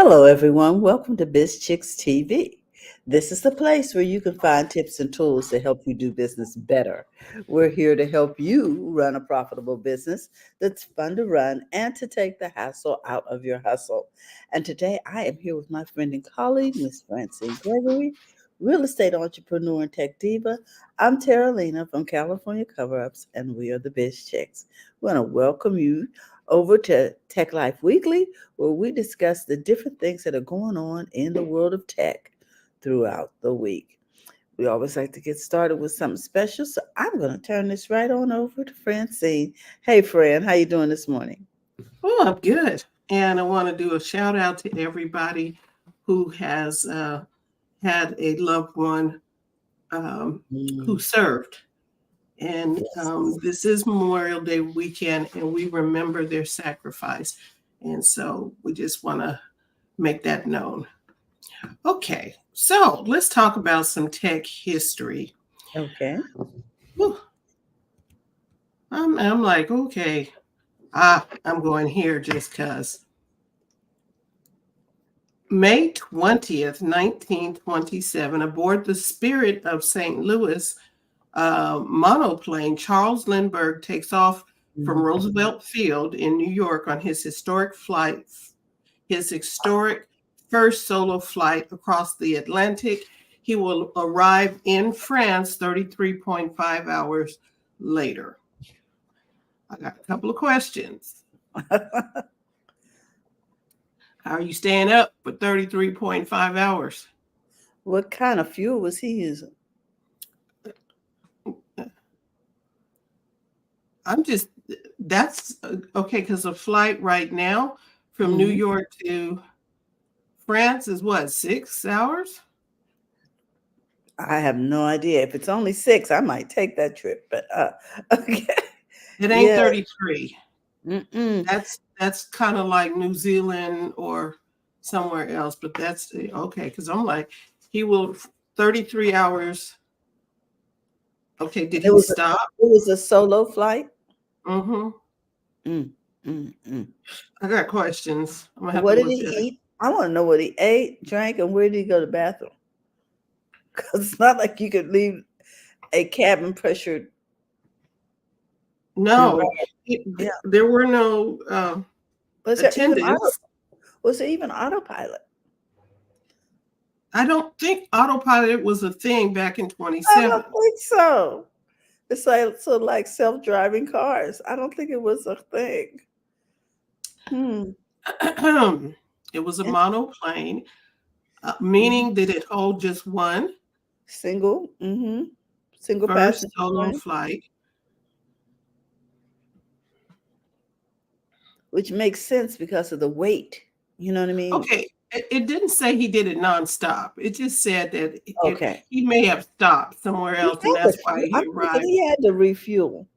Hello, everyone. Welcome to BizChicks TV. This is the place where you can find tips and tools to help you do business better. We're here to help you run a profitable business that's fun to run and to take the hassle out of your hustle. And today I am here with my friend and colleague, Miss Francine Gregory, real estate entrepreneur and tech diva. I'm Tara Lena from California Cover Ups, and we are the Biz Chicks. We want to welcome you over to Tech Life Weekly, where we discuss the different things that are going on in the world of tech throughout the week. We always like to get started with something special, so I'm going to turn this right on over to Francine. Hey, Fran, how you doing this morning? Oh, I'm good. And I want to do a shout out to everybody who has had a loved one who served. And Yes. this is Memorial Day weekend, and we remember their sacrifice. And so we just want to make that known. Okay, so let's talk about some tech history. Okay. Whew. I'm like, okay, I'm going here just because. May 20th, 1927, aboard the Spirit of St. Louis monoplane, Charles Lindbergh takes off from Roosevelt Field in New York on his historic first solo flight across the Atlantic. He will arrive in France 33.5 hours later. I got a couple of questions. How are you staying up for 33.5 hours? What kind of fuel was he using? That's okay, because a flight right now from New York to France is what, 6 hours? I have no idea. If it's only 6, I might take that trip, but okay. It ain't Yeah. 33. Mm-mm. That's kind of like New Zealand or somewhere else, but that's okay, because I'm like, he will 33 hours. Okay, did he stop? It was a solo flight? Mm-hmm. Mm, mm, mm. I got questions. I'm gonna have to What did look he at it. eat? I want to know what he ate, drank, and where did he go to the bathroom? Because it's not like you could leave a cabin pressured. No, Yeah. there were no Was there even attendants. autopilot? I don't think autopilot was a thing back in I 27. don't think so. It's like like self-driving cars. I don't think it was a thing. It was a And monoplane, meaning did it hold just one single, single first passenger solo plane, flight? which makes sense because of the weight. You know what I mean? Okay, it didn't say he did it nonstop. It just said that Okay. he may have stopped somewhere He else, and had that's to. why he I'm thinking arrived. he had to refuel.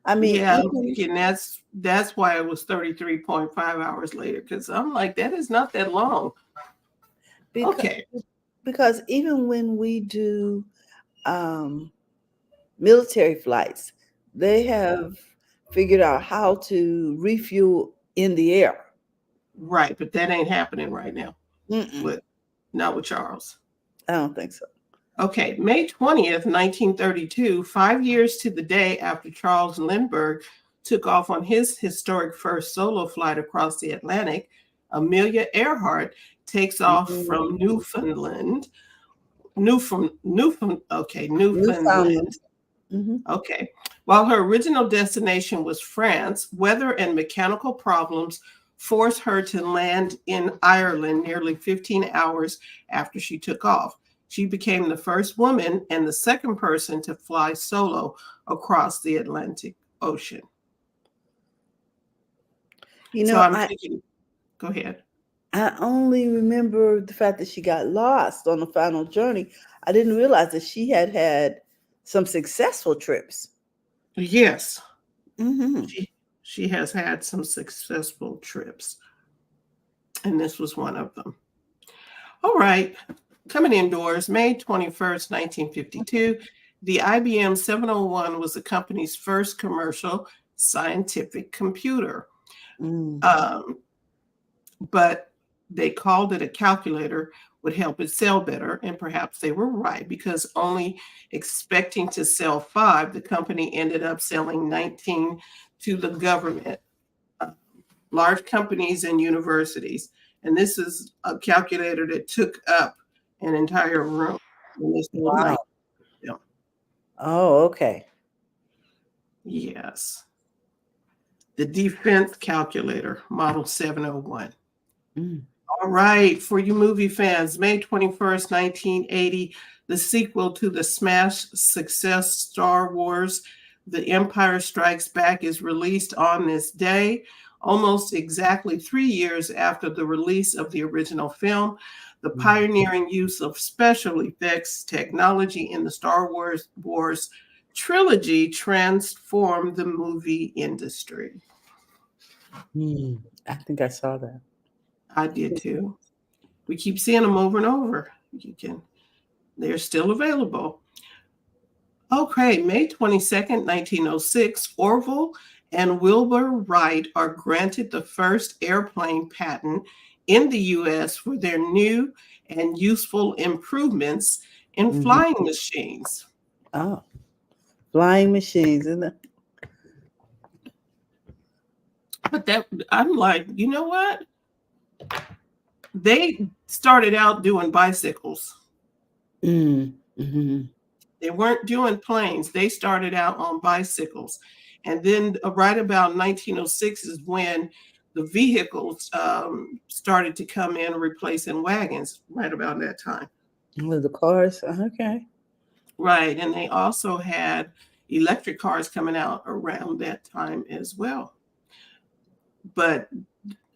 I mean, Yeah, I'm even thinking that's why it was 33.5 hours later, because I'm like, that is not that long. because Okay. because even when we do military flights, they have figured out how to refuel in the air. Right, but that ain't happening right now. Mm-mm, With not with Charles. I don't think so. Okay, May 20th, 1932, 5 years to the day after Charles Lindbergh took off on his historic first solo flight across the Atlantic, Amelia Earhart takes off from Mm, Newfoundland. Newfoundland. Newfoundland. Hmm. Okay. While her original destination was France, weather and mechanical problems forced her to land in Ireland nearly 15 hours after she took off. She became the first woman and the second person to fly solo across the Atlantic Ocean. You So know, I'm thinking, go ahead. I only remember the fact that she got lost on the final journey. I didn't realize that she had had some successful trips. Yes, Hmm. she has had some successful trips, and this was one of them. All right. Coming indoors, May 21st, 1952, the IBM 701 was the company's first commercial scientific computer. Mm. But they called it a calculator would help it sell better, and perhaps they were right, because only expecting to sell 5, the company ended up selling 19 to the government, uh, large companies, and universities. And this is a calculator that took up an entire room. And they sold Wow. 19 of them. Oh, okay. Yes. The defense calculator, model 701. Mm. All right, for you movie fans, May 21st, 1980, the sequel to the smash success Star Wars, The Empire Strikes Back, is released on this day, almost exactly 3 years after the release of the original film. The pioneering use of special effects technology in the Star Wars trilogy transformed the movie industry. Mm. I think I saw that. I did too. We keep seeing them over and over. They're still available. Okay, May 22nd, 1906, Orville and Wilbur Wright are granted the first airplane patent in the US for their new and useful improvements in flying machines. Oh, flying machines, isn't it? But I'm like, you know what? They started out doing bicycles. Mm-hmm. They weren't doing planes. They started out on bicycles. And then right about 1906 is when the vehicles started to come in, replacing wagons, right about that time. With the cars, okay. Right. And they also had electric cars coming out around that time as well. But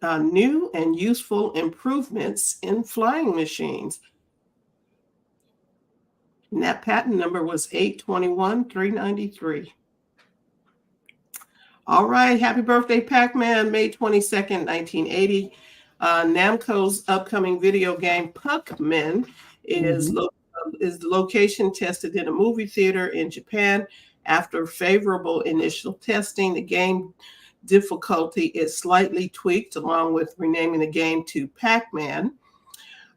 new and useful improvements in flying machines. And that patent number was 821-393. All right. Happy birthday, Pac-Man, May 22nd, 1980. Namco's upcoming video game, Puckman, is location tested in a movie theater in Japan. After favorable initial testing, the game difficulty is slightly tweaked, along with renaming the game to Pac-Man.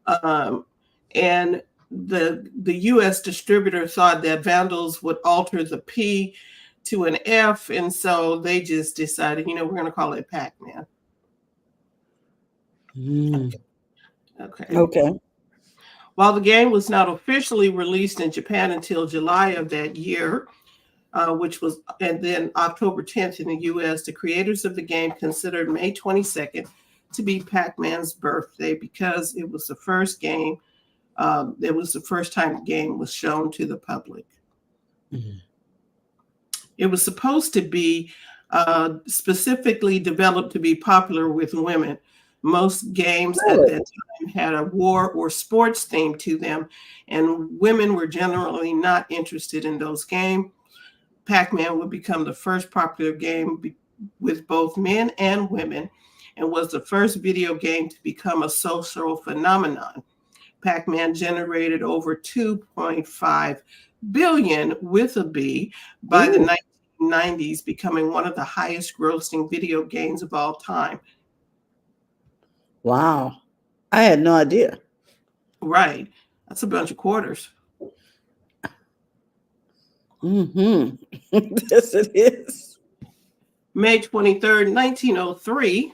And the U.S. distributor thought that vandals would alter the P to an F, and so they just decided, we're going to call it Pac-Man. Okay. While the game was not officially released in Japan until July of that year, and then October 10th in the U.S., the creators of the game considered May 22nd to be Pac-Man's birthday because it was the first game. It was the first time the game was shown to the public. It was supposed to be specifically developed to be popular with women. Most games at that time had a war or sports theme to them, and women were generally not interested in those games. Pac-Man would become the first popular game with both men and women, and was the first video game to become a social phenomenon. Pac-Man generated over 2.5 billion with a B by the 1990s, becoming one of the highest grossing video games of all time. Wow. I had no idea. Right. That's a bunch of quarters. Yes, it is. May 23rd, 1903,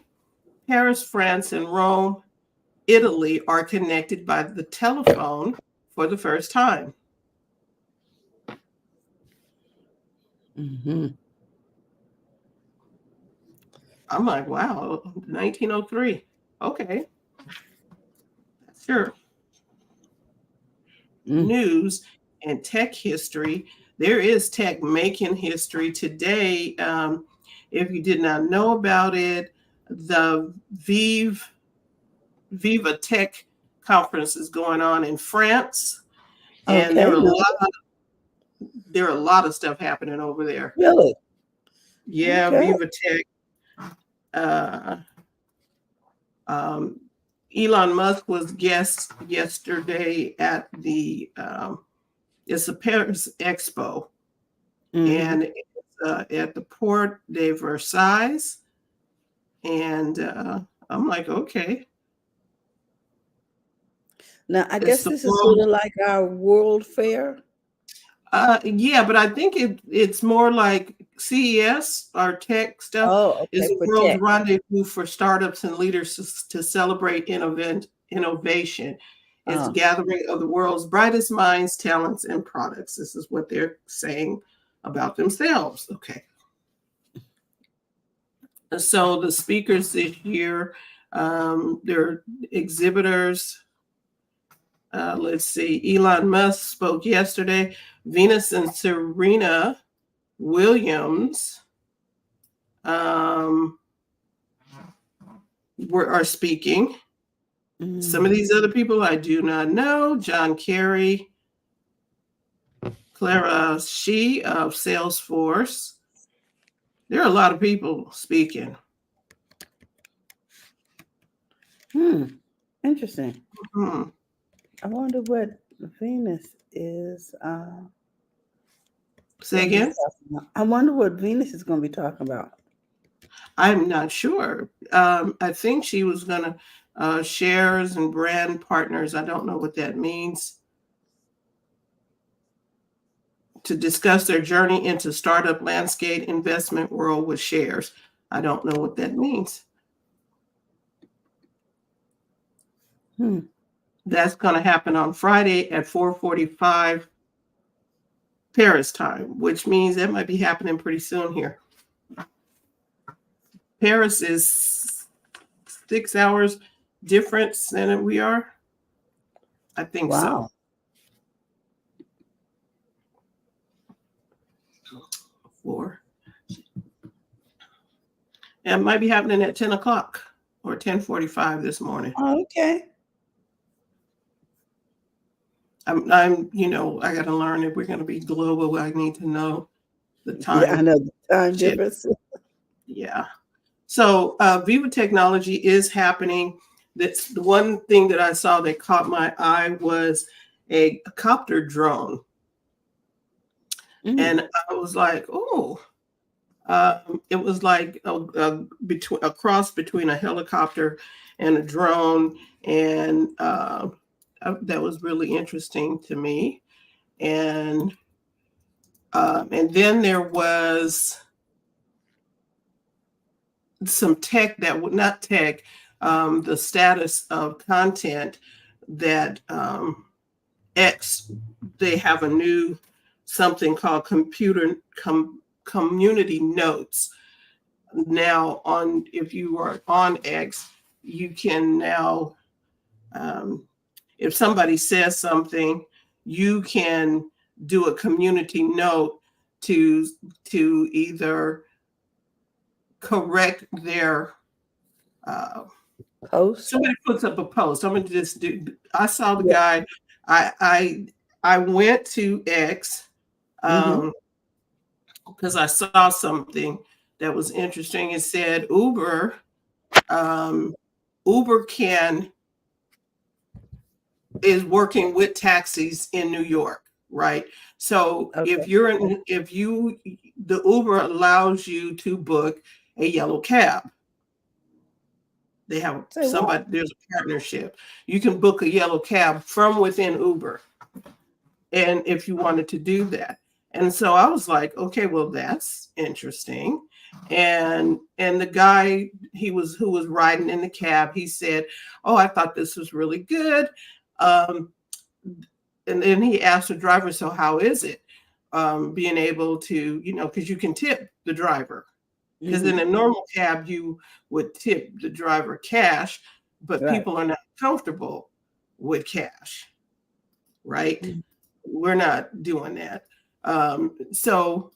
Paris, France, and Rome, Italy are connected by the telephone for the first time. I'm like, wow, 1903. Okay. Sure. News and tech history. There is tech making history today. If you did not know about it, the Viva Tech conference is going on in France, and there are a lot of stuff happening over there. Really? Yeah, Okay. Viva Tech. Elon Musk was guest yesterday at it's a Paris Expo, and it's at the Port de Versailles. And I'm like, okay. Now, I It's guess the this is sort world. of like our World Fair. Yeah, but I think it's more like CES, our tech stuff, Oh, is okay, a for world's tech. rendezvous for startups and leaders to celebrate innovation. It's a Oh, gathering of the world's brightest minds, talents, and products. This is what they're saying about themselves. Okay. So the speakers this year, they're exhibitors. Let's see. Elon Musk spoke yesterday. Venus and Serena Williams um, are speaking. Some of mm. these other people I do not know. John Kerry, Clara Shih of Salesforce. There are a lot of people speaking. Interesting. Hmm. I wonder what Venus is Say going to be again? talking about. I wonder what Venus is going to be talking about. I'm not sure. I think she was going to shares and brand partners. I don't know what that means. To discuss their journey into startup landscape investment world with shares. I don't know what that means. Hmm. That's going to happen on Friday at 4:45 Paris time, which means that might be happening pretty soon here. Paris is 6 hours difference than we are. I think so. Wow. Four. And it might be happening at 10 o'clock or 10:45 this morning. Oh, okay. I got to learn if we're going to be global. I need to know the Yeah, I time know the time shift. difference. Yeah. So Viva Technology is happening. That's the one thing that I saw that caught my eye was a copter drone. Mm. And I was like, oh, it was like a cross between a helicopter and a drone. And that was really interesting to me. And then there was some tech that would not tech, the status of content that X, they have a new something called community notes. Now on, if you are on X, you can now, if somebody says something, you can do a community note to either correct their Post. somebody puts up a post. I'm gonna just do. I saw the Yeah. guy. I went to X Mm-hmm. because I saw something that was interesting. It said um, Uber is working with taxis in New York, right? So Okay. the Uber allows you to book a yellow cab. They have Say what? there's a partnership. You can book a yellow cab from within Uber. And if you wanted to do that. And so I was like, okay, well, that's interesting. And the guy who was riding in the cab, he said, oh, I thought this was really good. Um, and then he asked the driver, so how is it? Being able to, because you can tip the driver. Because in Mm-hmm. a normal cab, you would tip the driver cash, but Right. people are not comfortable with cash, right? Mm. We're not doing that. So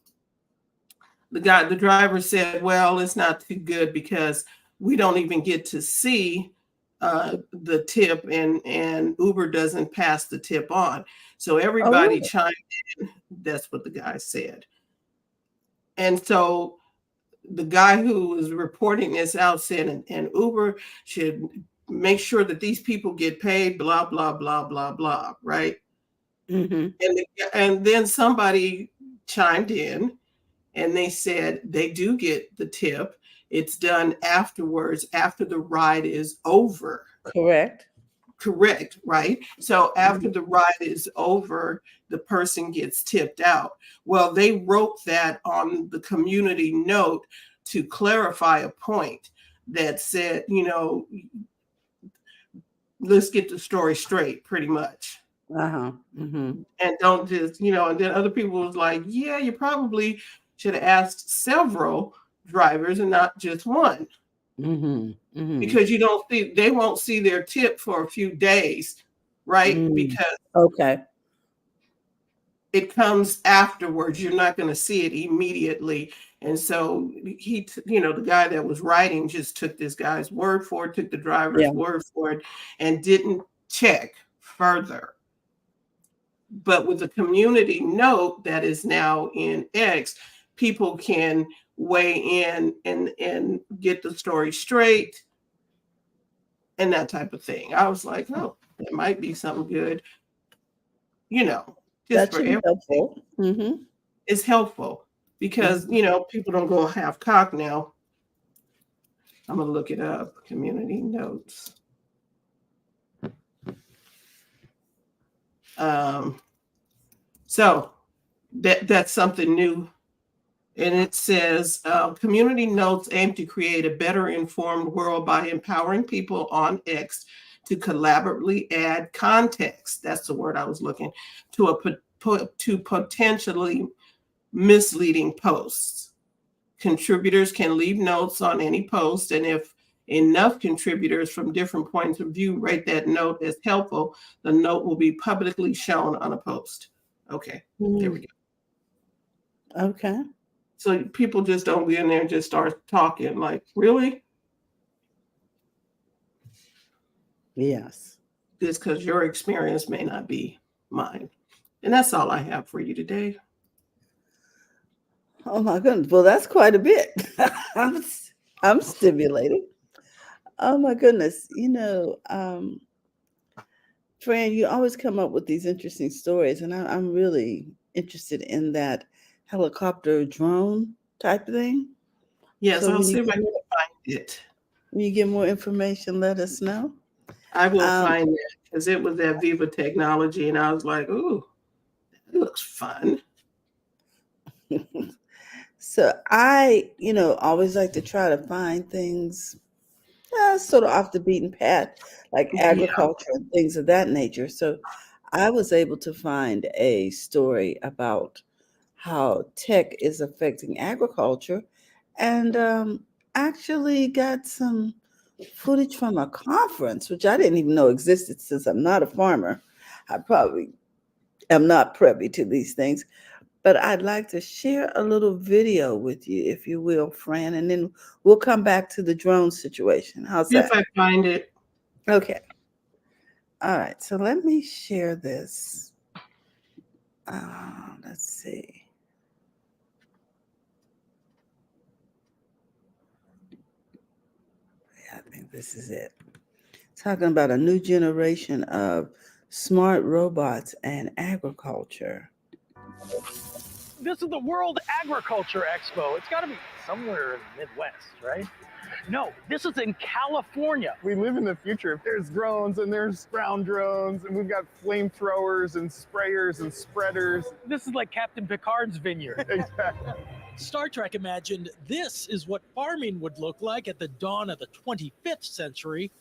the driver said, well, it's not too good because we don't even get to see the tip, and Uber doesn't pass the tip on. So Oh, everybody really? chimed in. That's what the guy said. And so the guy who was reporting this out said, and Uber should make sure that these people get paid, blah, blah, blah, blah, blah, right? Mm-hmm. And then somebody chimed in and they said they do get the tip. It's done afterwards, after the ride is over. Correct. Correct, right? So after the ride is over, the person gets tipped out. Well, they wrote that on the community note to clarify a point that said, let's get the story straight, pretty much. Uh-huh. Mm-hmm. And don't just, and then other people was like, yeah, you probably should have asked several drivers and not just one. Mm-hmm. Mm-hmm. Because they won't see their tip for a few days, right? Mm. Because Okay. it comes afterwards. You're not going to see it immediately. And so the guy that was writing just took this guy's word for it, took the driver's word for it, and didn't check further. But with the community note that is now in X, people can weigh in and get the story straight and that type of thing. I was like, oh, that might be something good, just That for should be everything. helpful. Mm-hmm. It's helpful because, people don't go half cocked now. I'm going to look it up, community notes. So that's something new. And it says, community notes aim to create a better informed world by empowering people on X to collaboratively add context. That's the word I was looking to potentially misleading posts. Contributors can leave notes on any post, and if enough contributors from different points of view rate that note as helpful, the note will be publicly shown on a post. Okay, there we go. Okay. So people just don't get in there and just start talking like, really? Yes. Just because your experience may not be mine. And that's all I have for you today. Oh my goodness. Well, that's quite a bit. I'm stimulated. Oh my goodness. Fran, you always come up with these interesting stories, and I'm really interested in that helicopter drone type thing. Yes, So I'll see if I can find it. When you get more information, let us know. I will find it because it was at Viva Technology, and I was like, ooh, that looks fun. So I, always like to try to find things sort of off the beaten path, like agriculture and things of that nature. So I was able to find a story about how tech is affecting agriculture, and actually got some footage from a conference, which I didn't even know existed since I'm not a farmer. I probably am not privy to these things, but I'd like to share a little video with you, if you will, Fran, and then we'll come back to the drone situation. How's that? If I find it. Okay. All right. So let me share this. Let's see. Yeah, I think this is it. Talking about a new generation of smart robots and agriculture. This is the World Agriculture Expo. It's got to be somewhere in the Midwest, right? No, this is in California. We live in the future. There's drones and there's brown drones, and we've got flamethrowers and sprayers and spreaders. This is like Captain Picard's vineyard. Exactly. Star Trek imagined this is what farming would look like at the dawn of the 25th century,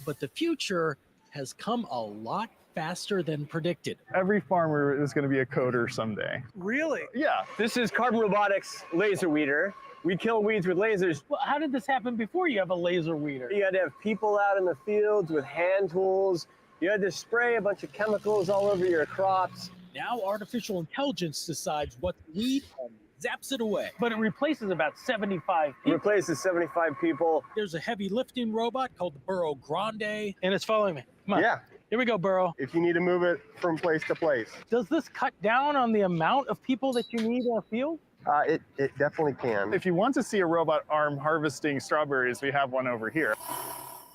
but the future has come a lot faster than predicted. Every farmer is going to be a coder someday. Really? Yeah. This is Carbon Robotics laser weeder. We kill weeds with lasers. Well, how did this happen before you have a laser weeder? You had to have people out in the fields with hand tools. You had to spray a bunch of chemicals all over your crops. Now artificial intelligence decides what to weed and zaps it away. But it replaces about 75 It people. replaces 75 people. There's a heavy lifting robot called the Burro Grande. And it's following me. Come on. Yeah. Here we go, Burro. If you need to move it from place to place. Does this cut down on the amount of people that you need in a field? It definitely can. If you want to see a robot arm harvesting strawberries, we have one over here.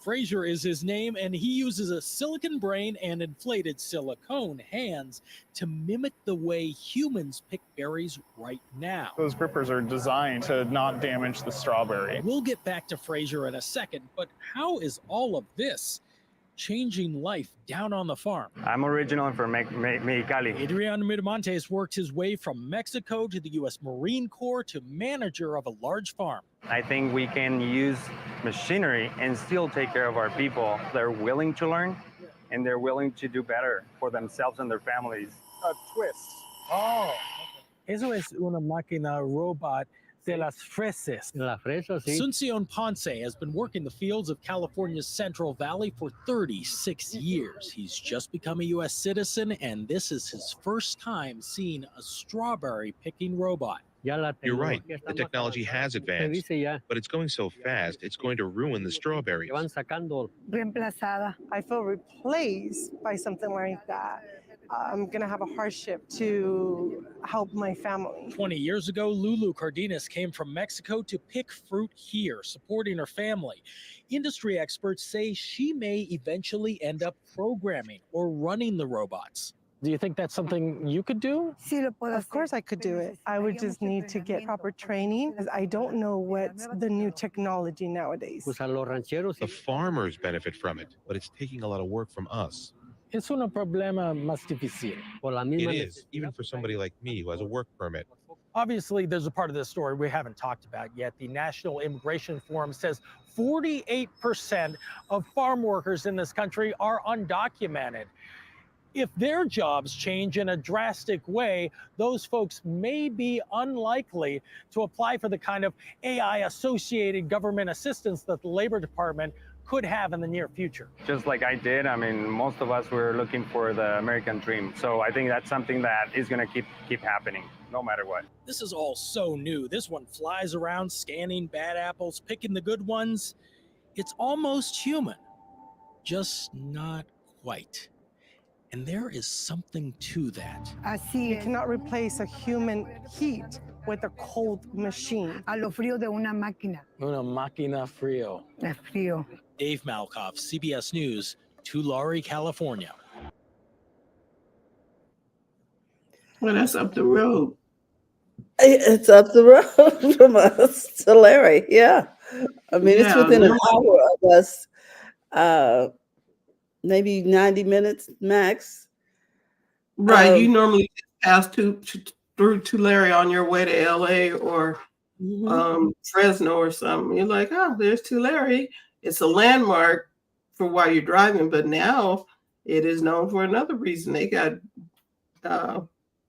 Fraser is his name, and he uses a silicon brain and inflated silicone hands to mimic the way humans pick berries right now. Those grippers are designed to not damage the strawberry. We'll get back to Fraser in a second, but how is all of this changing life down on the farm. I'm original from Mexicali. Adriano Miramontes worked his way from Mexico to the U.S. Marine Corps to manager of a large farm. I think we can use machinery and still take care of our people. They're willing to learn and they're willing to do better for themselves and their families. A twist. Oh, eso es una máquina robot de las fresas. La fresa, sí. Asuncion Ponce has been working the fields of California's Central Valley for 36 years. He's just become a U.S. citizen, and this is his first time seeing a strawberry picking robot. You're right. The technology has advanced, but it's going so fast, it's going to ruin the strawberries. Reemplazada. I feel replaced by something like that. I'm going to have a hardship to help my family. 20 years ago, Lulu Cardenas came from Mexico to pick fruit here, supporting her family. Industry experts say she may eventually end up programming or running the robots. Do you think that's something you could do? Of course I could do it. I would just need to get proper training, because I don't know what's the new technology nowadays. The farmers benefit from it, but it's taking a lot of work from us. Es un problema más difícil. It is, even for somebody like me who has a work permit. Obviously, there's a part of this story we haven't talked about yet. The National Immigration Forum says 48% of farm workers in this country are undocumented. If their jobs change in a drastic way, those folks may be unlikely to apply for the kind of AI-associated government assistance that the Labor Department could have in the near future. Just like I did, I mean, most of us were looking for the American dream. So I think that's something that is going to keep happening, no matter what. This is all so new. This one flies around scanning bad apples, picking the good ones. It's almost human, just not quite. And there is something to that. You cannot replace a human heat with a cold machine. A lo frío de una máquina. Una máquina frío. Es frío. Dave Malkoff, CBS News, Tulare, California. Well, that's up the road. It's up the road from us to Larry. Yeah. I mean, it's within an hour of us, maybe 90 minutes max. Right. You normally pass through Tulare on your way to LA or Fresno or something. You're like, oh, there's Tulare. It's a landmark for while you're driving, but now it is known for another reason. They got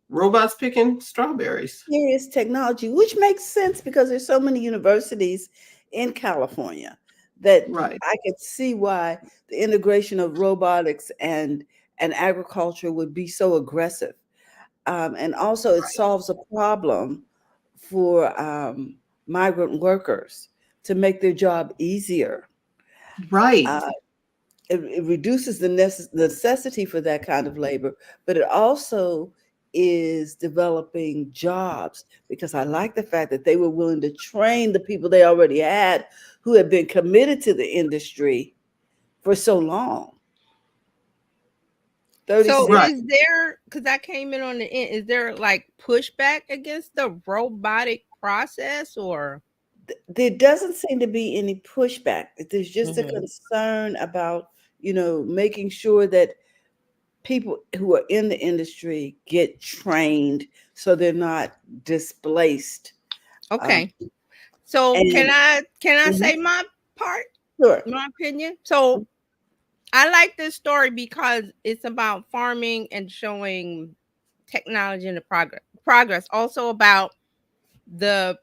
robots picking strawberries. Serious technology, which makes sense because there's so many universities in California that I could see why the integration of robotics and agriculture would be so aggressive. And also it solves a problem for migrant workers to make their job easier. Right. It reduces the necessity for that kind of labor, but it also is developing jobs, because I like the fact that they were willing to train the people they already had who had been committed to the industry for so long. So is there, because I came in on the end, is there like pushback against the robotic process, or? There doesn't seem to be any pushback. There's just a concern about, making sure that people who are in the industry get trained so they're not displaced. Okay. So can I say my part? Sure. My opinion. So I like this story because it's about farming and showing technology and the progress. Also about the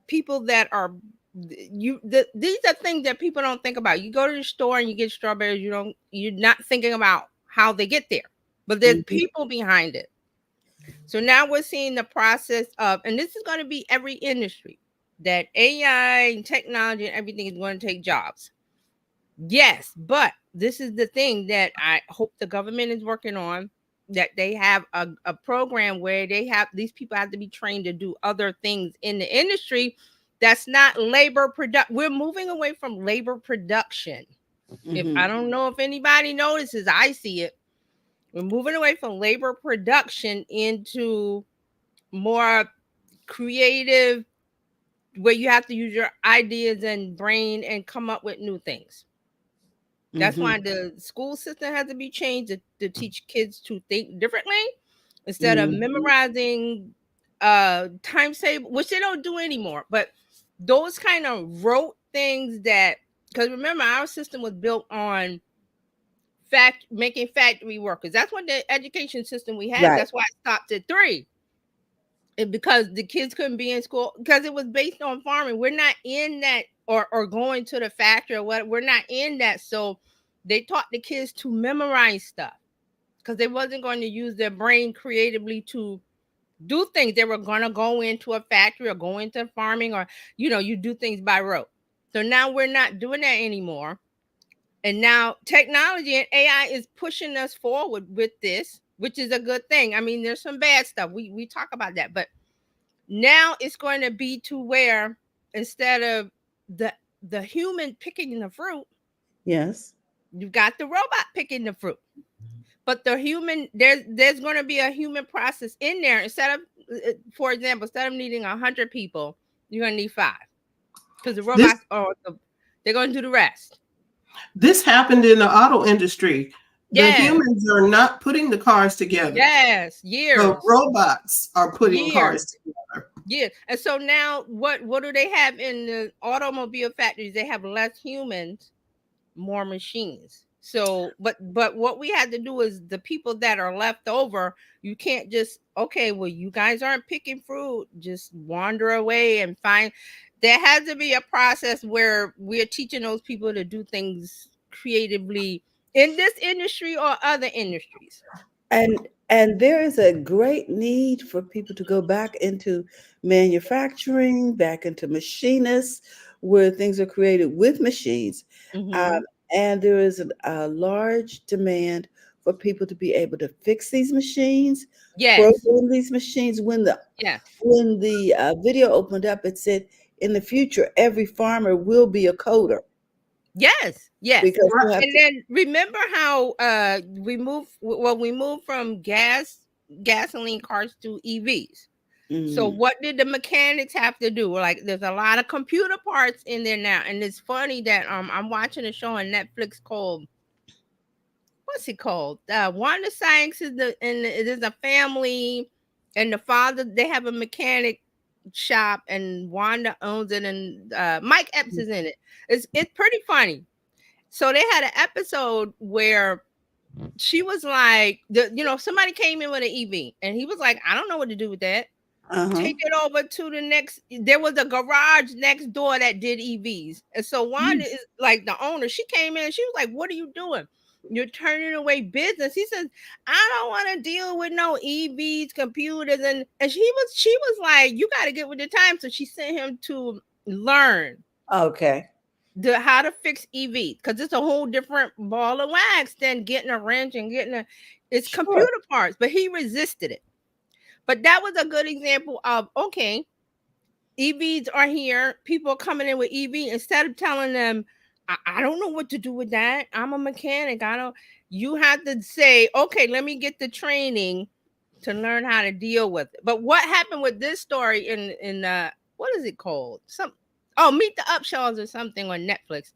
people that are these are things that people don't think about. You go to the store and you get strawberries, you're not thinking about how they get there, but there's people behind it. So now we're seeing the process of, and this is going to be every industry, that AI and technology and everything is going to take jobs. Yes, but this is the thing that I hope the government is working on, that they have a program where these people have to be trained to do other things in the industry. That's not labor production. We're moving away from labor production. If I don't know if anybody notices, I see it. We're moving away from labor production into more creative, where you have to use your ideas and brain and come up with new things. That's Mm-hmm. why the school system has to be changed to teach kids to think differently instead of Mm-hmm. memorizing times table, which they don't do anymore. But those kind of rote things that, because remember, our system was built on making factory workers. That's what the education system we had. Right. That's why it stopped at 3. And because the kids couldn't be in school because it was based on farming. We're not in that, or going to the factory or what. We're not in that. So they taught the kids to memorize stuff because they wasn't going to use their brain creatively to do things. They were going to go into a factory or go into farming, or you do things by rote. So now we're not doing that anymore. And now technology and AI is pushing us forward with this, which is a good thing. I mean, there's some bad stuff. We talk about that, but now it's going to be to where instead of the human picking the fruit, Yes. you've got the robot picking the fruit. But the human, there's going to be a human process in there. Instead of, for example, instead of needing 100 people, you're going to need 5 because the This robots they're going to do the rest. this happened in the auto industry. The Yes. humans are not putting the cars together. Yes, years. The robots are putting cars together. Yeah. And so now what do they have in the automobile factories? They have less humans, more machines. So but what we had to do is the people that are left over, you can't just, okay, well, you guys aren't picking fruit, just wander away and find. There has to be a process where we're teaching those people to do things creatively in this industry or other industries. And there is a great need for people to go back into manufacturing, back into machinists, where things are created with machines. Mhm. And there is a large demand for people to be able to fix these machines, Yes. program these machines. When the Yes. video opened up, it said in the future every farmer will be a coder. Yes, yes. Because you have And then remember how we moved from gasoline cars to EVs. So Mhm. what did the mechanics have to do? Like there's a lot of computer parts in there now. And it's funny that I'm watching a show on Netflix called, what's it called? Wanda Sykes is and it is a family, and the father, they have a mechanic shop, and Wanda owns it, and Mike Epps is in it. It's pretty funny. So they had an episode where she was like, somebody came in with an EV, and he was like, I don't know what to do with that. Take it over to the next. There was a garage next door that did EVs, and so Wanda is like the owner. She came in, and she was like, "What are you doing? You're turning away business." He says, "I don't want to deal with no EVs, computers," and she was like, "You got to get with the times." So she sent him to learn Okay. how to fix EV, because it's a whole different ball of wax than getting a wrench and it's Sure. computer parts. But he resisted it. But that was a good example of, okay, EVs are here. People are coming in with EV. Instead of telling them, I don't know what to do with that, I'm a mechanic, you have to say, okay, let me get the training to learn how to deal with it. But what happened with this story in what is it called? Meet the Upshaws or something on Netflix.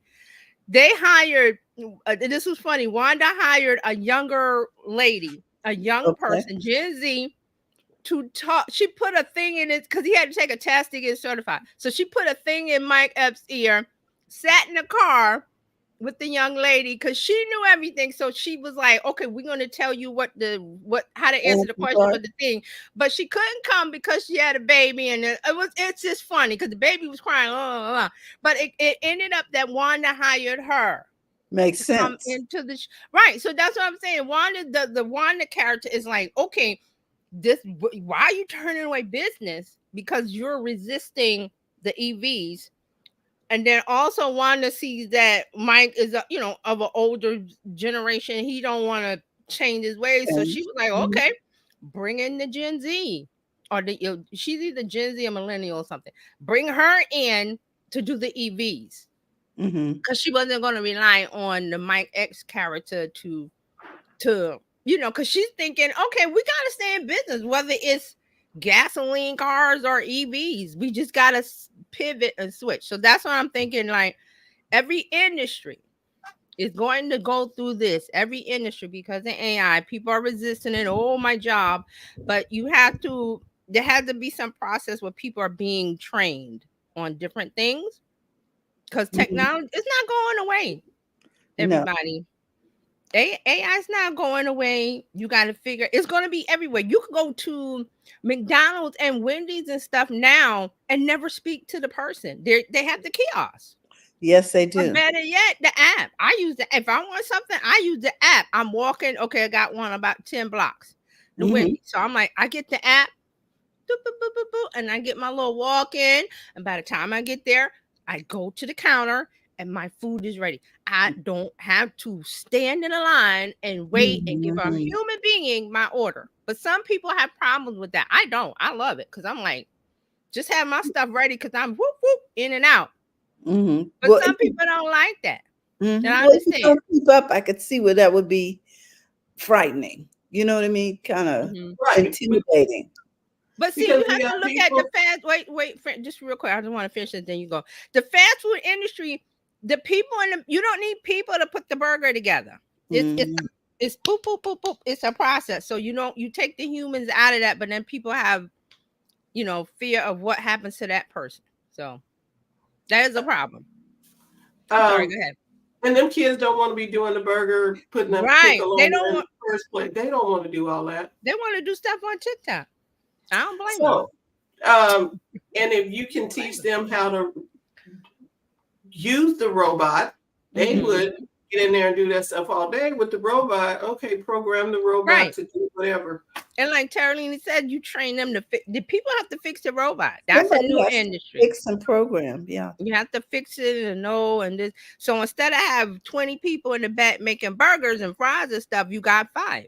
They hired, this was funny, Wanda hired a younger lady, a young person, Gen Z, to talk. She put a thing in it because he had to take a test to get certified. So she put a thing in Mike Epps' ear, sat in the car with the young lady because she knew everything. So she was like, okay, we're going to tell you how to answer the question with the thing. But she couldn't come because she had a baby, and it's just funny because the baby was crying. But it ended up that Wanda hired her. Makes to sense. come into the right. So that's what I'm saying. Wanda, the Wanda character is like, okay, why are you turning away business? Because you're resisting the EVs. And then also Wanda sees that Mike is of an older generation. He don't want to change his ways. So she was like, okay, bring in the Gen Z, or she's either Gen Z or millennial or something. Bring her in to do the EVs. Because she wasn't going to rely on the Mike X character to because she's thinking, okay, we got to stay in business, whether it's gasoline cars or EVs. We just got to pivot and switch. So that's what I'm thinking. Like every industry, It's going to go through this, every industry, because of AI. People are resisting it. Oh, my job. But there has to be some process where people are being trained on different things, because technology is not going away, everybody. AI is not going away. You got to figure, it's going to be everywhere. You can go to McDonald's and Wendy's and stuff now and never speak to the person. They have the kiosks. Yes, they do. Or better yet, the app. I use if I want something, I use the app. I'm walking. Okay, I got one about 10 blocks. The Wendy's. So I'm like, I get the app, boop, boop, boop, boop, boop, and I get my little walk in. And by the time I get there, I go to the counter and my food is ready. I don't have to stand in a line and wait and give a human being my order. But some people have problems with that. I don't. I love it because I'm like, just have my stuff ready because I'm whoop, whoop, in and out. But some people don't like that. And I understand. If you don't keep up, I could see where that would be frightening. You know what I mean? Kind of intimidating. But see, you have to look at the fast. Wait, just real quick. I just want to finish it. Then you go. The fast food industry. The people you don't need people to put the burger together. It's boop boop boop boop. It's a process. So you take the humans out of that, but then people have, fear of what happens to that person. So that is a problem. Sorry, go ahead. And them kids don't want to be doing the burger, putting them pickle on in the first plate. They don't want to do all that. They want to do stuff on TikTok. I don't blame them. And if you can teach them how to use the robot, they would get in there and do that stuff all day with the robot. Okay, program the robot to do whatever. And like Tarlene said, you train them to fix. The people have to fix the robot. That's a new industry. Fix and program, yeah. You have to fix it and know and this. So instead of have 20 people in the back making burgers and fries and stuff, you got 5.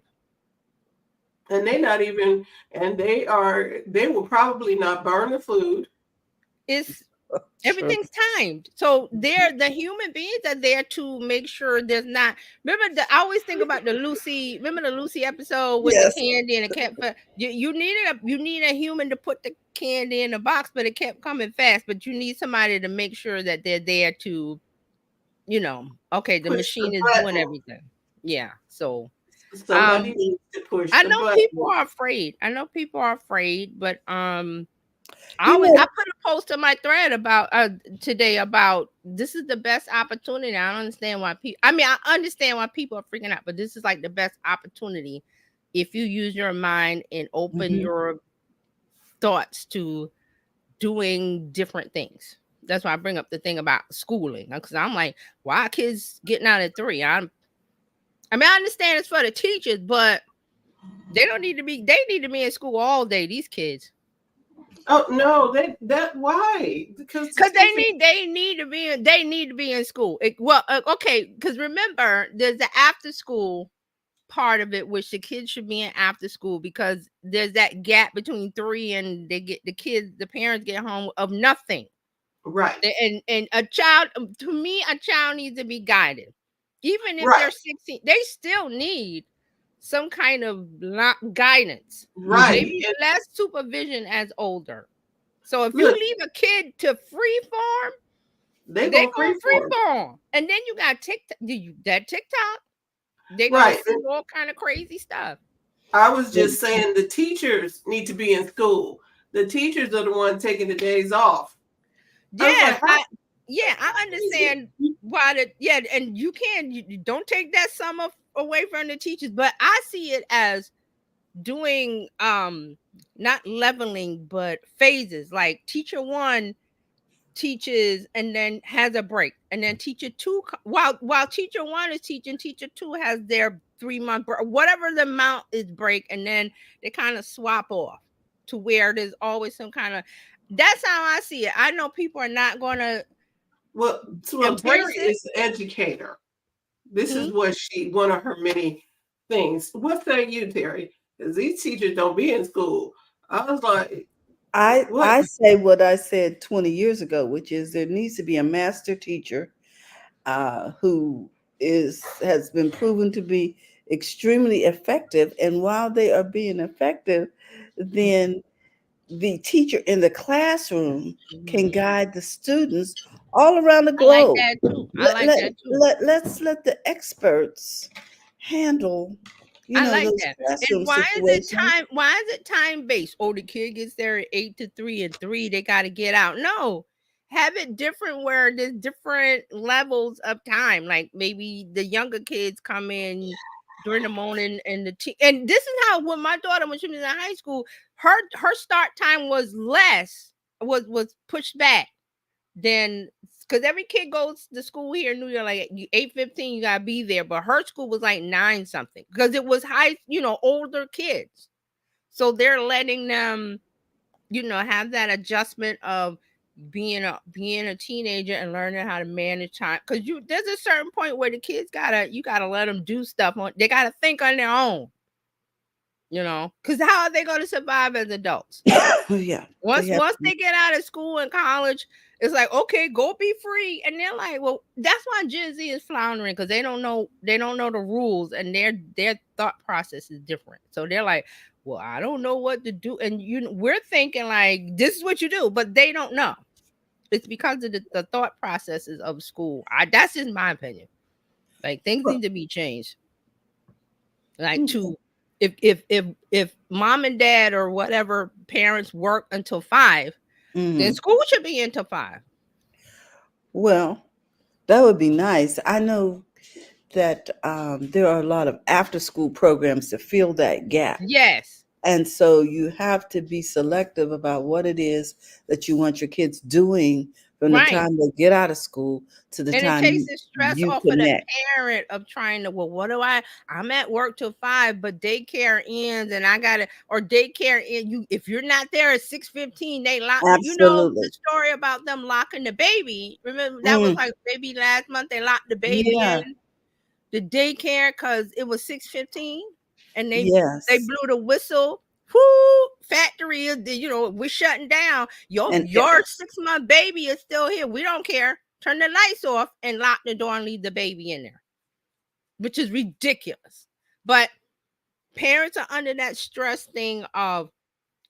And they not even, and they will probably not burn the food. Everything's timed. So the human beings are there to make sure there's not. Remember, I always think about the Lucy. Remember the Lucy episode with the candy and the cat. You need a human to put the candy in the box, but it kept coming fast. But you need somebody to make sure that they're there to, okay, the machine is doing everything. Yeah. So somebody needs to push. I know people are afraid. But I put a post on my thread about today about this is the best opportunity. I don't understand why people. I mean, I understand why people are freaking out, but this is like the best opportunity if you use your mind and open your thoughts to doing different things. That's why I bring up the thing about schooling, because I'm like, why are kids getting out at 3? I understand it's for the teachers, but they need to be in school all day. These kids. Oh no, why? Because they need to be in school. Okay, because remember, there's the after school part of it, which the kids should be in after school, because there's that gap between 3 and the parents get home of nothing. Right. And a child needs to be guided. Even if they're 16, they still need some kind of guidance. Right. Maybe less supervision as older. So if you leave a kid to free form, they go free form. And then you got TikTok. They gonna see all kind of crazy stuff. I was just saying the teachers need to be in school. The teachers are the ones taking the days off. I understand why and you don't take that summer away from the teachers, but I see it as doing not leveling but phases. Like teacher 1 teaches and then has a break, and then teacher 2 while teacher 1 is teaching, teacher 2 has their 3-month break, whatever the amount is break, and then they kind of swap off to where there's always some kind of. That's how I see it. I know people are not going to. Well, Terry is an educator. This is what one of her many things. What say you, Terry? Because these teachers don't be in school. I was like, I say what I said 20 years ago, which is there needs to be a master teacher who has been proven to be extremely effective. And while they are being effective, then the teacher in the classroom can guide the students all around the I like globe. that too. I like that too. Let's let the experts handle, I like those that. classroom And why is it situations. time? Why is it time based? Oh, the kid gets there at 8 to 3 and 3, they got to get out. No, have it different where there's different levels of time. Like maybe the younger kids come in during the morning and and this is how when my daughter when she was in high school, her start time was was pushed back then because every kid goes to school here in New York like 8:15 you gotta be there, but her school was like 9 something because it was older kids, so they're letting them have that adjustment of being a teenager and learning how to manage time because there's a certain point where the kids you gotta let them do stuff they gotta think on their own, because how are they going to survive as adults? Yeah. Once they get out of school and college, it's like, okay, go be free. And they're like, well, that's why Gen Z is floundering because they don't know the rules and their thought process is different. So they're like, well, I don't know what to do. And we're thinking like this is what you do, but they don't know. It's because of the thought processes of school. That's just my opinion. Like things need to be changed. Like if mom and dad or whatever parents work until 5, then school should be until 5. Well, that would be nice. I know that there are a lot of after school programs to fill that gap. Yes. And so you have to be selective about what it is that you want your kids doing from the time they get out of school to the time it takes the stress you off connect. of the parent of trying to, well, what do I'm at work till 5, but daycare ends and I gotta, or daycare end, if you're not there at 6:15, they lock. Absolutely. The story about them locking the baby. Remember that was like maybe last month they locked the baby in the daycare because it was 6:15 and they blew the whistle. Whoo, factory is we're shutting down. Your 6-month baby is still here. We don't care. Turn the lights off and lock the door and leave the baby in there, which is ridiculous. But parents are under that stress thing of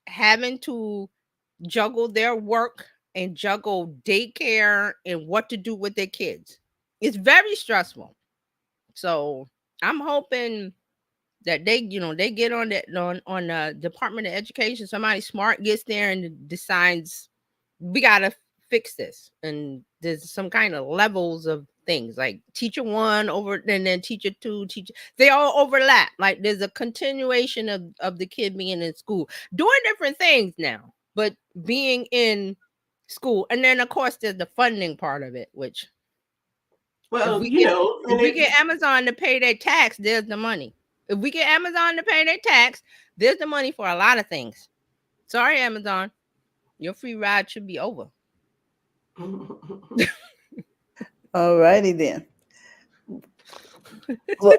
having to juggle their work and juggle daycare and what to do with their kids. It's very stressful. So I'm hoping that they get on that on the Department of Education. Somebody smart gets there and decides we gotta fix this. And there's some kind of levels of things like teacher 1 over and then teacher 2, they all overlap. Like there's a continuation of the kid being in school, doing different things now, but being in school. And then of course there's the funding part of it, which if we get Amazon to pay their tax, there's the money. If we get Amazon to pay their tax, there's the money for a lot of things. Sorry, Amazon, your free ride should be over. All righty then. Well,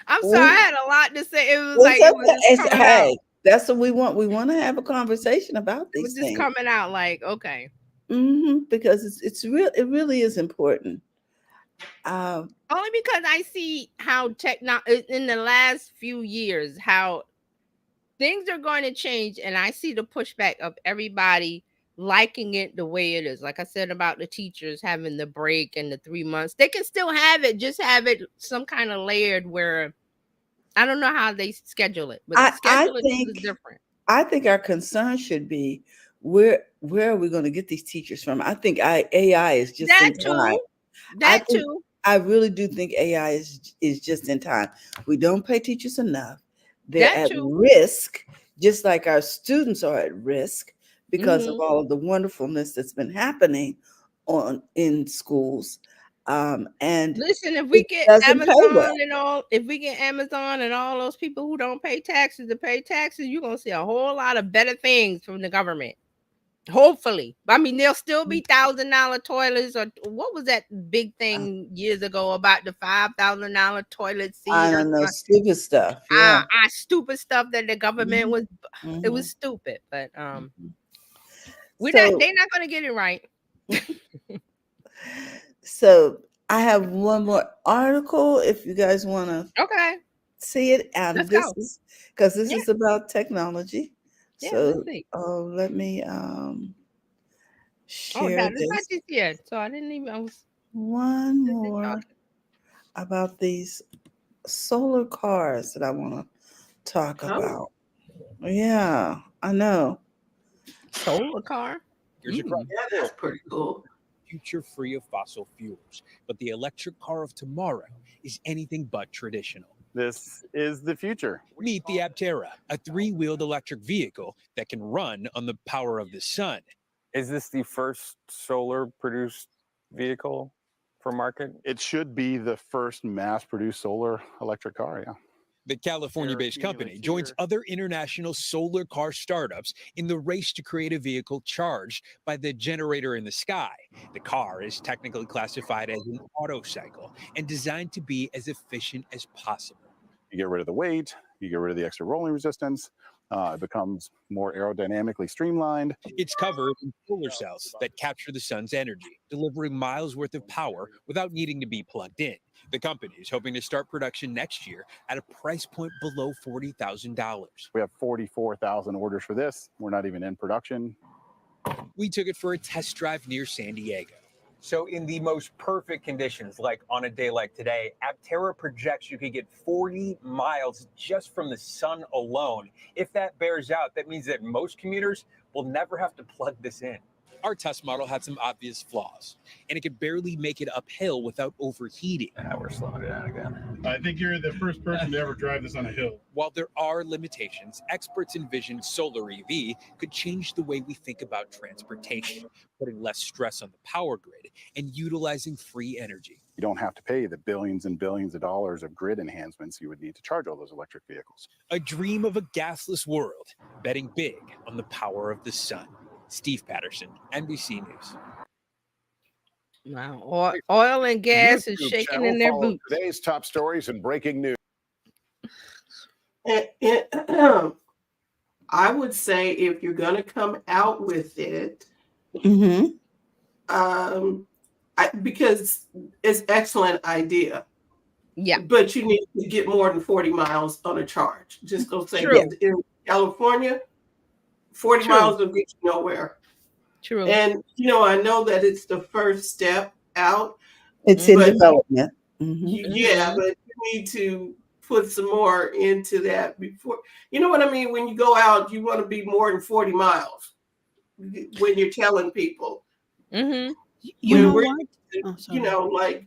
I'm sorry, I had a lot to say. It was like it was coming out. That's what we want. We want to have a conversation about these things. Just coming out like, okay. Because it's real. It really is important. Only because I see how in the last few years how things are going to change, and I see the pushback of everybody liking it the way it is. Like I said about the teachers having the break and the 3 months, they can still have it, just have it some kind of layered where I don't know how they schedule it, but scheduling is different. I think our concern should be where are we going to get these teachers from? I think AI is just in time. That too. I really do think AI is just in time. We don't pay teachers enough. They're at risk, just like our students are at risk because of all of the wonderfulness that's been happening in schools. And listen, if we get Amazon and all those people who don't pay taxes to pay taxes, you're gonna see a whole lot of better things from the government. Hopefully. I mean, there'll still be $1,000 toilets, or what was that big thing years ago about the $5,000 toilet seat? I don't know, stupid stuff. Yeah. Stupid stuff that the government was it was stupid, but they're not gonna get it right. So I have one more article if you guys want to see it. And this is about technology. So let me Oh, share that is not this. just yet. So I didn't even. I was One busy more talking. about these solar cars that I want to talk Oh, about. Yeah, I know. Solar car. Here's across yeah, that's pretty cool. future free of fossil fuels. But the electric car of tomorrow is anything but traditional. This is the future. Meet the Aptera, a three-wheeled electric vehicle that can run on the power of the sun. Is this the first solar produced vehicle for market? It should be the first mass-produced solar electric car, yeah. The California-based company joins other international solar car startups in the race to create a vehicle charged by the generator in the sky. The car is technically classified as an autocycle and designed to be as efficient as possible. You get rid of the weight, you get rid of the extra rolling resistance, it becomes more aerodynamically streamlined. It's covered in solar cells that capture the sun's energy, delivering miles worth of power without needing to be plugged in. The company is hoping to start production next year at a price point below $40,000. We have 44,000 orders for this. We're not even in production. We took it for a test drive near San Diego. So in the most perfect conditions, like on a day like today, Aptera projects you could get 40 miles just from the sun alone. If that bears out, that means that most commuters will never have to plug this in. Our test model had some obvious flaws, and it could barely make it uphill without overheating. We're slowing it down again. I think you're the first person to ever drive this on a hill. While there are limitations, experts envision solar EV could change the way we think about transportation, putting less stress on the power grid and utilizing free energy. You don't have to pay the billions and billions of dollars of grid enhancements you would need to charge all those electric vehicles. A dream of a gasless world, betting big on the power of the sun. Steve Patterson, NBC News. Wow, oil and gas is YouTube shaking channel in their follows boots. Today's top stories and breaking news. I would say if you're going to come out with it, because it's excellent idea. Yeah. But you need to get more than 40 miles on a charge. Just go say True. in California, 40 True. miles will get you nowhere. True. And, I know that it's the first step out. It's in development. Yeah, but you need to put some more into that before. You know what I mean? When you go out, you want to be more than 40 miles when you're telling people. Mm-hmm. Like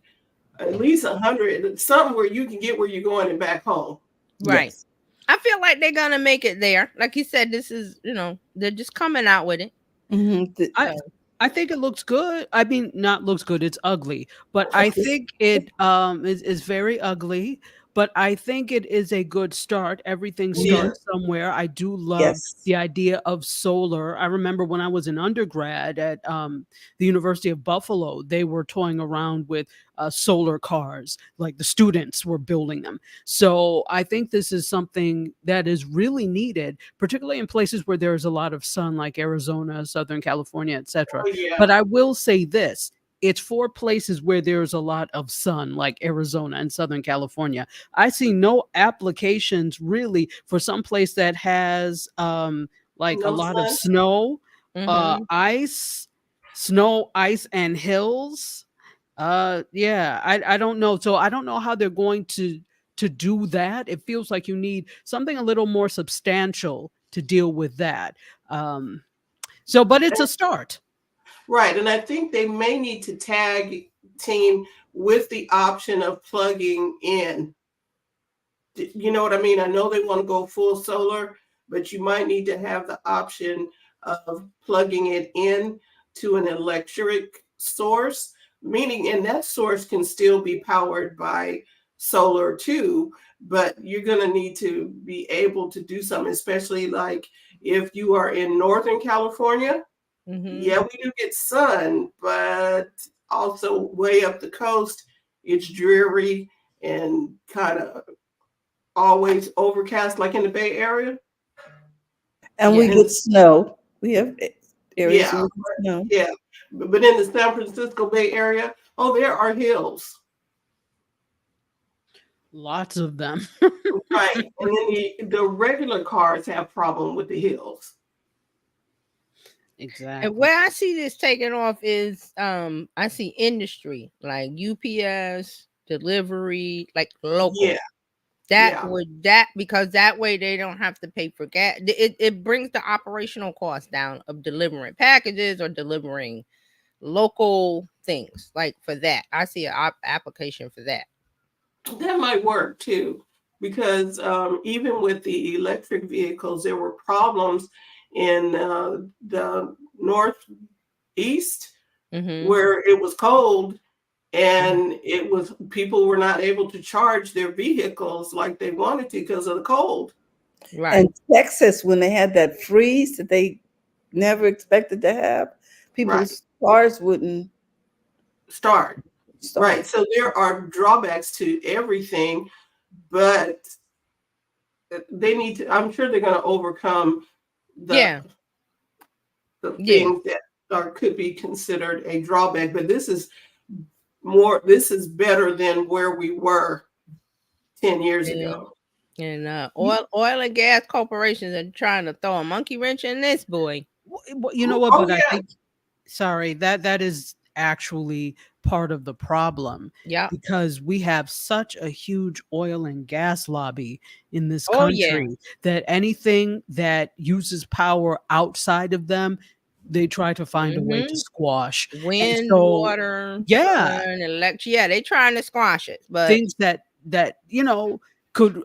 at least 100, something where you can get where you're going and back home. Right. Yes. I feel like they're gonna make it there. Like you said, this is, they're just coming out with it. I think it looks good. I mean, not looks good, it's ugly. But I think it is very ugly. But I think it is a good start. Everything starts somewhere. I do love the idea of solar. I remember when I was an undergrad at the University of Buffalo, they were toying around with solar cars. Like the students were building them. So I think this is something that is really needed, particularly in places where there's a lot of sun, like Arizona, Southern California, etc. But I will say this. It's for places where there's a lot of sun, like Arizona and Southern California. I see no applications really for some place that has like a lot of snow, ice, and hills. I don't know. So I don't know how they're going to do that. It feels like you need something a little more substantial to deal with that. But it's a start. Right. And I think they may need to tag team with the option of plugging in. You know what I mean? I know they want to go full solar, but you might need to have the option of plugging it in to an electric source, and that source can still be powered by solar too, but you're going to need to be able to do something, especially like if you are in Northern California. Yeah, we do get sun, but also way up the coast, it's dreary and kind of always overcast, like in the Bay Area. And we get snow. We have areas with snow. Yeah, but in the San Francisco Bay Area, there are hills. Lots of them. Right, and then the regular cars have problem with the hills. Exactly. And where I see this taking off is I see industry like UPS, delivery, like local. Yeah. That would that because that way they don't have to pay for gas. It brings the operational cost down of delivering packages or delivering local things. Like for that, I see an application for that. That might work too, because even with the electric vehicles, there were problems in the northeast where it was cold and it was people were not able to charge their vehicles like they wanted to because of the cold. Right. And Texas, when they had that freeze that they never expected to have, people's cars wouldn't start. Right. So there are drawbacks to everything, but they need to, I'm sure they're going to overcome the things that could be considered a drawback. But this is better than where we were 10 years ago. And oil and gas corporations are trying to throw a monkey wrench in this boy. You know what? But I think, sorry, that is actually part of the problem. Yeah. Because we have such a huge oil and gas lobby in this country that anything that uses power outside of them, they try to find a way to squash. Wind, water, sun, electric. Yeah, they trying to squash it. But things that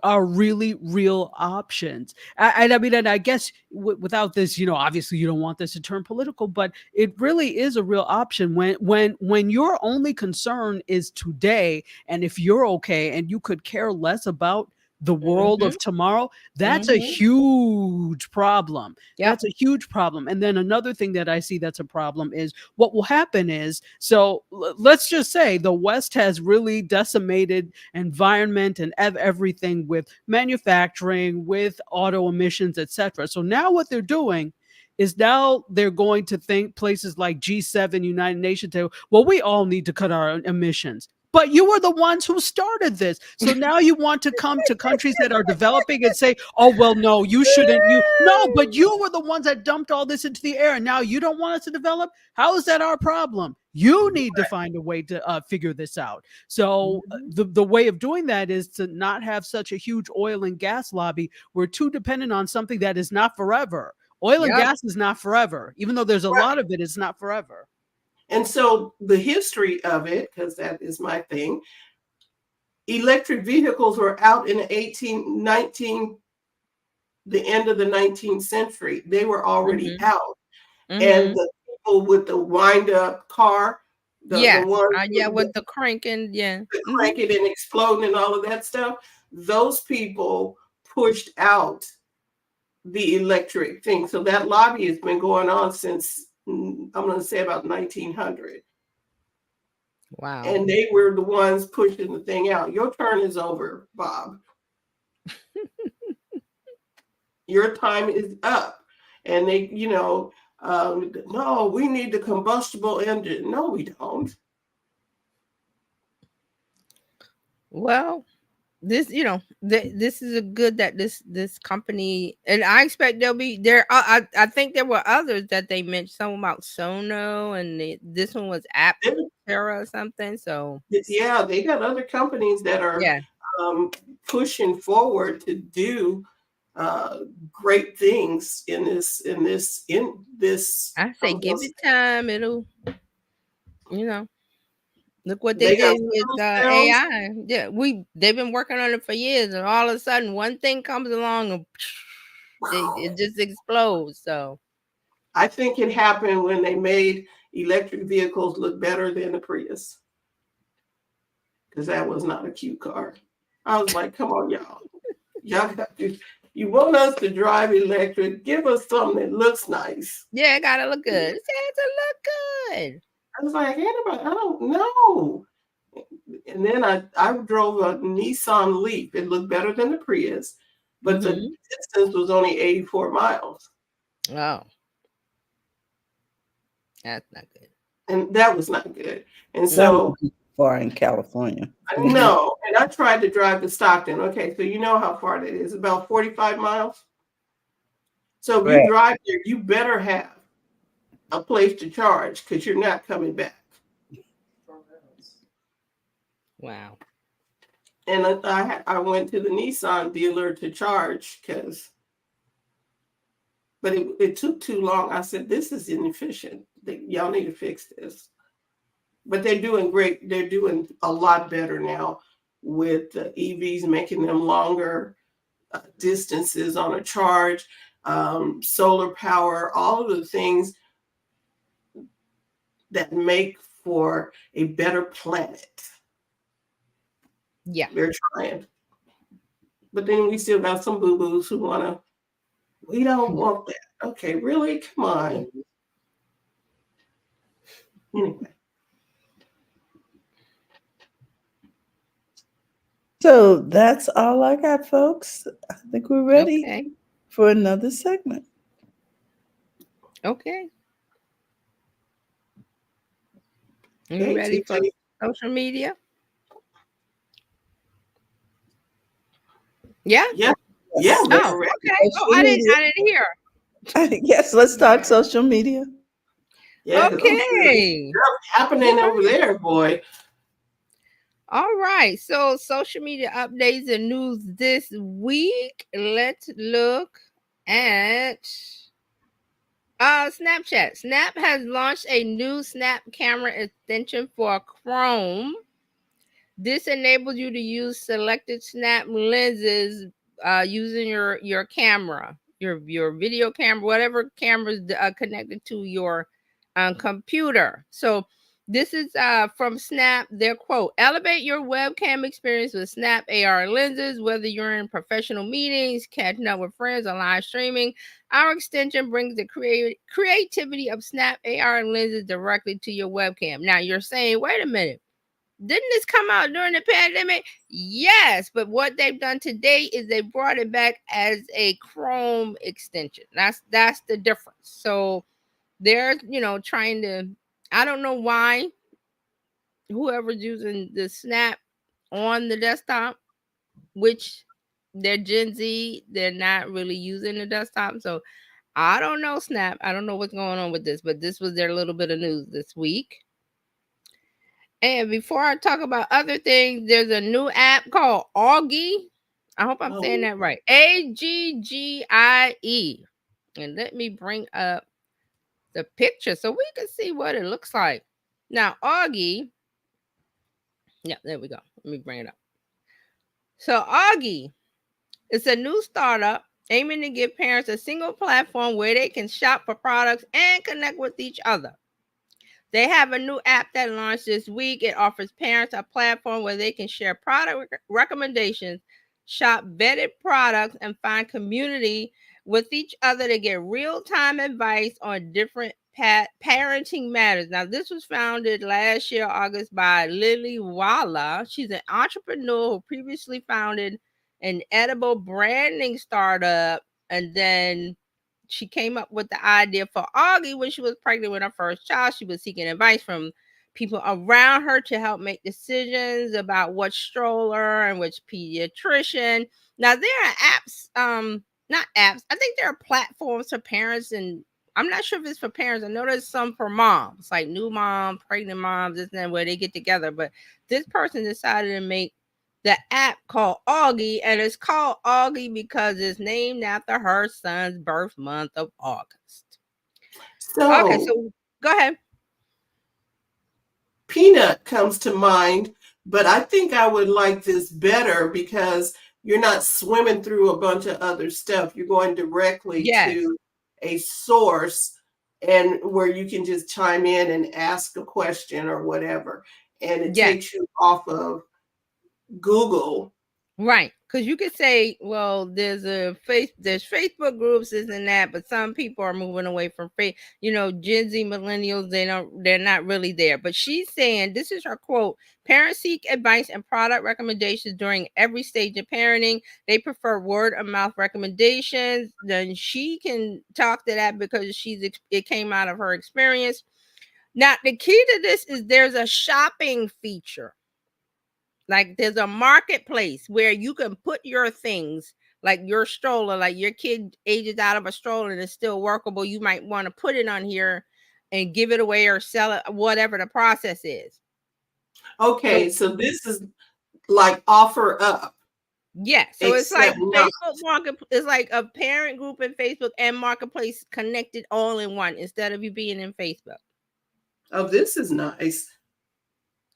are really real options. I mean, and I guess without this, obviously you don't want this to turn political, but it really is a real option when your only concern is today, and if you're okay and you could care less about the world of tomorrow, that's a huge problem. That's a huge problem. And then another thing that I see that's a problem is what will happen is, so let's just say the West has really decimated environment and everything with manufacturing, with auto emissions, etc. So now what they're doing is now they're going to think places like G7, United Nations, well, we all need to cut our emissions. But you were the ones who started this. So now you want to come to countries that are developing and say, oh, well, no, you shouldn't. No, but you were the ones that dumped all this into the air. And now you don't want us to develop. How is that our problem? You need to find a way to figure this out. So the way of doing that is to not have such a huge oil and gas lobby. We're too dependent on something that is not forever. Oil and gas is not forever. Even though there's a lot of it, it's not forever. And so the history of it, because that is my thing, electric vehicles were out in the the end of the 19th century. They were already out. And the people with the wind-up car, the ones with the cranking, the cranking and exploding and all of that stuff, those people pushed out the electric thing. So that lobby has been going on since I'm going to say about 1900. Wow. And they were the ones pushing the thing out. Your turn is over, Bob. Your time is up. And they, no, we need the combustible engine. No, we don't. Well, this this is a good that this company, and I expect there'll be there I think there were others that they mentioned, some about Sono, and this one was Aptera or something. So yeah, they got other companies that are pushing forward to do great things in this I say give it time, it'll look what they did with AI. Yeah, they've been working on it for years, and all of a sudden one thing comes along and it just explodes. So I think it happened when they made electric vehicles look better than the Prius, because that was not a cute car. I was like, come on, y'all got to, you want us to drive electric, give us something that looks nice. Yeah, it gotta look good. It has to look good. I was like, I don't know. And then I drove a Nissan Leaf. It looked better than the Prius, but the distance was only 84 miles. Oh. That's not good. And that was not good. And so far in California. No, and I tried to drive to Stockton. Okay, so you know how far that is, about 45 miles. So if you drive there, you better have a place to charge because you're not coming back. Wow. And I went to the Nissan dealer to charge but it took too long. I said, this is inefficient. Y'all need to fix this. But they're doing great. They're doing a lot better now with the EVs, making them longer distances on a charge, solar power, all of the things that make for a better planet. Yeah. They're trying. But then we still got some boo-boos who we don't want that. Okay, really? Come on. Anyway. So that's all I got, folks. I think we're ready for another segment. Okay. You ready for social media? Yeah. Yeah. Yes. Oh, okay. Oh, I didn't hear. Yes, let's talk social media. Yeah, okay. Happening over there, boy. All right. So social media updates and news this week. Let's look at Snapchat. Snap has launched a new Snap camera extension for Chrome. This enables you to use selected Snap lenses using your camera, your video camera, whatever camera is connected to your computer. So this is from Snap. Their quote: "Elevate your webcam experience with Snap AR lenses, whether you're in professional meetings, catching up with friends, or live streaming. Our extension brings the creativity of Snap AR lenses directly to your webcam." Now you're saying, wait a minute. Didn't this come out during the pandemic? Yes, but what they've done today is they brought it back as a Chrome extension. That's the difference. So they're trying to. I don't know why whoever's using the Snap on the desktop, which they're Gen Z, they're not really using the desktop. So I don't know, Snap. I don't know what's going on with this, but this was their little bit of news this week. And before I talk about other things, there's a new app called Augie. I hope I'm saying that right. Aggie. And let me bring up the picture so we can see what it looks like. Now, Augie. Yeah, there we go. Let me bring it up. So, Augie is a new startup aiming to give parents a single platform where they can shop for products and connect with each other. They have a new app that launched this week. It offers parents a platform where they can share product recommendations, shop vetted products, and find community with each other to get real-time advice on different parenting matters. Now, this was founded last year, August, by Lily Walla. She's an entrepreneur who previously founded an edible branding startup, and then she came up with the idea for Augie when she was pregnant with her first child. She was seeking advice from people around her to help make decisions about which stroller and which pediatrician. Now there are apps, not apps. I think there are platforms for parents, and I'm not sure if it's for parents. I know there's some for moms, like new mom, pregnant moms, this and that, where they get together. But this person decided to make the app called Augie, and it's called Augie because it's named after her son's birth month of August. Okay, so go ahead. Peanut comes to mind, but I think I would like this better because you're not swimming through a bunch of other stuff. You're going directly to a source and where you can just chime in and ask a question or whatever. And it takes you off of Google. Right. Because you could say, well, there's Facebook groups, this and that, but some people are moving away from Gen Z millennials, they're not really there. But she's saying, this is her quote: "Parents seek advice and product recommendations during every stage of parenting. They prefer word of mouth recommendations." Then she can talk to that because it came out of her experience. Now, the key to this is there's a shopping feature. Like there's a marketplace where you can put your things, like your stroller, like your kid ages out of a stroller and it's still workable. You might want to put it on here and give it away or sell it, whatever the process is. Okay, so this is like offer up. Yeah, so it's like not. Facebook Market. It's like a parent group in Facebook and Marketplace connected all in one instead of you being in Facebook. Oh, this is nice.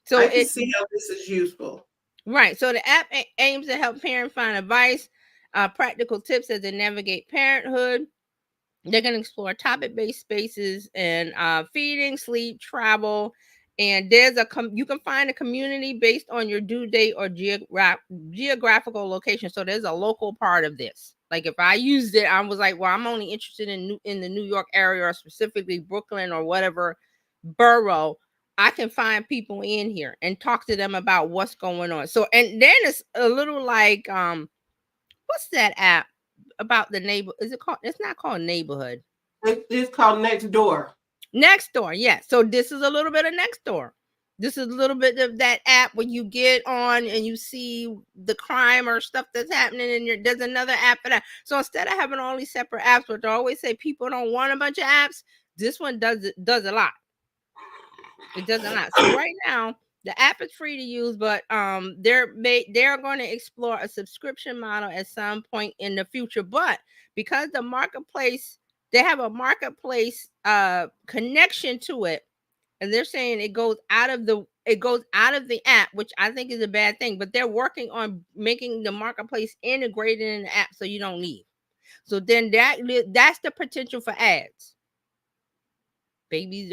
So I can see how this is useful. Right. So the app aims to help parents find advice, practical tips as they navigate parenthood. They're going to explore topic-based spaces and feeding, sleep, travel. And there's you can find a community based on your due date or geographical location. So there's a local part of this. Like if I used it, I was like, well, I'm only interested in the New York area or specifically Brooklyn or whatever borough. I can find people in here and talk to them about what's going on. So, and then it's a little like, what's that app about the neighbor? Is it called? It's not called Neighborhood. It's called Next Door. Next Door, yeah. So this is a little bit of Next Door. This is a little bit of that app when you get on and you see the crime or stuff that's happening, and there's another app for that. So instead of having all these separate apps, which I always say people don't want a bunch of apps, this one does a lot. It does a lot. So right now, the app is free to use, but they're going to explore a subscription model at some point in the future. But because the marketplace, they have a marketplace connection to it, and they're saying it goes out of the app, which I think is a bad thing. But they're working on making the marketplace integrated in the app, so you don't leave. So then that's the potential for ads. Babies,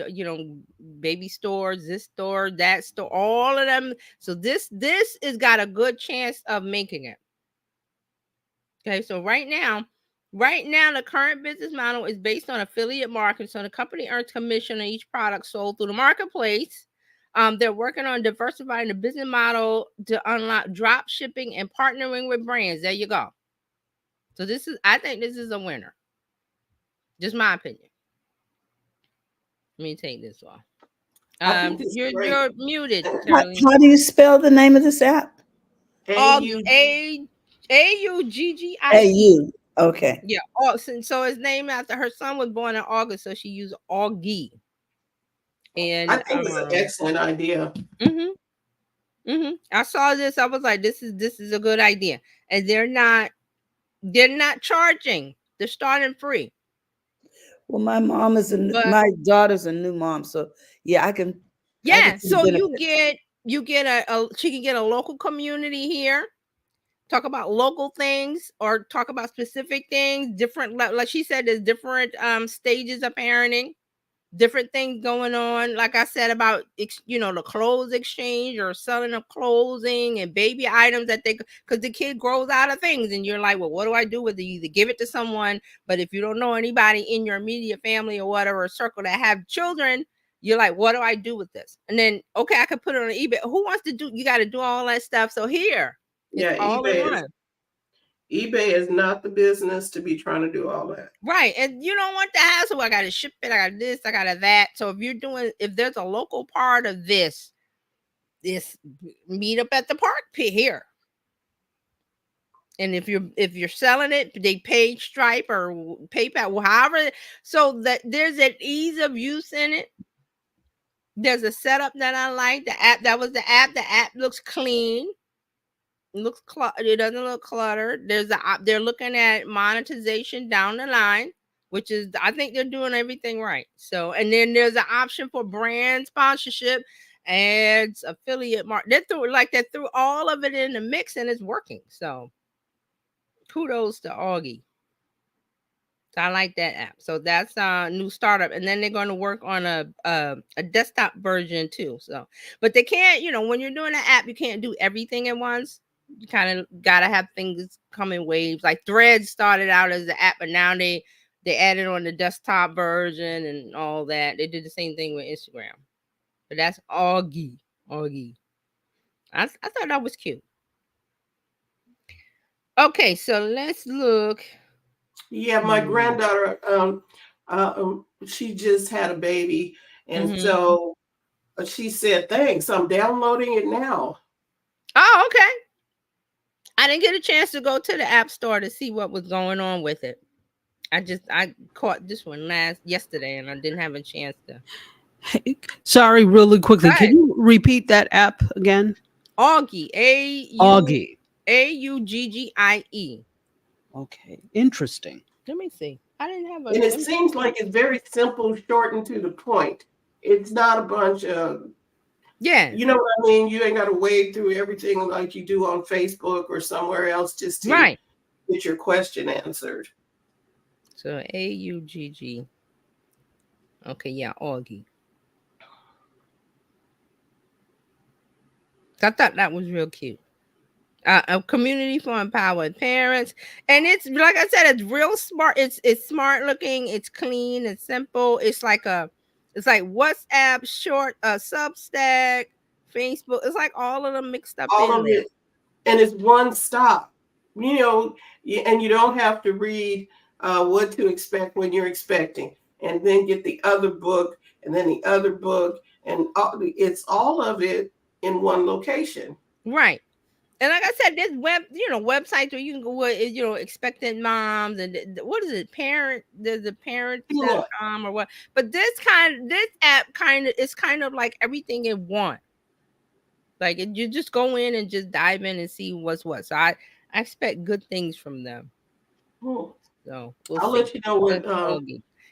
baby stores, this store, that store, all of them. So this has got a good chance of making it. Okay, so right now, the current business model is based on affiliate marketing. So the company earns commission on each product sold through the marketplace. They're working on diversifying the business model to unlock drop shipping and partnering with brands. There you go. So I think this is a winner. Just my opinion. Let me take this off. You're muted. How do you spell the name of this app? AUGGI. AU. Okay. Yeah. So it's named after her son was born in August, so she used Augie. And I think it's an excellent idea. I saw this. I was like, this is a good idea. And they're not charging. They're starting free. Well, my daughter's a new mom, so yeah, I can. Yeah, so you get she can get a local community here, talk about local things or talk about specific things, different, like she said, there's different stages of parenting, different things going on. Like I said about the clothes exchange or selling of clothing and baby items that because the kid grows out of things and you're like, well, what do I do with it? You either give it to someone, but if you don't know anybody in your immediate family or whatever circle that have children, you're like, what do I do with this? And then, okay, I could put it on eBay. Who wants to do? You got to do all that stuff. So here, yeah, eBay is not the business to be trying to do all that. Right. And you don't want the hassle. I got to ship it. I got this. I got that. So if there's a local part of this meet up at the park here. And if you're selling it, they pay Stripe or PayPal, however. So that there's an ease of use in it. There's a setup that I like. The app, that was the app. The app looks clean. It doesn't look cluttered. They're looking at monetization down the line, which is, I think they're doing everything right. So, and then there's an option for brand sponsorship, ads, affiliate market. They threw all of it in the mix and it's working. So kudos to Augie. So I like that app. So that's a new startup. And then they're going to work on a desktop version too. So, but they can't, when you're doing an app, you can't do everything at once. You kind of got to have things come in waves. Like Threads started out as an app, but now they added on the desktop version and all that. They did the same thing with Instagram. But that's Augie. I thought that was cute. Okay, so let's look. Yeah, my granddaughter, she just had a baby. And so she said, thanks, I'm downloading it now. Oh, okay. I didn't get a chance to go to the app store to see what was going on with it. I caught this one yesterday, and I didn't have a chance to. Sorry, really quickly. Can Right. you repeat that app again? Augie. Augie. Auggie. Okay. Interesting. Let me see. I didn't have a. And it seems like it's very simple, short, and to the point. It's not a bunch of, yeah. You know what I mean? You ain't got to wade through everything like you do on Facebook or somewhere else just to get your question answered. So Augg. Okay, yeah, Augie. I thought that was real cute. A community for empowered parents, and it's like I said, it's real smart. It's smart looking. It's clean. It's simple. It's like WhatsApp, short, Substack, Facebook. It's like all of them mixed up All in of there. it, and it's one stop. You know, and you don't have to read what to expect when you're expecting, and then get the other book, and then the other book, and it's all of it in one location. Right. And like I said, there's websites where you can go with, expectant moms and what is it, there's a parents.com or what. But this app is kind of like everything in one. Like you just go in and just dive in and see what's what. So I expect good things from them. So I'll let you know what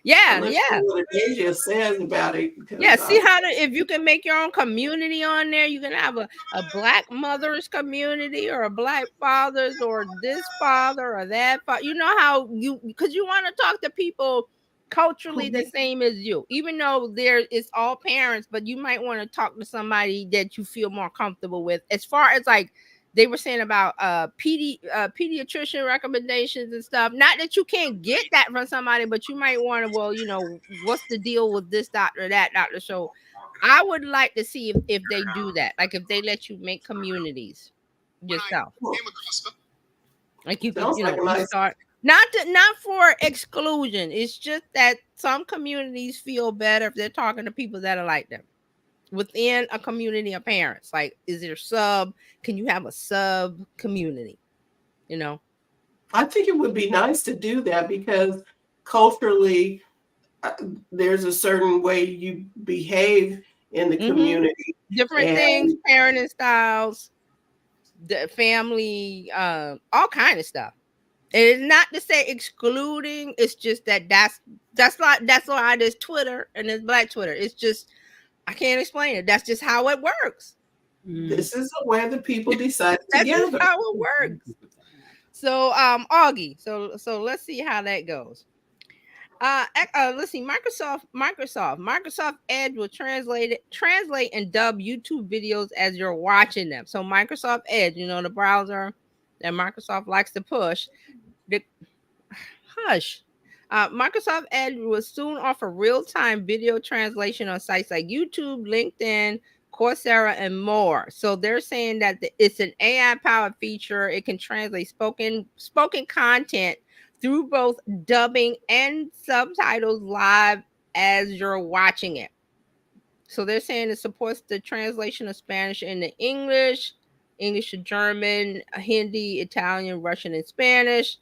what Asia says about it. Because, see how if you can make your own community on there, you can have a Black mothers community or a Black fathers or this father or that father. You know how because you want to talk to people culturally the same as you, even though it's all parents, but you might want to talk to somebody that you feel more comfortable with. As far as like they were saying about pediatrician recommendations and stuff. Not that you can't get that from somebody, but you might want to, what's the deal with this doctor, that doctor? So I would like to see if they do that. Like if they let you make communities yourself. Like you could, start not for exclusion. It's just that some communities feel better if they're talking to people that are like them. Within a community of parents, like, is there can you have a sub community? I think it would be nice to do that because culturally there's a certain way you behave in the community. Different things, parenting styles, the family, all kind of stuff. And it's not to say excluding, it's just that's why there's Twitter and there's Black Twitter. It's just I can't explain it. That's just how it works. This is where the people decide together. That's how it works. So, Augie. So let's see how that goes. Let's see. Microsoft Edge will translate and dub YouTube videos as you're watching them. So Microsoft Edge, the browser that Microsoft likes to push. Microsoft Edge will soon offer real-time video translation on sites like YouTube, LinkedIn, Coursera, and more. So they're saying that it's an AI-powered feature. It can translate spoken content through both dubbing and subtitles live as you're watching it. So they're saying it supports the translation of Spanish into English, English to German, Hindi, Italian, Russian, and Spanish.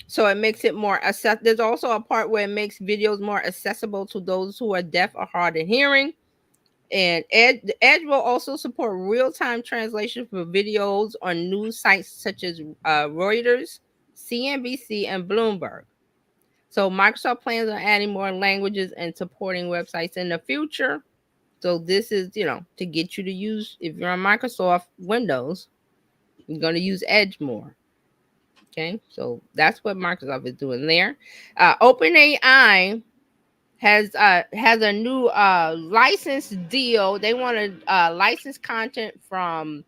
So it makes it more there's also a part where it makes videos more accessible to those who are deaf or hard of hearing. And Edge will also support real-time translation for videos on news sites such as Reuters, CNBC, and Bloomberg. So Microsoft plans on adding more languages and supporting websites in the future. So this is, to get you to use, if you're on Microsoft Windows, you're going to use Edge more. Okay, so that's what Microsoft is doing there. OpenAI has a new license deal. They want to license content from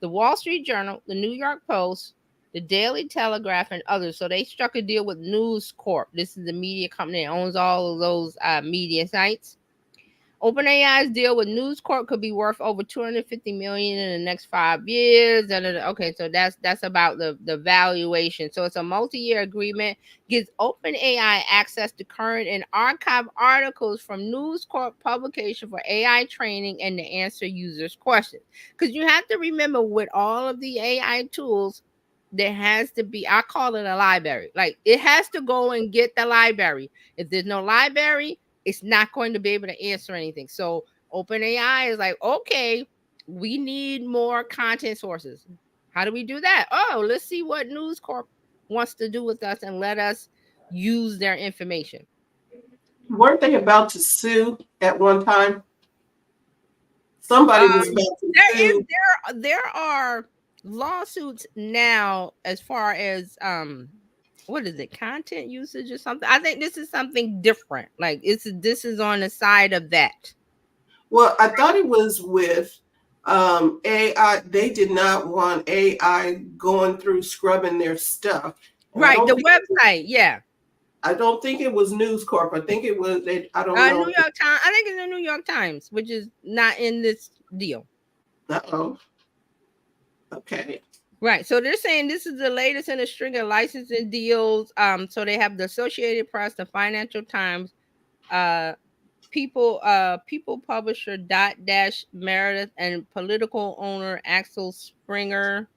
the Wall Street Journal, the New York Post, the Daily Telegraph, and others. So they struck a deal with News Corp. This is the media company that owns all of those media sites. OpenAI's deal with News Corp could be worth over $250 million in the next 5 years. Okay, so that's about the valuation. So it's a multi-year agreement, gives OpenAI access to current and archived articles from News Corp publication for AI training and to answer users' questions. Because you have to remember, with all of the AI tools, there has to be, I call it a library. Like it has to go and get the library. If there's no library, it's not going to be able to answer anything. So OpenAI is like, okay, we need more content sources. How do we do that? Oh, let's see what News Corp wants to do with us and let us use their information. Weren't they about to sue at one time? Somebody was about to sue. There are lawsuits now as far as what is it, content usage or something. I think this is something different. Like this is on the side of that. Well, I thought it was with AI. They did not want AI going through scrubbing their stuff. And right, the website, yeah. I don't think it was News Corp. I think it was, I don't know. New York Times. I think it's the New York Times, which is not in this deal. Uh-oh. Okay. Right. So they're saying this is the latest in a string of licensing deals. So they have the Associated Press, the Financial Times, People publisher Dash Meredith, and political owner Axel Springer.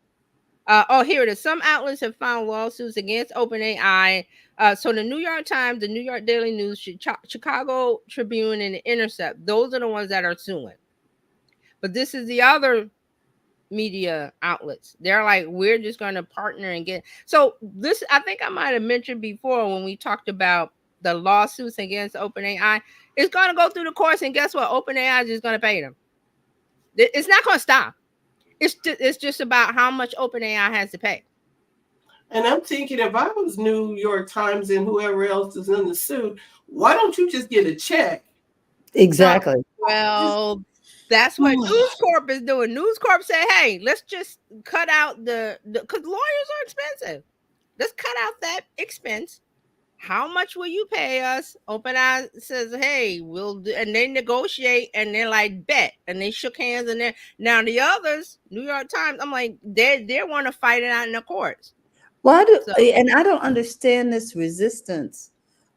Here it is. Some outlets have found lawsuits against OpenAI. So the New York Times, the New York Daily News, Chicago Tribune, and the Intercept. Those are the ones that are suing. But this is the other media outlets. They're like, we're just going to partner and get. So this, I think I might have mentioned before when we talked about the lawsuits against OpenAI. It's going to go through the courts, and guess what? OpenAI is just going to pay them. It's not going to stop. It's just about how much OpenAI has to pay. And I'm thinking, if I was New York Times and whoever else is in the suit, why don't you just get a check? Exactly. Well, that's what News Corp is doing. News Corp said, hey, let's just cut out because lawyers are expensive. Let's cut out that expense. How much will you pay us? OpenAI says, hey, we'll do, and they negotiate, and they're like, bet. And they shook hands, and then now the others, New York Times, I'm like, they want to fight it out in the courts. And I don't understand this resistance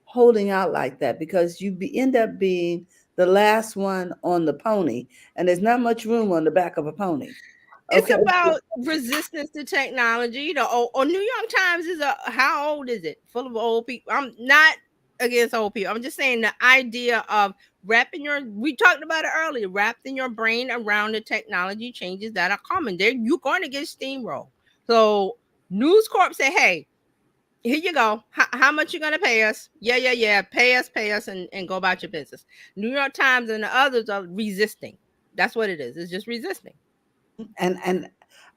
holding out like that, because you end up being the last one on the pony, and there's not much room on the back of a pony. It's about resistance to technology. New York Times is how old is it? Full of old people. I'm not against old people. I'm just saying the idea of we talked about it earlier, wrapping your brain around the technology changes that are coming. You're going to get steamrolled. So News Corp say, hey, here you go. How much you going to pay us? Yeah. Pay us and go about your business. New York Times and the others are resisting. That's what it is. It's just resisting. And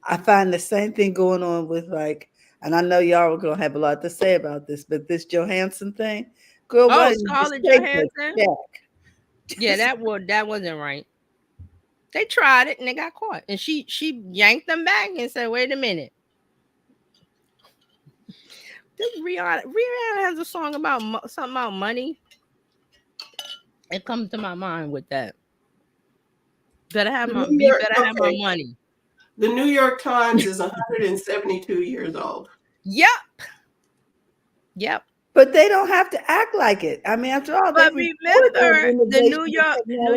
I find the same thing going on with, like, and I know y'all are gonna have a lot to say about this, but this Johansson thing, girl. Scarlett Johansson. Yeah, that wasn't right. They tried it and they got caught, and she yanked them back and said, "Wait a minute." Rihanna has a song about something about money. It comes to my mind with that. Better have my money. The New York Times is 172 years old. Yep. But they don't have to act like it. I mean, after all, but remember the New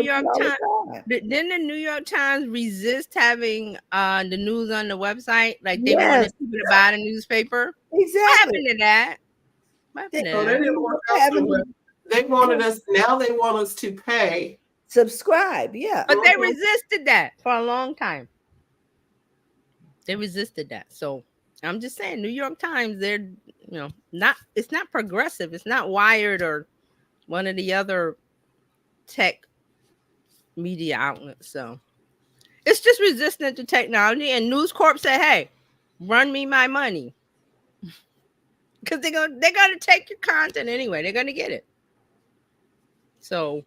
York Times. Didn't the New York Times resist having the news on the website? Like they wanted people to buy the newspaper. Exactly. What happened to that? They didn't work out so well. They wanted us. Now they want us to pay. Subscribe, yeah. But they resisted that for a long time. They resisted that. So I'm just saying, New York Times, they're it's not progressive. It's not Wired or one of the other tech media outlets. So it's just resistant to technology. And News Corp said, hey, run me my money. Because they're gonna take your content anyway. They're gonna get it. So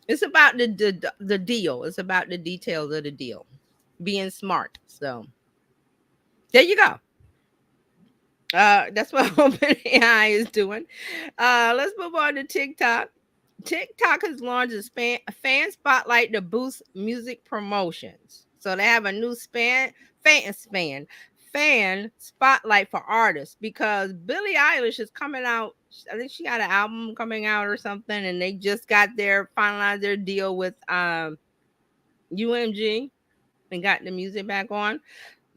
it's about the deal. It's about the details of the deal. Being smart. So there you go. That's what OpenAI is doing. Let's move on to TikTok. TikTok has launched a fan spotlight to boost music promotions. So they have a new fan spotlight for artists, because Billie Eilish is coming out. I think she got an album coming out or something, and they just finalized their deal with UMG and got the music back on.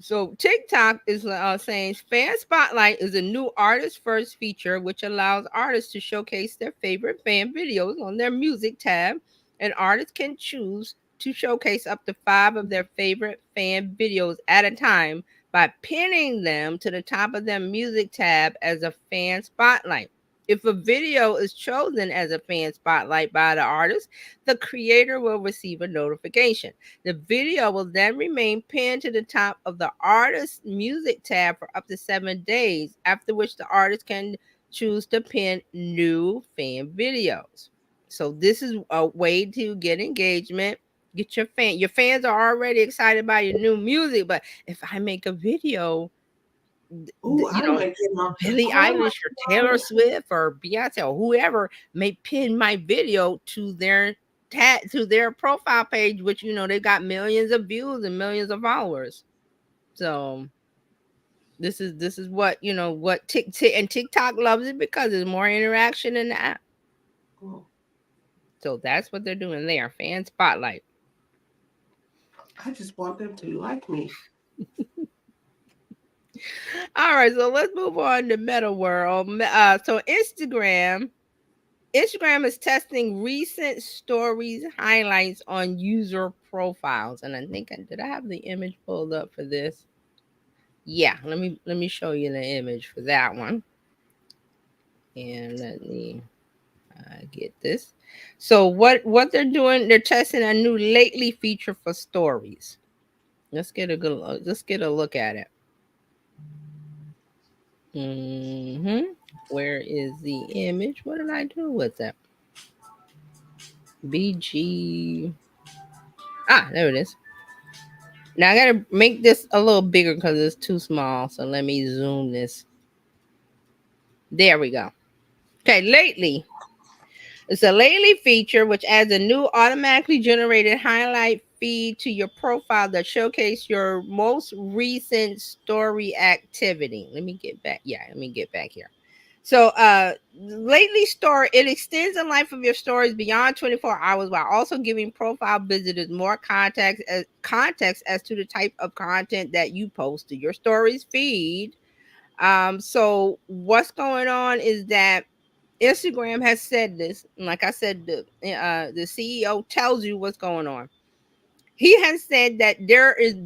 So TikTok is saying Fan Spotlight is a new artist first feature which allows artists to showcase their favorite fan videos on their music tab, and artists can choose to showcase up to 5 of their favorite fan videos at a time by pinning them to the top of their music tab as a fan spotlight. If a video is chosen as a fan spotlight by the artist, the creator will receive a notification. The video will then remain pinned to the top of the artist's music tab for up to 7 days, after which the artist can choose to pin new fan videos. So this is a way to get engagement, get your fan. Your fans are already excited by your new music, but if I make a video, Ooh, I you know, might get my Billie Eilish or Taylor Swift or Beyonce or whoever may pin my video to their to their profile page, which they got millions of views and millions of followers. So this is what what TikTok loves it because there's more interaction in the app. Cool. So that's what they're doing there. Fan spotlight. I just want them to like me. All right, so let's move on to Meta World. So Instagram is testing recent stories highlights on user profiles, and I think did I have the image pulled up for this? Yeah, let me show you the image for that one, and let me get this. So what they're doing? They're testing a new lately feature for stories. Let's get a look at it. Where is the image? What did I do with it? BG. There it is. Now I gotta make this a little bigger because it's too small. So let me zoom this. There we go. Okay, lately. It's a lately feature which adds a new automatically generated highlight feed to your profile that showcase your most recent story activity. Let me get back. Yeah, let me get back here. So lately story, it extends the life of your stories beyond 24 hours while also giving profile visitors more context as to the type of content that you post to your stories feed. So what's going on is that Instagram has said this, and like I said, the CEO tells you what's going on. He has said that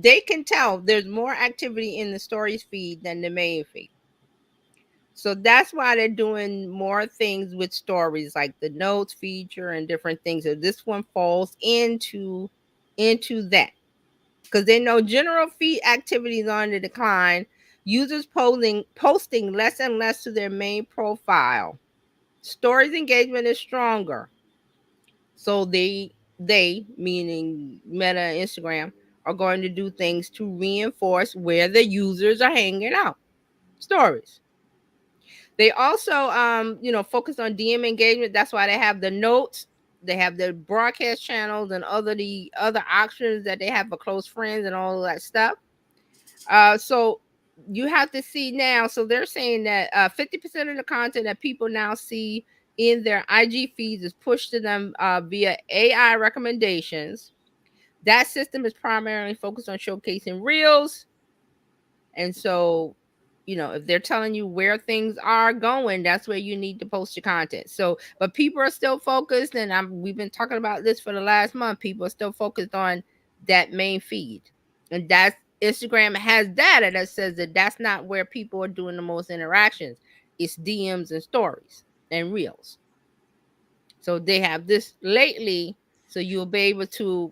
they can tell there's more activity in the stories feed than the main feed. So that's why they're doing more things with stories, like the notes feature and different things. So this one falls into that because they know general feed activity is on the decline. Users posting less and less to their main profile. Stories engagement is stronger. So they meaning Meta and Instagram are going to do things to reinforce where the users are hanging out. Stories. They also focus on DM engagement. That's why they have the notes, they have the broadcast channels and the other options that they have for close friends and all of that stuff. So you have to see now. So they're saying that 50% of the content that people now see in their IG feeds is pushed to them via AI recommendations. That system is primarily focused on showcasing reels. And so, if they're telling you where things are going, that's where you need to post your content. So, but people are still focused, and we've been talking about this for the last month. People are still focused on that main feed, and that's Instagram has data that says that that's not where people are doing the most interactions. It's DMs and stories and reels. So they have this lately, so you'll be able to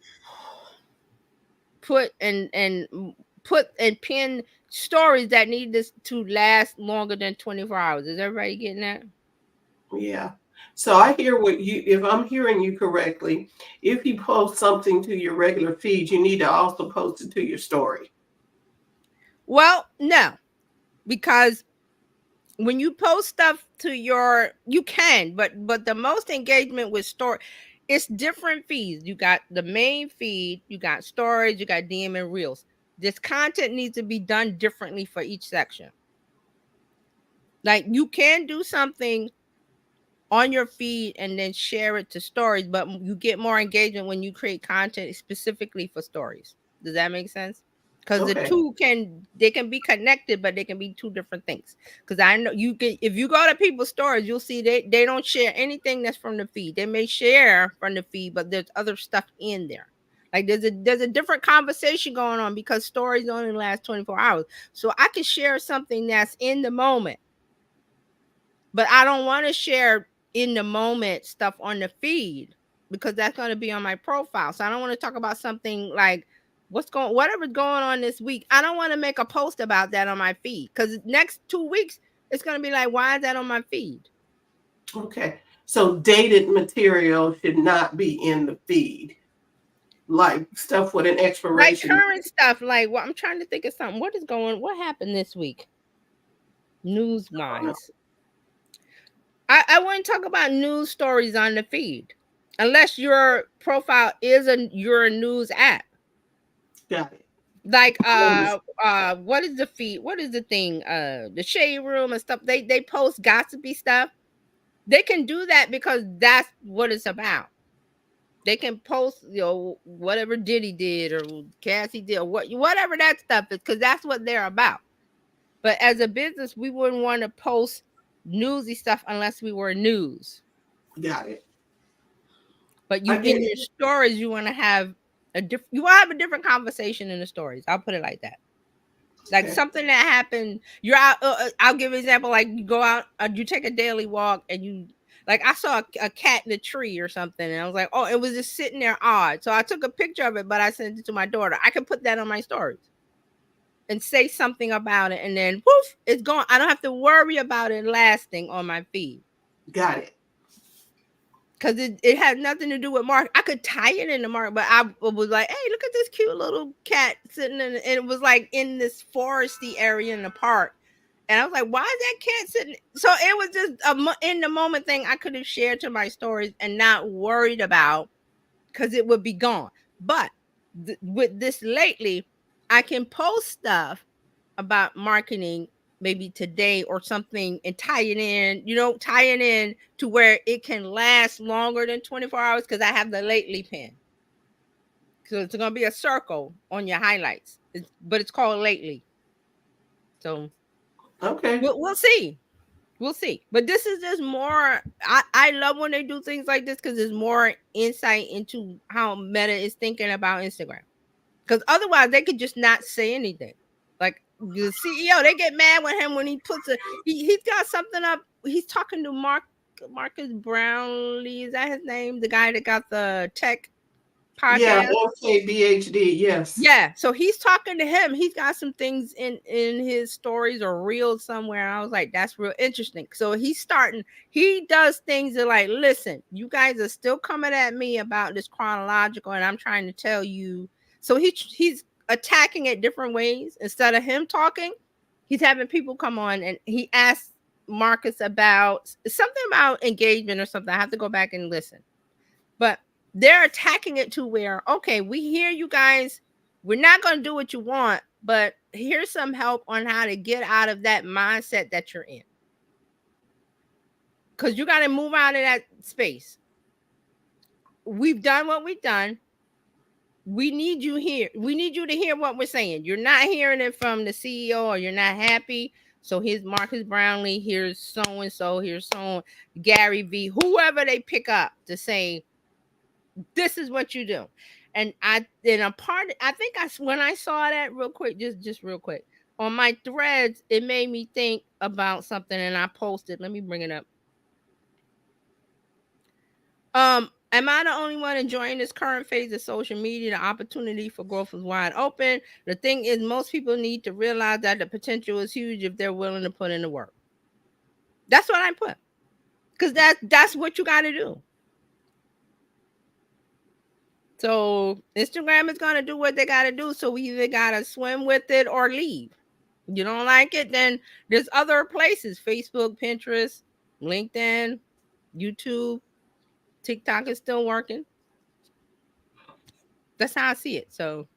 put and pin stories that need this to last longer than 24 hours. Is everybody getting that? Yeah. So I hear if I'm hearing you correctly, if you post something to your regular feed, you need to also post it to your story. Well, no, because when you post stuff to you can, but the most engagement with story, it's different feeds. You got the main feed, you got stories, you got DM and reels. This content needs to be done differently for each section. Like you can do something on your feed and then share it to stories, but you get more engagement when you create content specifically for stories. Does that make sense? because the two can be connected, but they can be two different things. Because I know if you go to people's stories, you'll see they don't share anything that's from the feed. They may share from the feed, but there's other stuff in there. Like there's a different conversation going on because stories only last 24 hours. So I can share something that's in the moment, but I don't want to share in the moment stuff on the feed because that's going to be on my profile. So I don't want to talk about something like whatever's going on this week. I don't want to make a post about that on my feed because next 2 weeks it's going to be like, why is that on my feed? Okay. So dated material should not be in the feed. Like stuff with an expiration. Like current stuff. Like I'm trying to think of something. What happened this week? News wise. I wouldn't talk about news stories on the feed unless your profile is your news app. Got it. Like what is the feed? What is the thing? The Shade Room and stuff. They post gossipy stuff. They can do that because that's what it's about. They can post, whatever Diddy did or Cassie did or whatever that stuff is, because that's what they're about. But as a business, we wouldn't want to post newsy stuff unless we were news. Got it. But in your stories, you want to have a different conversation in the stories. I'll put it like that. Like something that happened. You're out. I'll give an example. Like you go out, you take a daily walk, and you like I saw a cat in a tree or something, and I was like, oh, it was just sitting there odd. So I took a picture of it, but I sent it to my daughter. I can put that on my stories and say something about it, and then poof, it's gone. I don't have to worry about it lasting on my feed. Got it. Because it had nothing to do with Mark. I could tie it into Mark, but I was like, hey, look at this cute little cat sitting in, and it was like in this foresty area in the park. And I was like, why is that cat sitting? So it was just a in the moment thing I could have shared to my stories and not worried about because it would be gone. But with this lately, I can post stuff about marketing maybe today or something and tie it in to where it can last longer than 24 hours because I have the lately pin. So it's going to be a circle on your highlights, but it's called lately. So okay, we'll see. We'll see. But this is just more. I love when they do things like this because there's more insight into how Meta is thinking about Instagram. Because otherwise, they could just not say anything. Like the CEO, they get mad with him when he puts he's got something up. He's talking to Marcus Brownlee. Is that his name? The guy that got the tech podcast. Yeah, BHD. Yes. Yeah. So he's talking to him. He's got some things in his stories or reels somewhere. I was like, that's real interesting. So he does things that like, listen, you guys are still coming at me about this chronological, and I'm trying to tell you. So he's attacking it different ways. Instead of him talking, he's having people come on and he asks Marcus about something about engagement or something. I have to go back and listen. But they're attacking it to where, okay, we hear you guys. We're not going to do what you want, but here's some help on how to get out of that mindset that you're in. Because you got to move out of that space. We've done what we've done. We need you here. We need you to hear what we're saying. You're not hearing it from the CEO or you're not happy. So here's Marcus Brownlee. Here's so-and-so. Here's Gary V. Whoever they pick up to say, this is what you do. And when I saw that real quick, just real quick, on my threads, it made me think about something and I posted. Let me bring it up. Am I the only one enjoying this current phase of social media? The opportunity for growth is wide open. The thing is, most people need to realize that the potential is huge if they're willing to put in the work. That's what I put. Because that's what you got to do. So Instagram is going to do what they got to do. So we either got to swim with it or leave. You don't like it, then there's other places. Facebook, Pinterest, LinkedIn, YouTube. TikTok is still working. That's how I see it. So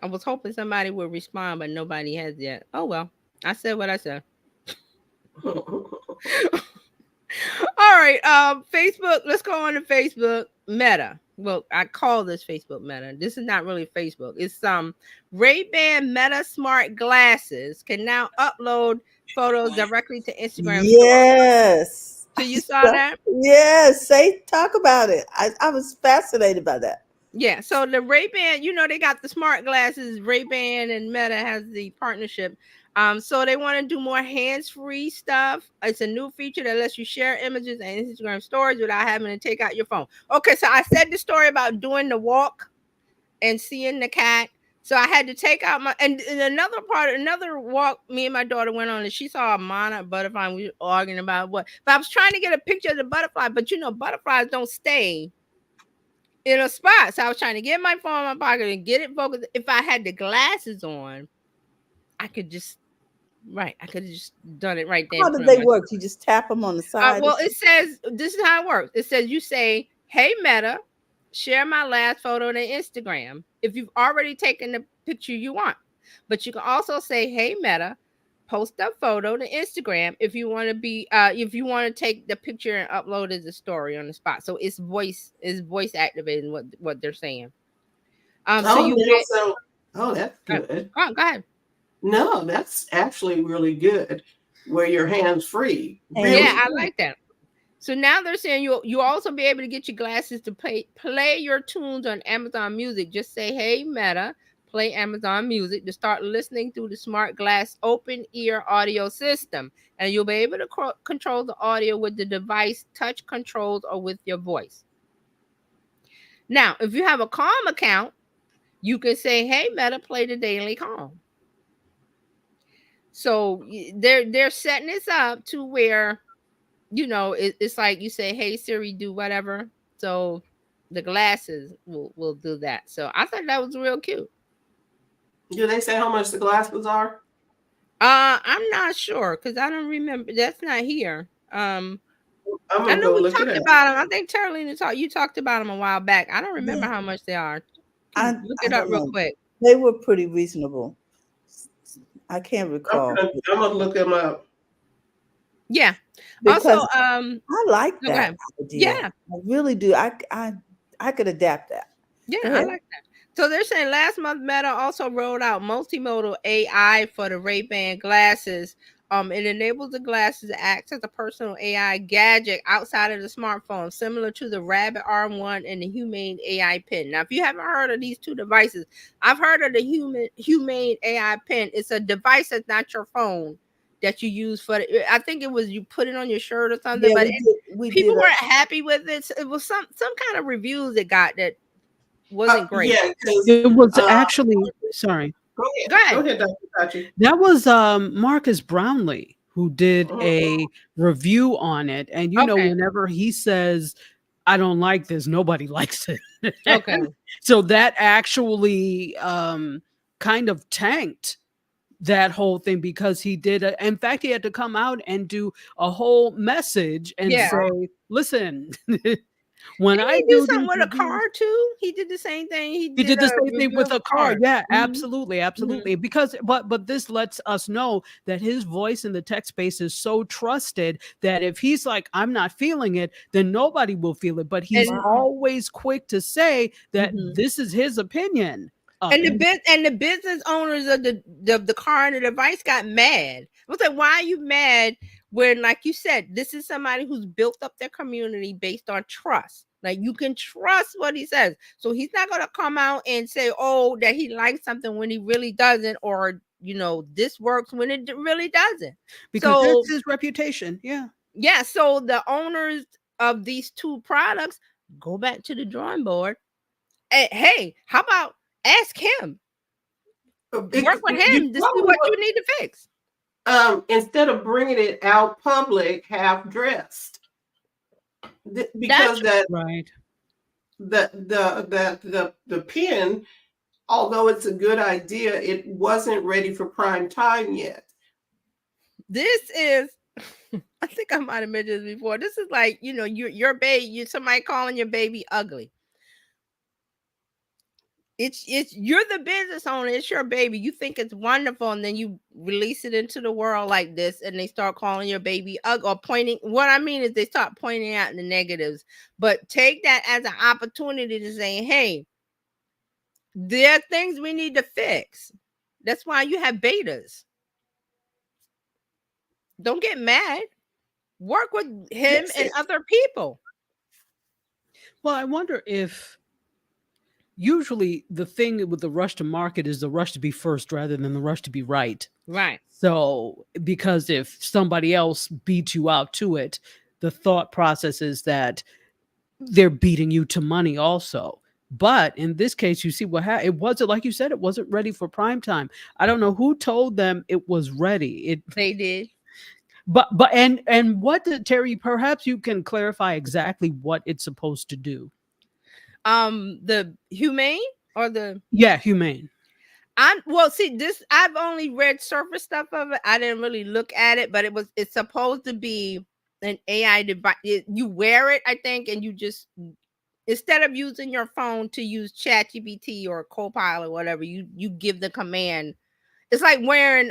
I was hoping somebody would respond, but nobody has yet. Oh, well, I said what I said. All right. Facebook. Let's go on to Facebook Meta. Well, I call this Facebook Meta. This is not really Facebook. It's Ray-Ban Meta smart glasses can now upload photos directly to Instagram stories. Yes. So you saw that? Yes. Talk about it. I was fascinated by that. Yeah. So the Ray-Ban, they got the smart glasses. Ray-Ban and Meta has the partnership. So they want to do more hands-free stuff. It's a new feature that lets you share images and Instagram stories without having to take out your phone. Okay, so I said the story about doing the walk and seeing the cat. So I had to take out my and another walk me and my daughter went on, and she saw a monarch butterfly, and we were arguing about what. But I was trying to get a picture of the butterfly, but butterflies don't stay in a spot. So I was trying to get my phone in my pocket and get it focused. If I had the glasses on, I could just done it right there. How did they work? You just tap them on the side? Well, it says, this is how it works. It says you say, "Hey Meta, share my last photo on Instagram," if you've already taken the picture you want. But you can also say, "Hey Meta, post a photo to Instagram," if you want to take the picture and upload as a story on the spot. So it's voice activating what they're saying. That's good. Go ahead. No, that's actually really good. Where your hands free. Really yeah, I like that. So now they're saying you'll also be able to get your glasses to play your tunes on Amazon Music. Just say, "Hey Meta, play Amazon Music," to start listening through the smart glass open ear audio system, and you'll be able to control the audio with the device touch controls or with your voice. Now, if you have a Calm account, you can say, "Hey Meta, play the Daily Calm." So they're setting this up to where, it's like you say, "Hey Siri, do whatever." So the glasses will do that. So I thought that was real cute. Do they say how much the glasses are? I'm not sure because I don't remember. That's not here. I know we talked about them. I think you talked about them a while back. I don't remember how much they are. Look it up real quick. They were pretty reasonable. I can't recall. I'm gonna look them up. Yeah. Because also, I like that idea. Yeah, I really do. I could adapt that. Yeah, I like that. So they're saying last month Meta also rolled out multimodal AI for the Ray-Ban glasses. It enables the glasses to act as a personal AI gadget outside of the smartphone, similar to the Rabbit R1 and the Humane AI Pen. Now, if you haven't heard of these two devices, I've heard of the Humane AI Pen. It's a device that's not your phone that you use for I think it was you put it on your shirt or something. Yeah, but people weren't happy with it. So it was some kind of reviews it got that wasn't great. Yeah, it was actually sorry. Go ahead, Dr. Tachi. That was Marcus Brownlee who did a review on it, and whenever he says, "I don't like this," nobody likes it. Okay. So that actually kind of tanked that whole thing because he did in fact he had to come out and do a whole message and say, "Listen, when Didn't I he do something with a car too, he did the same thing. He did the same thing with a car. Yeah, Mm-hmm. absolutely. Because but this lets us know that his voice in the tech space is so trusted that if he's like, "I'm not feeling it," then nobody will feel it. But he's always quick to say that this is his opinion. And the business owners of the car and the device got mad. I was like, "Why are you mad?" When, like you said, this is somebody who's built up their community based on trust. Like, you can trust what he says. So he's not going to come out and say, "Oh, that he likes something," when he really doesn't, or this works when it really doesn't. Because that's his reputation. Yeah. Yeah. So the owners of these two products go back to the drawing board. And, hey, how about ask him? Work with him to see what you need to fix. Instead of bringing it out public half dressed, because the pen, although it's a good idea, it wasn't ready for prime time yet. This is, I think I might have mentioned this before. This is like, your baby, somebody calling your baby ugly. It's you're the business owner. It's your baby. You think it's wonderful, and then you release it into the world like this, and they start calling your baby ugly or pointing. What I mean is they start pointing out the negatives. But take that as an opportunity to say, "Hey, there are things we need to fix." That's why you have betas. Don't get mad. Work with him and other people. Well, I wonder if usually the thing with the rush to market is the rush to be first rather than the rush to be right. Right. So, because if somebody else beats you out to it, the thought process is that they're beating you to money also. But in this case, you see what happened. It wasn't, like you said, it wasn't ready for prime time. I don't know who told them it was ready. They did. But and what did Terry? Perhaps you can clarify exactly what it's supposed to do. The humane or the humane. I've only read surface stuff of it. I didn't really look at it, but it's supposed to be an AI device. You wear it, I think, and you just, instead of using your phone to use ChatGPT or Copilot or whatever, you give the command. It's like wearing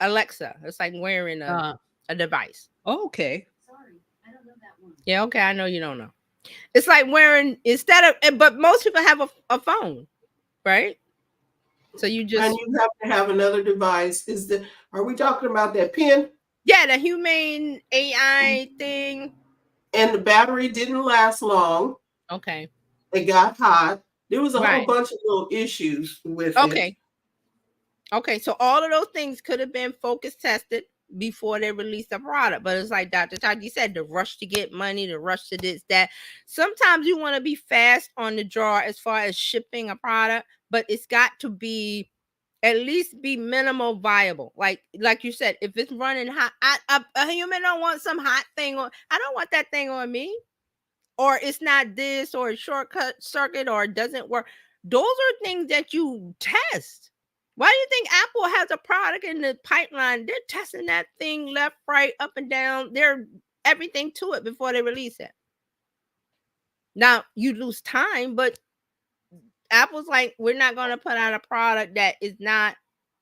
Alexa. It's like wearing a device. Okay. Sorry, I don't know that one. Yeah, okay, I know you don't know. It's like wearing, but most people have a phone, right? So you just, and you have to have another device. Are we talking about that pen? Yeah, the humane AI thing. And the battery didn't last long. Okay. It got hot. There was a whole bunch of little issues with it. Okay, so all of those things could have been focus tested before they released the product. But it's like Dr. Taki said, the rush to get money, the rush to this, that. Sometimes you want to be fast on the draw as far as shipping a product, but it's got to be at least be minimal viable. Like you said, if it's running hot, a human don't want some hot thing on. I don't want that thing on me. Or it's not this, or a shortcut circuit, or it doesn't work. Those are things that you test. Why do you think Apple has a product in the pipeline? They're testing that thing left, right, up and down. They're everything to it before they release it. Now you lose time, but Apple's like, we're not going to put out a product that is not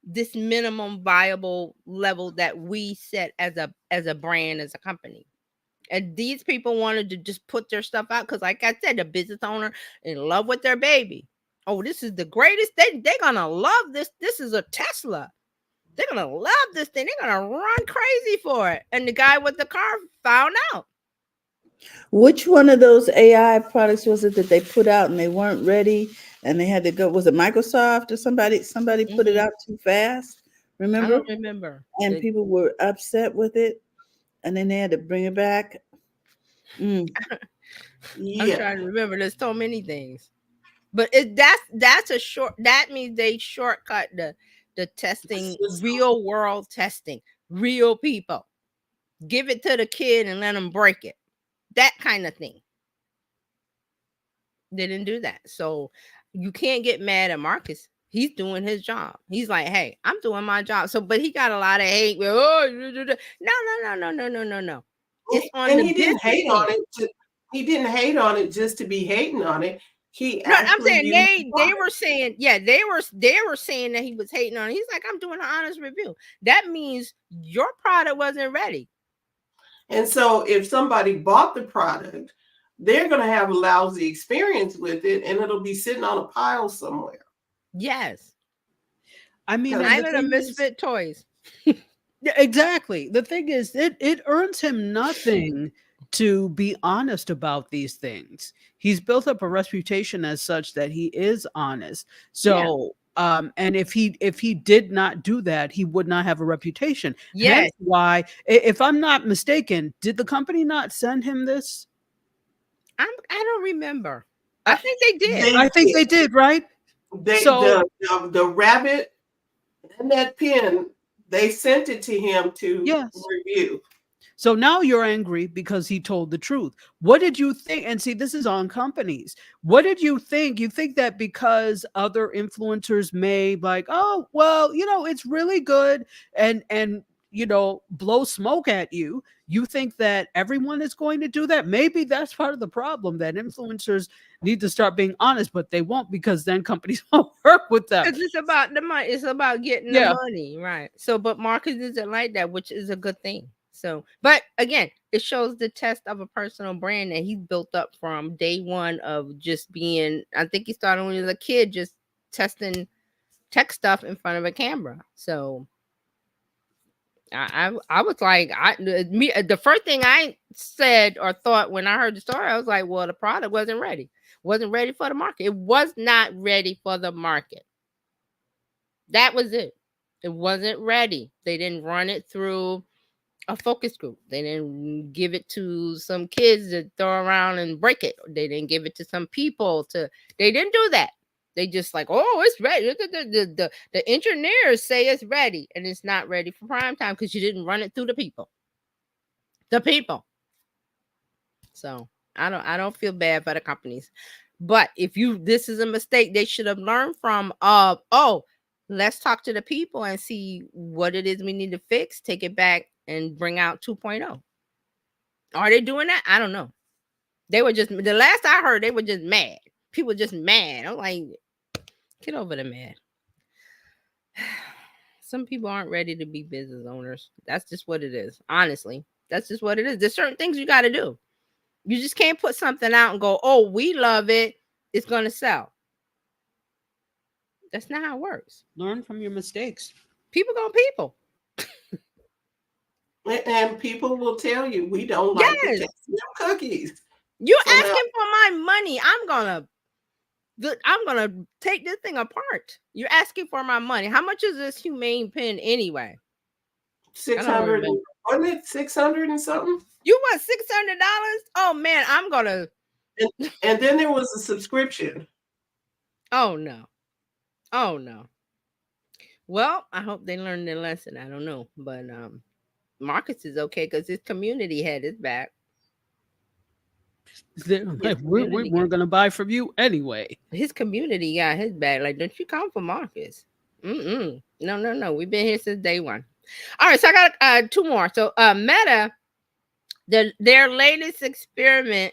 this minimum viable level that we set as a brand, as a company. And these people wanted to just put their stuff out because, like I said, the business owner in love with their baby. Oh, this is the greatest. They're gonna love this. This is a Tesla. They're gonna love this thing. They're gonna run crazy for it. And the guy with the car found out. Which one of those AI products was it that they put out and they weren't ready and they had to go? Was it Microsoft or somebody put it out too fast? Remember? I don't remember. And people were upset with it, and then they had to bring it back. I'm trying to remember. There's so many things. But that means they shortcut the testing, real world testing, real people. Give it to the kid and let them break it. That kind of thing. They didn't do that. So you can't get mad at Marcus. He's doing his job. He's like, hey, I'm doing my job. So, but he got a lot of hate. No. It's on and the he didn't hate team. on it. He didn't hate on it just to be hating on it. I'm saying they were saying, they were saying that he was hating on it. He's like, I'm doing an honest review. That means your product wasn't ready. And so if somebody bought the product, they're going to have a lousy experience with it, and it'll be sitting on a pile somewhere. Yes. I mean, Island of Misfit Toys. Yeah, exactly. The thing is, it earns him nothing to be honest about these things. He's built up a reputation as such that he is honest. So, and if he did not do that, he would not have a reputation. Yes. Hence why, if I'm not mistaken, did the company not send him this? I don't remember. I think they did. I think they did, right? The rabbit and that pen, they sent it to him to review. So now you're angry because he told the truth. What did you think? And see, this is on companies. What did you think? You think that because other influencers may like, oh, well, it's really good. And blow smoke at you. You think that everyone is going to do that? Maybe that's part of the problem, that influencers need to start being honest, but they won't, because then companies won't work with them. Because it's about the money. It's about getting the money, right? So, but Marcus isn't like that, which is a good thing. So, but again, it shows the test of a personal brand that he's built up from day one of just being, I think he started when he was a kid, just testing tech stuff in front of a camera. So I was like, the first thing I said or thought when I heard the story, I was like, well, the product wasn't ready for the market. It was not ready for the market. That was it. It wasn't ready. They didn't run it through a focus group. They didn't give it to some kids to throw around and break it. They didn't give it to some people they didn't do that. They just like, oh, it's ready. The engineers say it's ready, and it's not ready for prime time because you didn't run it through the people. So I don't feel bad for the companies. But if this is a mistake they should have learned from, let's talk to the people and see what it is we need to fix, take it back and bring out 2.0. Are they doing that? I don't know. They were just, the last I heard, they were just mad. People just mad. I'm like, get over the mad. Some people aren't ready to be business owners. That's just what it is. Honestly, that's just what it is. There's certain things you got to do. You just can't put something out and go, oh, we love it, it's going to sell. That's not how it works. Learn from your mistakes. People gonna people. And people will tell you, we don't like the taste of cookies. You're asking for my money. I'm gonna take this thing apart. You're asking for my money. How much is this humane pen anyway? 600. Wasn't it 600 and something? You want $600? Oh man, I'm gonna. And then there was a subscription. Oh no. Well, I hope they learned their lesson. I don't know, but Marcus is okay because his community had his back. We weren't gonna buy from you anyway. His community got his back. Like, don't you come for Marcus? No. We've been here since day one. All right, so I got 2 more. So Meta, their latest experiment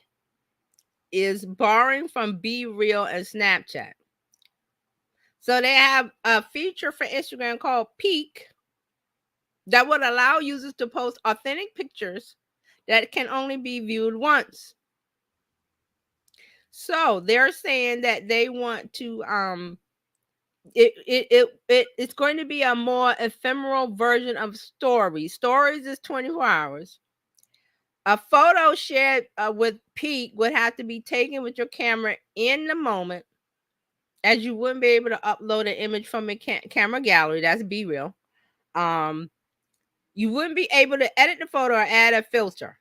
is borrowing from Be Real and Snapchat. So they have a feature for Instagram called Peak that would allow users to post authentic pictures that can only be viewed once. So they're saying that they want to it's going to be a more ephemeral version of stories. Stories is 24 hours. A photo shared with Peak would have to be taken with your camera in the moment, as you wouldn't be able to upload an image from a camera gallery. That's Be Real. You wouldn't be able to edit the photo or add a filter.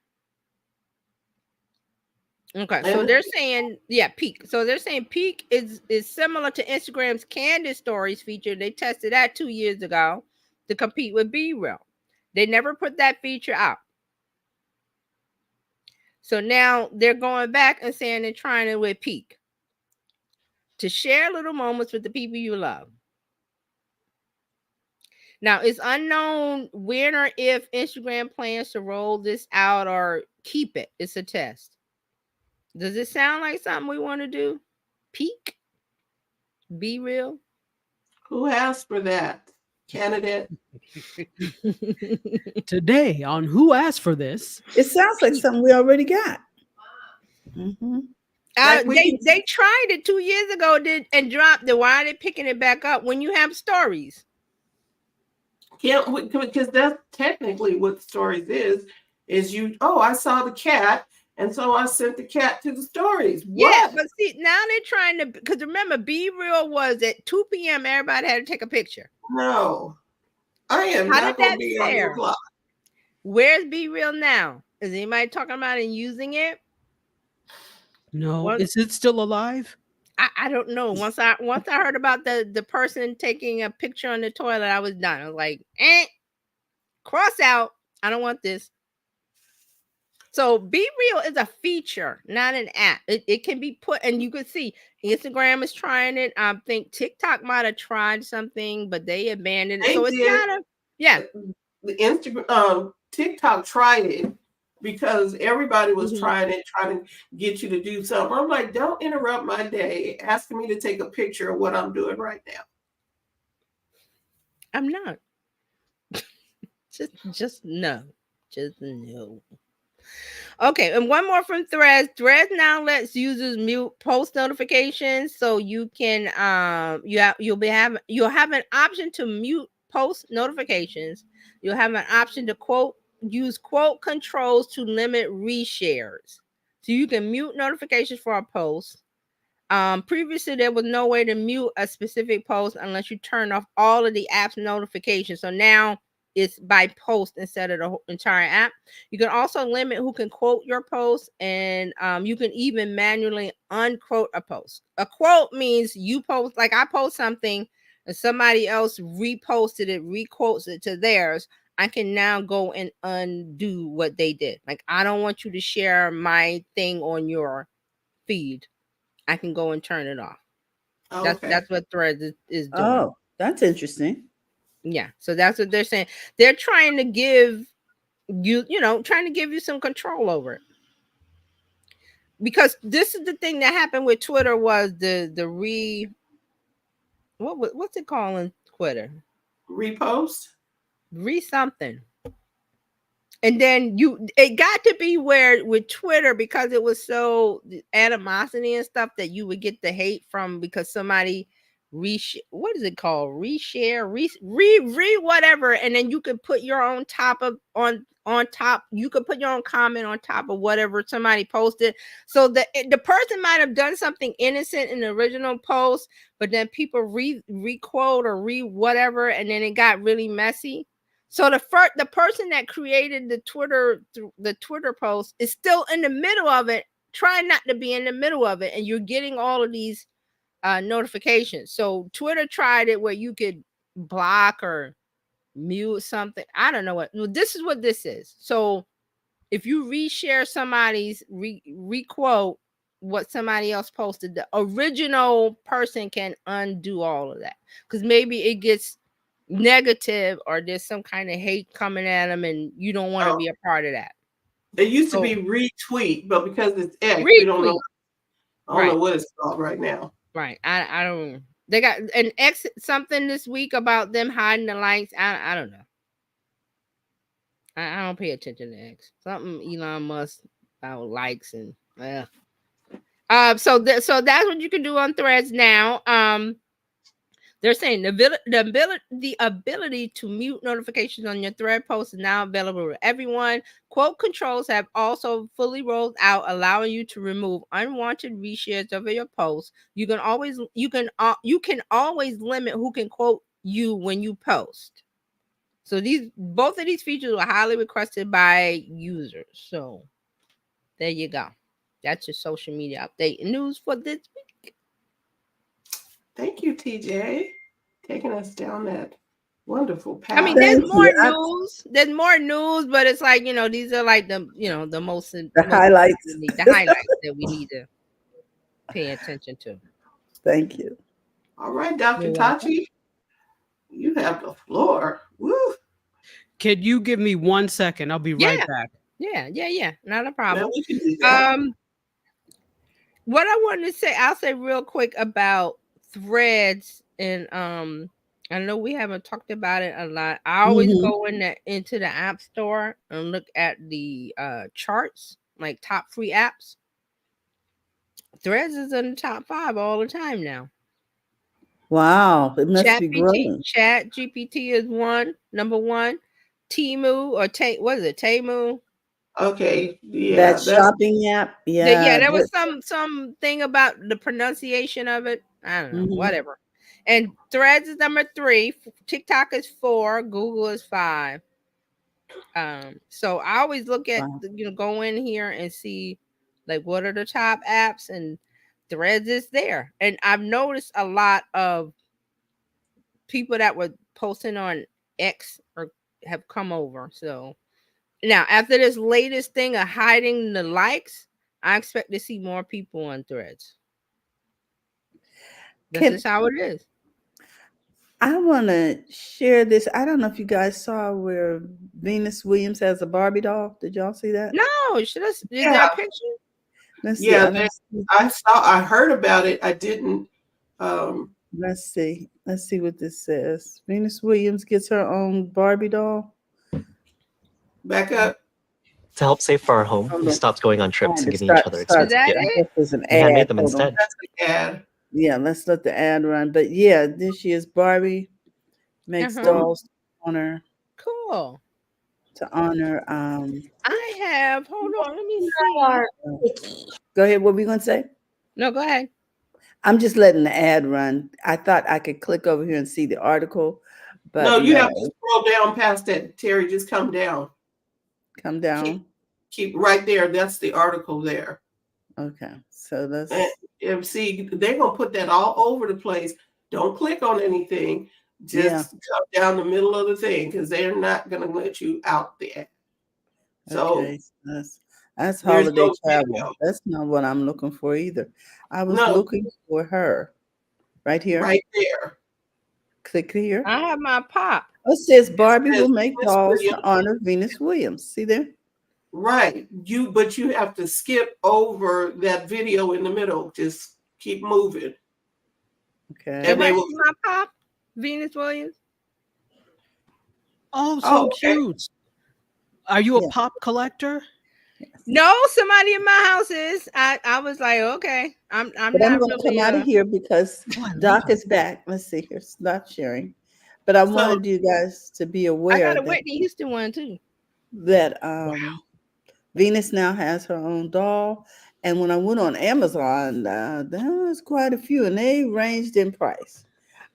Okay, so they're saying, Peak. So they're saying Peak is similar to Instagram's Candid Stories feature. They tested that 2 years ago to compete with Be Real. They never put that feature out. So now they're going back and saying they're trying it with Peak to share little moments with the people you love. Now, it's unknown when or if Instagram plans to roll this out or keep it. It's a test. Does it sound like something we want to do? Peak? Be Real? Who asked for that? Candidate? Today on Who Asked for This? It sounds like something we already got. Mm-hmm. They tried it 2 years ago and dropped it. Why are they picking it back up when you have stories? Because that's technically what stories is you, I saw the cat, and so I sent the cat to the stories. What? Yeah, but see, now they're trying to, because remember, Be Real was at 2 p.m. Everybody had to take a picture. No, I am not going to be on your clock. Where's Be Real now? Is anybody talking about it and using it? No. Is it still alive? I don't know. Once I heard about the person taking a picture on the toilet, I was done. I was like, cross out. I don't want this. So Be Real is a feature, not an app. It can be put, and you can see Instagram is trying it. I think TikTok might have tried something, but they abandoned it. So it's not a the Instagram, TikTok tried it because everybody was trying to get you to do something. I'm like, don't interrupt my day asking me to take a picture of what I'm doing right now. I'm not. Just no. Just no. Okay, and one more from Threads. Threads now lets users mute post notifications, so you can you'll have an option to mute post notifications. You'll have an option to use quote controls to limit reshares. So you can mute notifications for a post. Previously there was no way to mute a specific post unless you turn off all of the app's notifications. So now it's by post instead of the whole entire app. You can also limit who can quote your post, and you can even manually unquote a post. A quote means you post, like I post something and somebody else reposted it, requotes it to theirs. I can now go and undo what they did. Like, I don't want you to share my thing on your feed. I can go and turn it off. Okay. That's what Threads is doing. Oh, that's interesting. Yeah. So that's what they're saying. They're trying to give you some control over it. Because this is the thing that happened with Twitter was what's it calling Twitter? Repost? Something. And then it got to be where with Twitter, because it was so animosity and stuff, that you would get the hate from because somebody what is it called? Reshare, whatever. And then you could put your own on top. You could put your own comment on top of whatever somebody posted. So the person might have done something innocent in the original post, but then people re-quote or whatever, and then it got really messy. So the person that created the Twitter post is still in the middle of it, trying not to be in the middle of it, and you're getting all of these notifications. So Twitter tried it where you could block or mute something. I don't know what. Well, this is what this is. So if you reshare somebody's requote what somebody else posted, the original person can undo all of that, because maybe it gets negative or there's some kind of hate coming at them and you don't want to be a part of that. It used to be retweet, but because it's X, we don't know. I don't know what it's called right now. Right. I don't. They got an X something this week about them hiding the likes. I don't know. I don't pay attention to X. Something Elon Musk about likes and so that's what you can do on Threads now. They're saying the ability to mute notifications on your thread post is now available to everyone. Quote controls have also fully rolled out, allowing you to remove unwanted reshares of your posts. You can always limit who can quote you when you post. So both of these features were highly requested by users. So there you go. That's your social media update news for this week. Thank you, TJ, taking us down that wonderful path. I mean, there's more news. There's more news, but it's like, these are like the most highlights. The highlights that we need to pay attention to. Thank you. All right, Dr. Tachi, you have the floor. Woo. Can you give me 1 second? I'll be right back. Yeah. Not a problem. No, we can do that. What I wanted to say, I'll say real quick about Threads, and I know we haven't talked about it a lot. I always go into the app store and look at the charts, like top free apps. Threads is in the top 5 all the time now. Wow, it must be growing. Chat GPT is number one. Temu or what is it? Temu. Okay, yeah, that shopping app. Yeah, there was some thing about the pronunciation of it. I don't know, whatever. And Threads is number 3. TikTok is 4. Google is 5. So I always look at go in here and see like what are the top apps, and Threads is there. And I've noticed a lot of people that were posting on X or have come over. So now, after this latest thing of hiding the likes, I expect to see more people on Threads. This is how it is. I want to share this. I don't know if you guys saw where Venus Williams has a Barbie doll. Did y'all see that? No, is there Yeah. a picture? Let's see. Yeah, I heard about it. I didn't. Let's see. Let's see what this says. Venus Williams gets her own Barbie doll. Back up. To help save for our home, Hold we on. stopped going on I trips had and to giving each other expensive that gifts. it? I guess there's an We ad. handmade them Hold on. instead. That's the ad. Yeah, let's let the ad run. But yeah, this year's Barbie makes dolls to honor Cool. I have. Hold on. Let me see. Go ahead. What were we gonna say? No, go ahead. I'm just letting the ad run. I thought I could click over here and see the article, but No, you have to scroll down past that, Terry. Just come down. Come down. Keep right there. That's the article there. Okay, so let's and see. They're gonna put that all over the place. Don't click on anything. Just come down the middle of the thing because they're not gonna let you out the ad. So okay, that's there's holiday no travel. video. That's not what I'm looking for either. I was No. looking for her right here. Right there. Click here. I have my pop. It says Barbie says will make Venus dolls Williams. to honor Venus Williams. See there? Right. But you have to skip over that video in the middle. Just keep moving. Okay. And they Everybody will. see my pop? Venus Williams. Oh, so Oh, okay. cute. Are you a pop collector? No, somebody in my house is. I was like, okay. I'm But I'm not going to really come out of here because Doc is back. Let's see here. Stop sharing. But I wanted you guys to be I aware got a Whitney Houston one too. that Venus now has her own doll. And when I went on Amazon, there was quite a few, and they ranged in price.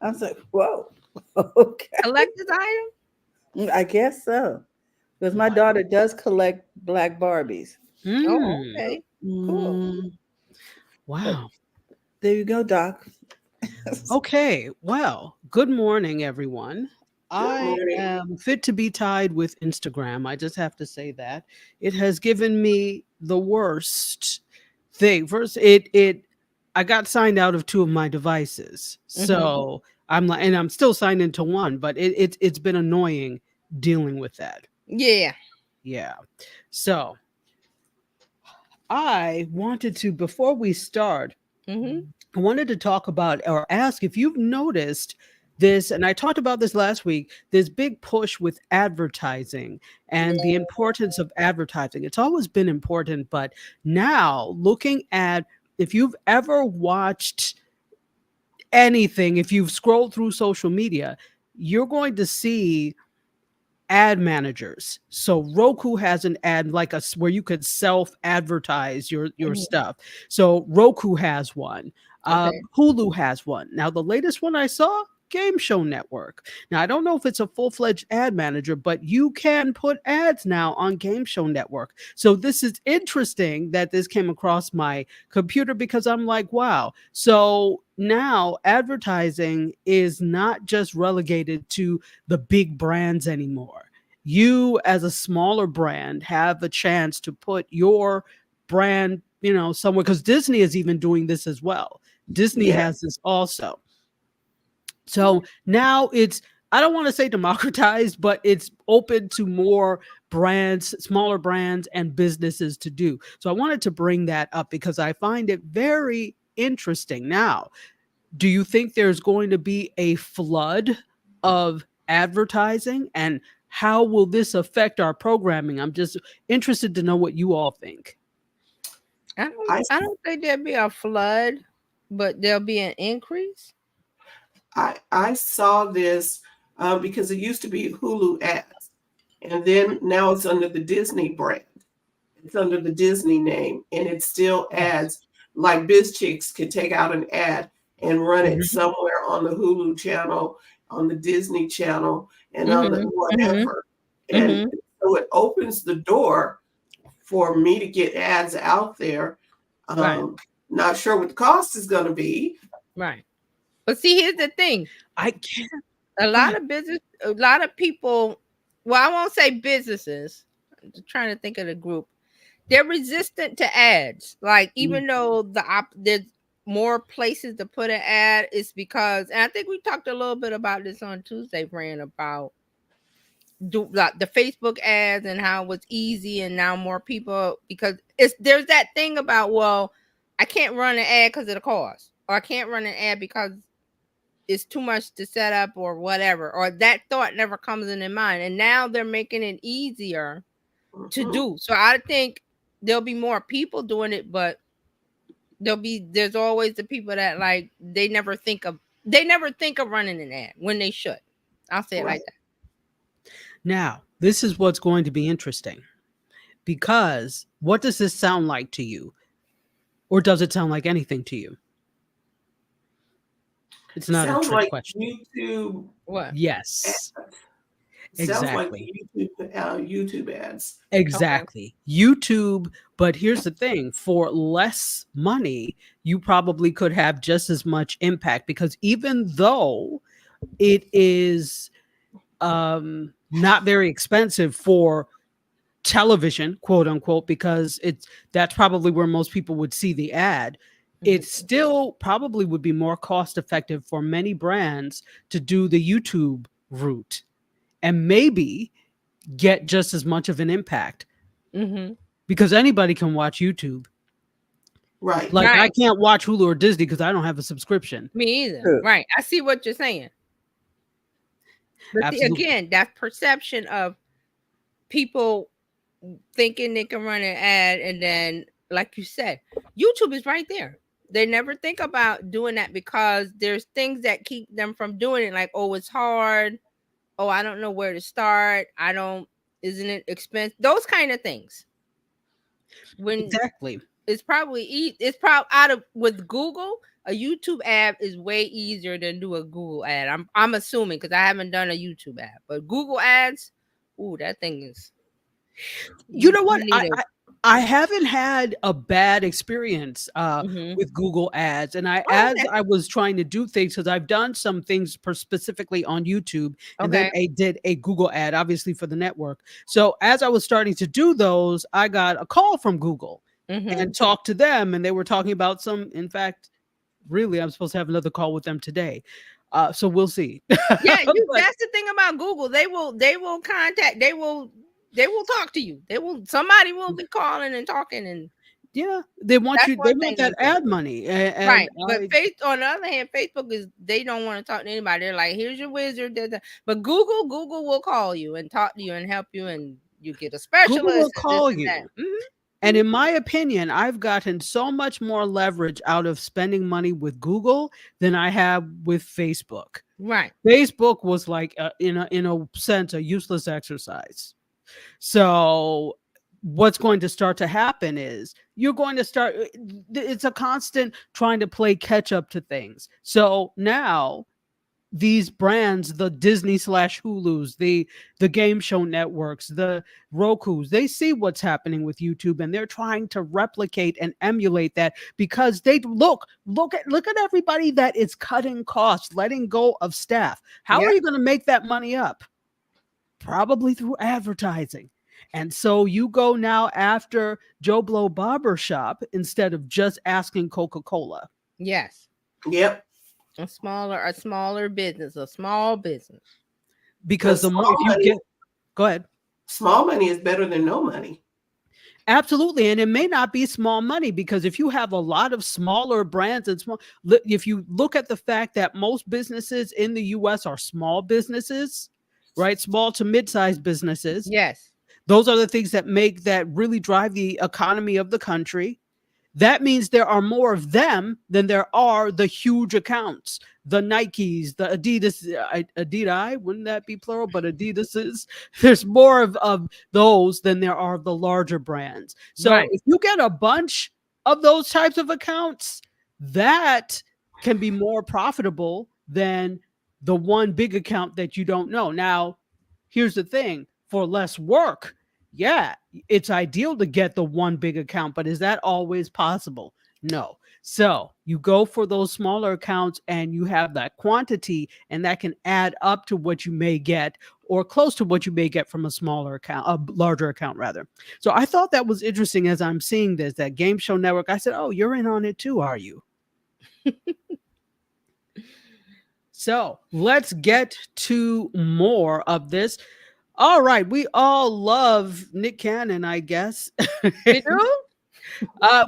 I was like, whoa, okay. Collector's item? I guess so. Because my daughter does collect black Barbies. Oh, okay. Cool. Wow. There you go, Doc. Okay. Well, good morning, everyone. I am fit to be tied with Instagram. I just have to say that. It has given me the worst thing. First, I got signed out of 2 of my devices. So I'm like, and I'm still signed into one, but it's been annoying dealing with that. Yeah. Yeah. So I wanted to, before we start, I wanted to talk about or ask if you've noticed this, and I talked about this last week, this big push with advertising and the importance of advertising. It's always been important, but now looking at, if you've ever watched anything, if you've scrolled through social media, you're going to see ad managers. So Roku has an ad like where you could self-advertise your stuff. So Roku has one. Hulu has one. Now the latest one I saw, Game Show Network. Now I don't know if it's a full-fledged ad manager, but you can put ads now on Game Show Network. So this is interesting that this came across my computer because I'm like, wow. So now advertising is not just relegated to the big brands anymore. You as a smaller brand have a chance to put your brand, somewhere, because Disney is even doing this as well. Disney has this also. So now it's, I don't want to say democratized, but it's open to more brands, smaller brands and businesses to do. So I wanted to bring that up because I find it very interesting. Now, do you think there's going to be a flood of advertising, and how will this affect our programming? I'm just interested to know what you all think. I don't think there'll be a flood, but there'll be an increase. I saw this because it used to be Hulu ads, and then now it's under the Disney brand. It's under the Disney name, and it still ads. Like BizChicks can take out an ad and run it somewhere on the Hulu channel, on the Disney channel, and on the whatever. And so it opens the door for me to get ads out there. Not sure what the cost is going to be. Right. But see, here's the thing. I can't. A lot of people, well, I won't say businesses. I'm trying to think of the group. They're resistant to ads. Like, even though more places to put an ad is because, and I think we talked a little bit about this on Tuesday, Fran, about like the Facebook ads and how it was easy, and now more people, because there's that thing about, well, I can't run an ad because of the cost, or I can't run an ad because it's too much to set up or whatever, or that thought never comes in their mind, and now they're making it easier to do. So I think there'll be more people doing it, but there's always the people that like they never think of running an ad when they should. I'll say it like that. Now, this is what's going to be interesting, because what does this sound like to you? Or does it sound like anything to you? It's not a trick question. YouTube. What? Yes. Exactly. Sounds like YouTube ads. Exactly. Okay. YouTube, but here's the thing, for less money, you probably could have just as much impact, because even though it is not very expensive for television, quote unquote, because that's probably where most people would see the ad. It still probably would be more cost effective for many brands to do the YouTube route and maybe get just as much of an impact. Because anybody can watch YouTube. Right. Like I can't watch Hulu or Disney because I don't have a subscription. Me either. Right. I see what you're saying. But again, that perception of people thinking they can run an ad, and then, like you said, YouTube is right there. They never think about doing that because there's things that keep them from doing it. Like, oh, it's hard. Oh, I don't know where to start. Isn't it expensive? Those kind of things. Exactly. It's probably with Google, a YouTube ad is way easier than do a Google ad. I'm assuming, because I haven't done a YouTube ad, but Google ads, ooh, that thing is. You know what? I haven't had a bad experience with Google ads. And as I was trying to do things, because I've done some things specifically on YouTube, and then I did a Google ad, obviously, for the network. So as I was starting to do those, I got a call from Google and talked to them. And they were talking about in fact, really, I'm supposed to have another call with them today. So we'll see. Yeah, that's the thing about Google. They will talk to you. Somebody will be calling and talking, and they want that ad money. Right. But on the other hand, Facebook they don't want to talk to anybody. They're like, here's your wizard. But Google will call you and talk to you and help you, and you get a specialist. Google will call you. And in my opinion, I've gotten so much more leverage out of spending money with Google than I have with Facebook. Right. Facebook was like, in a sense, a useless exercise. So what's going to start to happen is you're going to start, it's a constant trying to play catch up to things. So now these brands, the Disney / Hulus, the game show networks, the Rokus, they see what's happening with YouTube, and they're trying to replicate and emulate that, because they look at everybody that is cutting costs, letting go of staff. How are you going to make that money up? Probably through advertising. And so you go now after Joe Blow Barber Shop instead of just asking Coca-Cola. Yes. Yep. A smaller business, a small business. Because the more go ahead. Small money is better than no money. Absolutely. And it may not be small money, because if you have a lot of smaller brands and if you look at the fact that most businesses in the US are small businesses, right? Small to mid-sized businesses. Yes. Those are the things that really drive the economy of the country. That means there are more of them than there are the huge accounts, the Nikes, the Adidas, wouldn't that be plural? But Adidas's, there's more of those than there are of the larger brands. So if you get a bunch of those types of accounts, that can be more profitable than the one big account that you don't know. Now, here's the thing, for less work, it's ideal to get the one big account, but is that always possible? No. So you go for those smaller accounts, and you have that quantity, and that can add up to what you may get, or close to what you may get from a smaller account, a larger account rather. So I thought that was interesting as I'm seeing this, that Game Show Network. I said, oh, you're in on it too, are you? So let's get to more of this. All right, we all love Nick Cannon, I guess. We do?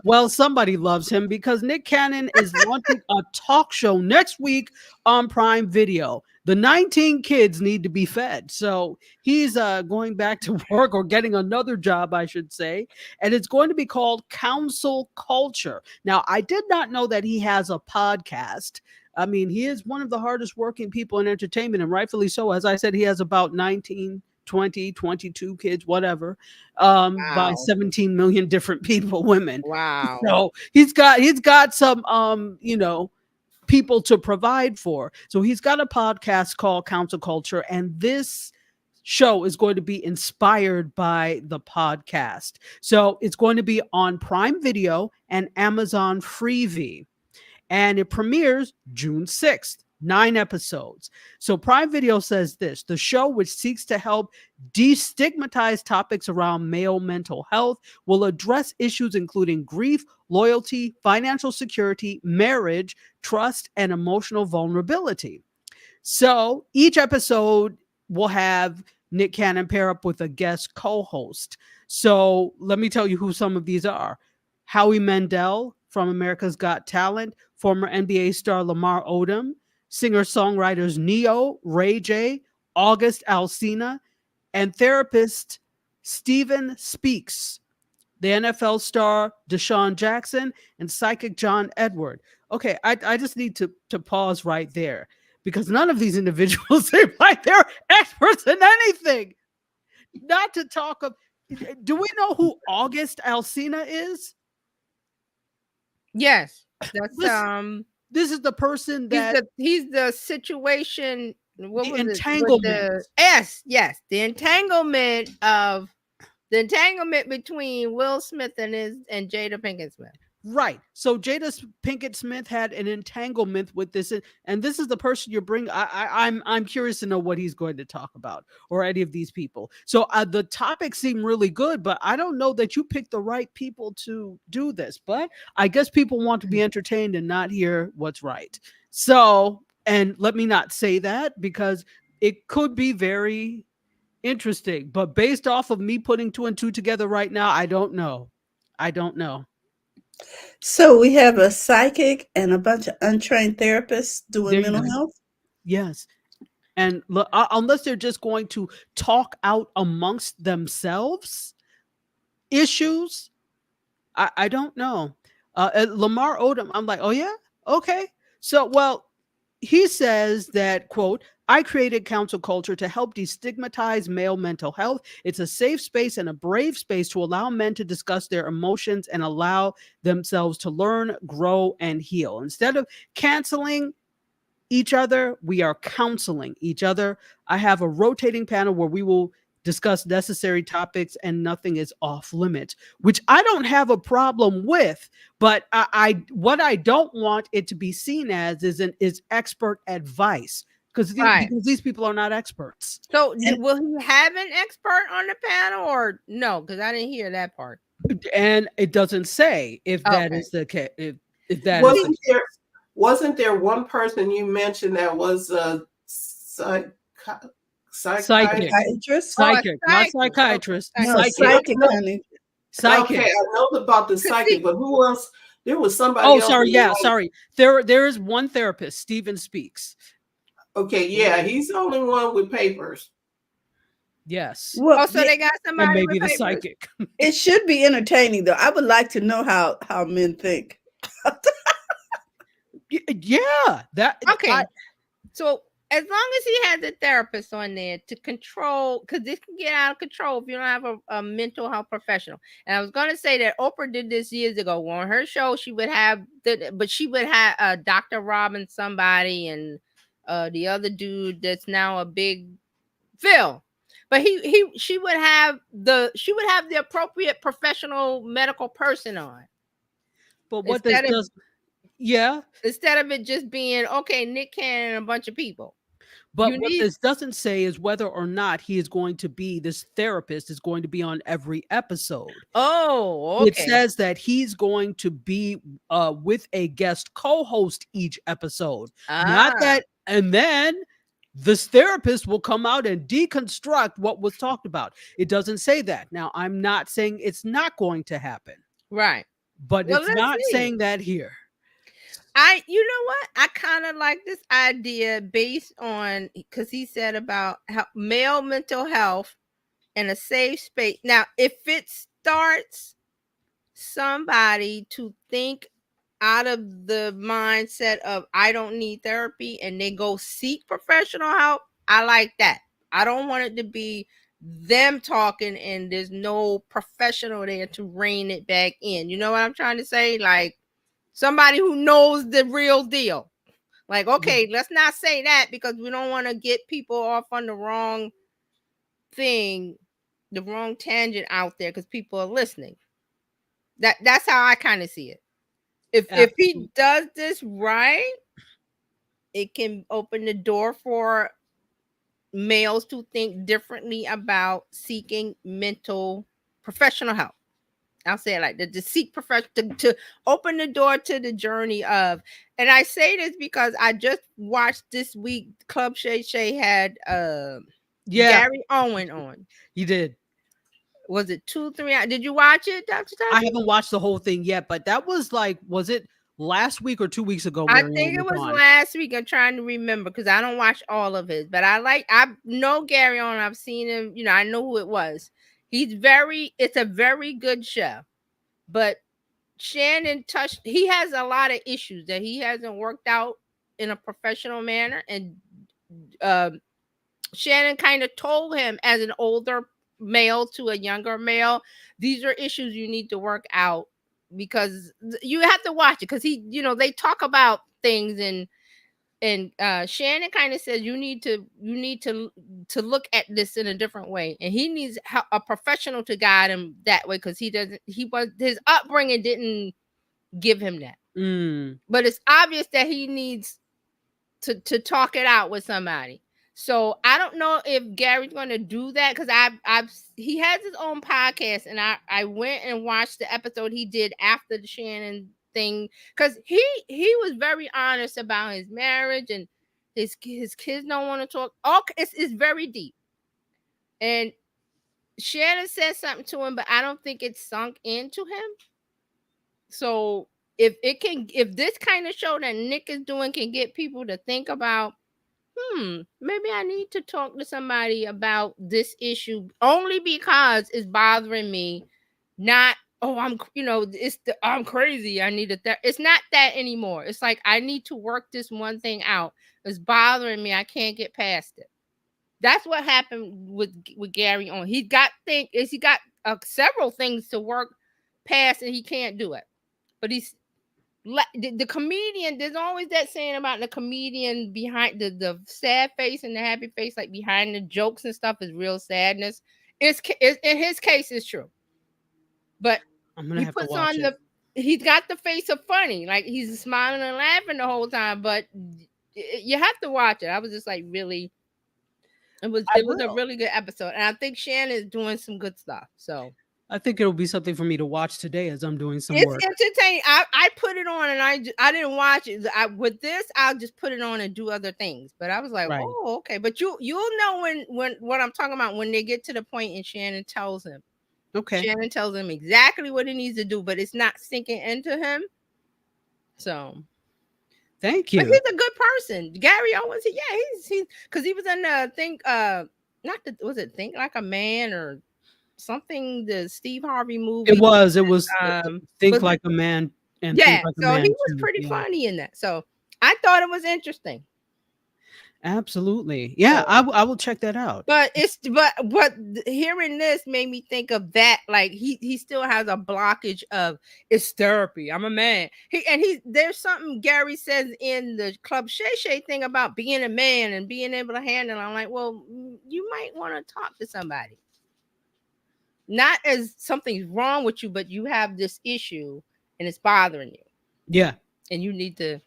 Well, somebody loves him because Nick Cannon is launching a talk show next week on Prime Video. The 19 kids need to be fed. So he's going back to work, or getting another job, I should say. And it's going to be called Council Culture. Now, I did not know that he has a podcast. I mean, he is one of the hardest working people in entertainment, and rightfully so. As I said, he has about 19, 20, 22 kids, whatever, by 17 million different people, women. Wow. So he's got some, people to provide for. So he's got a podcast called Council Culture, and this show is going to be inspired by the podcast. So it's going to be on Prime Video and Amazon Freevee. And it premieres June 6th, 9 episodes. So Prime Video says this: the show, which seeks to help destigmatize topics around male mental health, will address issues including grief, loyalty, financial security, marriage, trust, and emotional vulnerability. So each episode will have Nick Cannon pair up with a guest co-host. So let me tell you who some of these are. Howie Mandel from America's Got Talent, former NBA star Lamar Odom, singer-songwriters Neo, Ray J, August Alsina, and therapist Steven Speaks, the NFL star Deshaun Jackson, and psychic John Edward. Okay, I just need to pause right there, because none of these individuals seem like they're experts in anything. Not to talk of, do we know who August Alsina is? Yes. That's this is the person that he's the situation. What the was entanglement. Yes, the entanglement between Will Smith and Jada Pinkett Smith. Right. So Jada Pinkett Smith had an entanglement with this, and this is the person you're bringing. I'm curious to know what he's going to talk about, or any of these people. So the topics seem really good, but I don't know that you picked the right people to do this. But I guess people want to be entertained and not hear what's right. So, and let me not say that, because it could be very interesting. But based off of me putting 2 and 2 together right now, I don't know. So we have a psychic and a bunch of untrained therapists doing mental health? Yes. And unless they're just going to talk out amongst themselves issues, I don't know. Lamar Odom, I'm like, oh yeah? Okay. So, well, he says that, quote, I created Council Culture to help destigmatize male mental health. It's a safe space and a brave space to allow men to discuss their emotions and allow themselves to learn, grow, and heal. Instead of canceling each other, we are counseling each other. I have a rotating panel where we will discuss necessary topics and nothing is off limits, which I don't have a problem with. But what I don't want it to be seen as is expert advice, because these people are not experts. So will he have an expert on the panel, or no? Because I didn't hear that part. And it doesn't say if that is the case. If that wasn't there one person you mentioned that was a psychiatrist? Psychic, not psychiatrist. No, psychic. Okay, I know about the psychic, but who else? There was somebody. Oh, sorry. Yeah, sorry. There is one therapist, Steven Speaks. Okay, yeah, he's the only one with papers. Yes. Well, so they got somebody. And maybe with the psychic. It should be entertaining, though. I would like to know how men think. Yeah. Okay. So as long as he has a therapist on there to control, because this can get out of control if you don't have a mental health professional. And I was going to say that Oprah did this years ago on her show. She would have Dr. Robin, somebody, and the other dude that's now a big Phil. But she would have the appropriate professional medical person on. But what this does, yeah. Instead of it just being, okay, Nick Cannon and a bunch of people. But what this doesn't say is whether or not this therapist is going to be on every episode. Oh, It okay. says that he's going to be with a guest co-host each episode. Not that, and then this therapist will come out and deconstruct what was talked about. It doesn't say that. Now, I'm not saying it's not going to happen. Right. But Well, it's let's not see. saying that here. You know what? I kind of like this idea based on, because he said about male mental health and a safe space. Now, if it starts somebody to think out of the mindset of I don't need therapy and they go seek professional help, I like that. I don't want it to be them talking and there's no professional there to rein it back in. You know what I'm trying to say? Like somebody who knows the real deal. Like, okay, let's not say that because we don't want to get people off on the wrong thing, the wrong tangent out there because people are listening. That's how I kind of see it. If he does this right, it can open the door for males to think differently about seeking mental professional help. I'll say it like that, to seek professional, to open the door to the journey of, and I say this because I just watched this week, Club Shay Shay had Gary Owen on. You did. Was it 2-3? Did you watch it, Dr. I haven't watched the whole thing yet, but that was like, was it last week or 2 weeks ago? I think it was last week. I'm trying to remember because I don't watch all of his, but I know Gary Owen. I've seen him, you know, I know who it was. It's a very good show. But Shannon he has a lot of issues that he hasn't worked out in a professional manner. And Shannon kind of told him as an older male to a younger male, these are issues you need to work out because you have to watch it because they talk about things and Shannon kind of says you need to look at this in a different way, and he needs a professional to guide him that way because his upbringing didn't give him that. But it's obvious that he needs to talk it out with somebody. So I don't know if Gary's going to do that because he has his own podcast, and I went and watched the episode he did after the Shannon thing because he was very honest about his marriage and his kids don't want to talk. It's very deep, and Shannon said something to him, but I don't think it's sunk into him. So if this kind of show that Nick is doing can get people to think about, maybe I need to talk to somebody about this issue only because it's bothering me. Not, I'm crazy. I need it's not that anymore. It's like, I need to work this one thing out. It's bothering me. I can't get past it. That's what happened with Gary on. He got several things to work past and he can't do it. But the comedian, there's always that saying about the comedian behind the sad face and the happy face, like behind the jokes and stuff is real sadness. It's in his case, it's true. But he puts on he's got the face of funny, like he's smiling and laughing the whole time. But you have to watch it. I was just like, really, it was a really good episode, and I think Shannon is doing some good stuff. So I think it'll be something for me to watch today as I'm doing some work. It's entertaining. I put it on and I didn't watch it. With this, I'll just put it on and do other things. But I was like, oh, okay. But you'll know when what I'm talking about when they get to the point and Shannon tells him. Okay. Shannon tells him exactly what he needs to do, but it's not sinking into him. So thank you. But he's a good person. Gary Owens, he's because he was in the Think Like a Man or something, the Steve Harvey movie. It was Think Like a Man and Think Like a Man. He was pretty funny in that. So I thought it was interesting. Absolutely. Yeah, I will check that out. But hearing this made me think of that. Like he still has a blockage of it's therapy. I'm a man. There's something Gary says in the Club Shay Shay thing about being a man and being able to handle. I'm like, well, you might want to talk to somebody. Not as something's wrong with you, but you have this issue and it's bothering you. Yeah. And you need to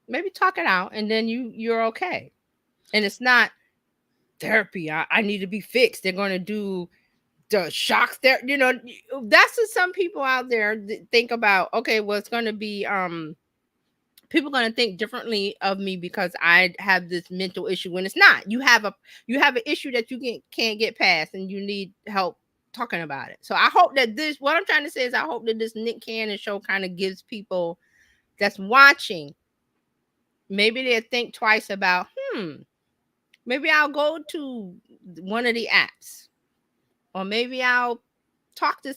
maybe talk it out and then you're okay. And it's not therapy. I need to be fixed. They're going to do the shock there. You know, that's what some people out there think about. Okay, well, it's going to be people are going to think differently of me because I have this mental issue, when it's not. You have an issue that you can't get past, and you need help talking about it. So I hope that what I'm trying to say is, I hope that this Nick Cannon show kind of gives people that's watching, maybe they'll think twice about, maybe I'll go to one of the apps, or maybe I'll talk to,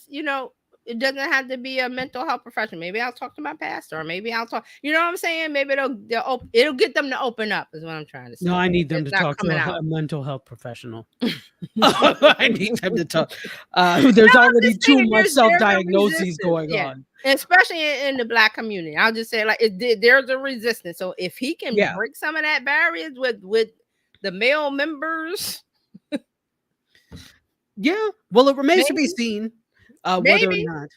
it doesn't have to be a mental health professional. Maybe I'll talk to my pastor, or maybe I'll talk, you know what I'm saying? Maybe it'll get them to open up, is what I'm trying to say. No, I need them to talk to a mental health professional. I need them to talk. There's already too much self-diagnoses going on. Especially in the Black community. I'll just say, like, there's a resistance. So if he can break some of that barriers with the male members. Yeah. Well, it remains to be seen whether or not.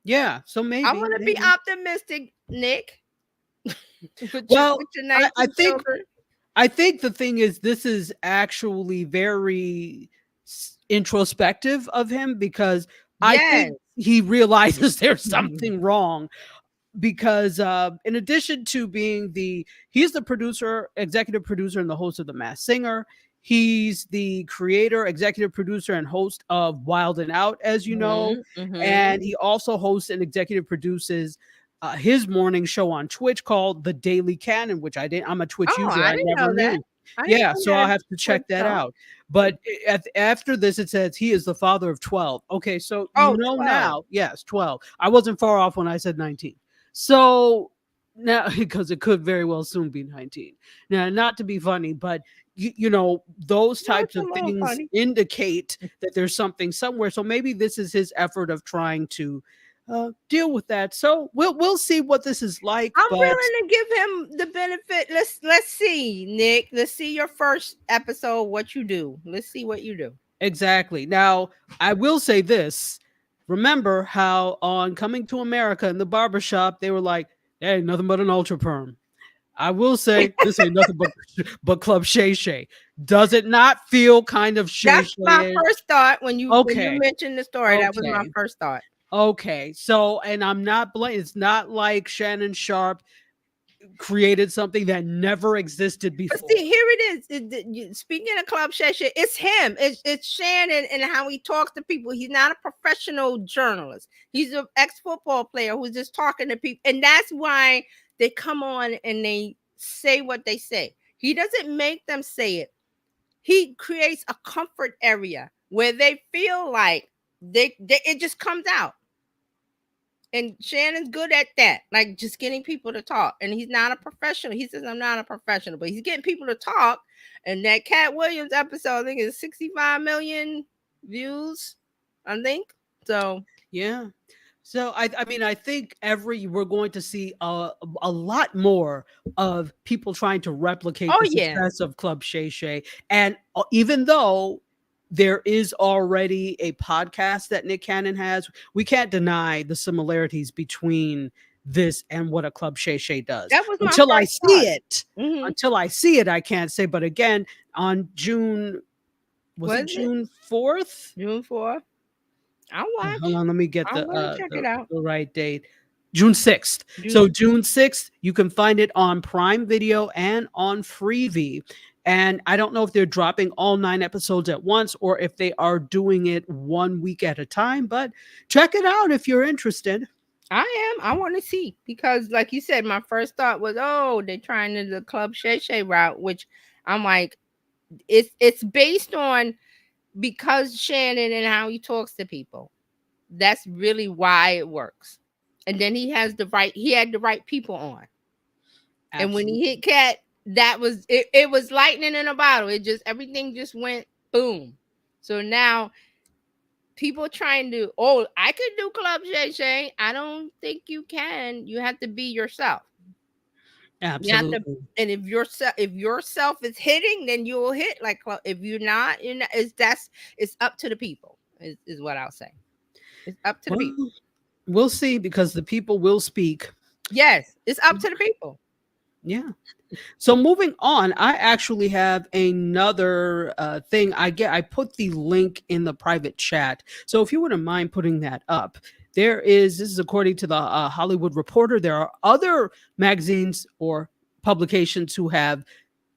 Yeah. So maybe. I want to be optimistic, Nick. Well, I think the thing is, this is actually very introspective of him, because I think he realizes there's something wrong. Because in addition to being he's the producer, executive producer, and the host of The Masked Singer. He's the creator, executive producer, and host of Wild and Out, as you know. And he also hosts and executive produces his morning show on Twitch called The Daily Cannon, which I'm a Twitch user. I never knew. Yeah, so I'll have to check that out. But after this, it says he is the father of 12. Okay, so 12. Now, yes, 12. I wasn't far off when I said 19. So now, because it could very well soon be 19. Now, not to be funny, but those types of things indicate that there's something somewhere. So maybe this is his effort of trying to deal with that. So we'll see what this is like. I'm willing to give him the benefit. Let's see, Nick. Let's see your first episode. What you do. Let's see what you do. Exactly. Now, I will say this. Remember how on Coming to America in the barbershop, they were like, "Hey, nothing but an ultra perm." I will say this ain't nothing but Club Shay Shay. Does it not feel kind of Shay Shay? That's my first thought when you mentioned the story. That was my first thought. Okay, so, and I'm not blaming. It's not like Shannon Sharp created something that never existed before. But see, here it is. Speaking of Club Shay Shay, it's him. It's Shannon and how he talks to people. He's not a professional journalist. He's an ex-football player who's just talking to people. And that's why they come on and they say what they say. He doesn't make them say it. He creates a comfort area where they feel like it just comes out. And Shannon's good at that, like just getting people to talk. And he's not a professional. He says, I'm not a professional, but he's getting people to talk. And that Cat Williams episode, I think, is 65 million views, I think. So, yeah. So, I mean, I think we're going to see a lot more of people trying to replicate the success of Club Shay Shay. And even though there is already a podcast that Nick Cannon has, we can't deny the similarities between this and what a Club Shay Shay does. That was until I see it. Until I see it, I can't say. But again, on June 4th? June 4th. I'll watch. Hold on, let me get check it out. The right date. June 6th. So June 6th, you can find it on Prime Video and on Freevee. And I don't know if they're dropping all 9 episodes at once or if they are doing it 1 week at a time, but check it out if you're interested. I want to see, because like you said, my first thought was, they're trying to the Club Shay Shay route, which I'm like, it's based on, because Shannon and how he talks to people. That's really why it works. And then he had the right people on. Absolutely. And when he hit Cat, that was it was lightning in a bottle. Everything just went boom. So now people trying to, I could do Club Shay Shay. I don't think you can. You have to be yourself. Absolutely. And if yourself is hitting, then you will hit like Club. If you're not, it's up to the people, is what I'll say. It's up to the people. We'll see, because the people will speak. Yes, it's up to the people. Yeah. So moving on, I actually have another thing. I put the link in the private chat. So if you wouldn't mind putting that up, this is according to the Hollywood Reporter. There are other magazines or publications who have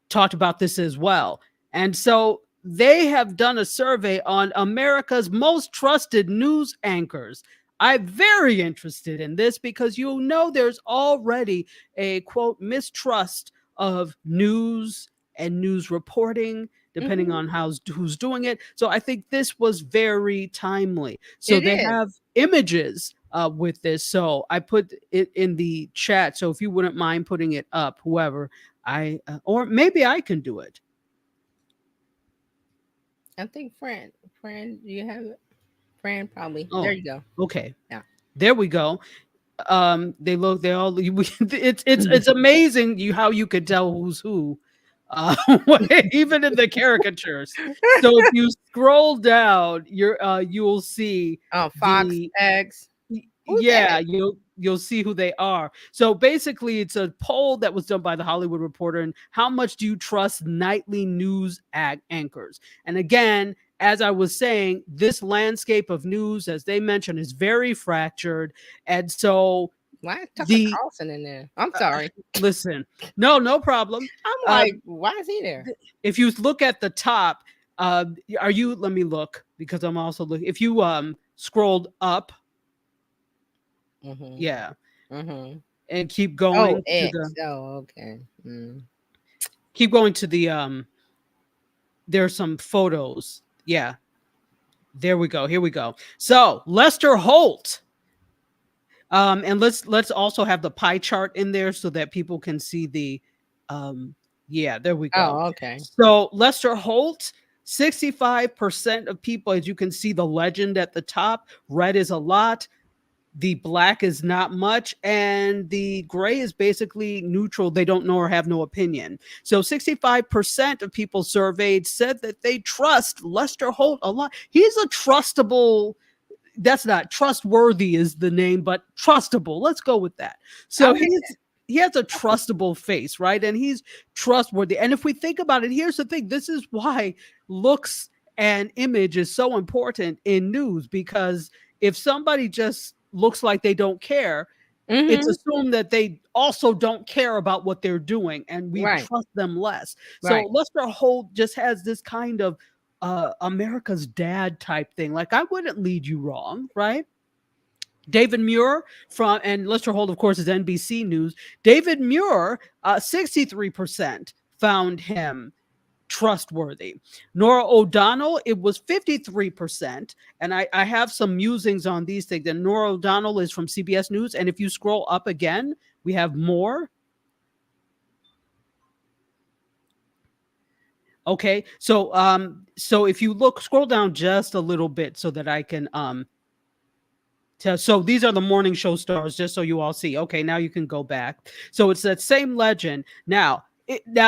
talked about this as well. And so they have done a survey on America's most trusted news anchors. I'm very interested in this because there's already a quote mistrust of news and news reporting depending on who's doing it. So I think this was very timely. So It they is. have images with this. So I put it in the chat. So if you wouldn't mind putting it up, whoever, or maybe I can do it. I think Fran, do you have it? Fran, probably. Oh, there you go. Okay. Yeah. There we go. They all it's amazing how you could tell who's who. Even in the caricatures. So if you scroll down, you'll see Fox X. Who's yeah, X? you'll see who they are. So basically, it's a poll that was done by the Hollywood Reporter. And how much do you trust nightly news anchors? And again, as I was saying, this landscape of news, as they mentioned, is very fractured. And so why is Tucker Carlson in there? I'm sorry. Listen, no problem. I'm like, why is he there? If you look at the top, let me look because I'm also looking. If you scrolled up, yeah, and keep going. Okay. Keep going to the there's some photos. Yeah. There we go. Here we go. So Lester Holt. And let's also have the pie chart in there so that people can see the yeah, there we go. Oh, okay. So Lester Holt, 65% of people, as you can see the legend at the top, red is a lot. The black is not much, and the gray is basically neutral. They don't know or have no opinion. So 65% of people surveyed said that they trust Lester Holt a lot. He's a trustable, that's not trustworthy is the name, but trustable. Let's go with that. So he has a trustable face, right? And he's trustworthy. And if we think about it, here's the thing. This is why looks and image is so important in news, because if somebody just looks like they don't care, it's assumed that they also don't care about what they're doing, and we trust them less. So Lester Holt just has this kind of America's dad type thing. Like, I wouldn't lead you wrong, right? David Muir and Lester Holt, of course, is NBC News. David Muir, 63% found him trustworthy. Nora O'Donnell, it was 53%. And I have some musings on these things. And Nora O'Donnell is from CBS News. And if you scroll up again, we have more. Okay, so if you scroll down just a little bit so that I can tell. So these are the morning show stars, just so you all see. Okay, now you can go back. So it's that same legend. Now,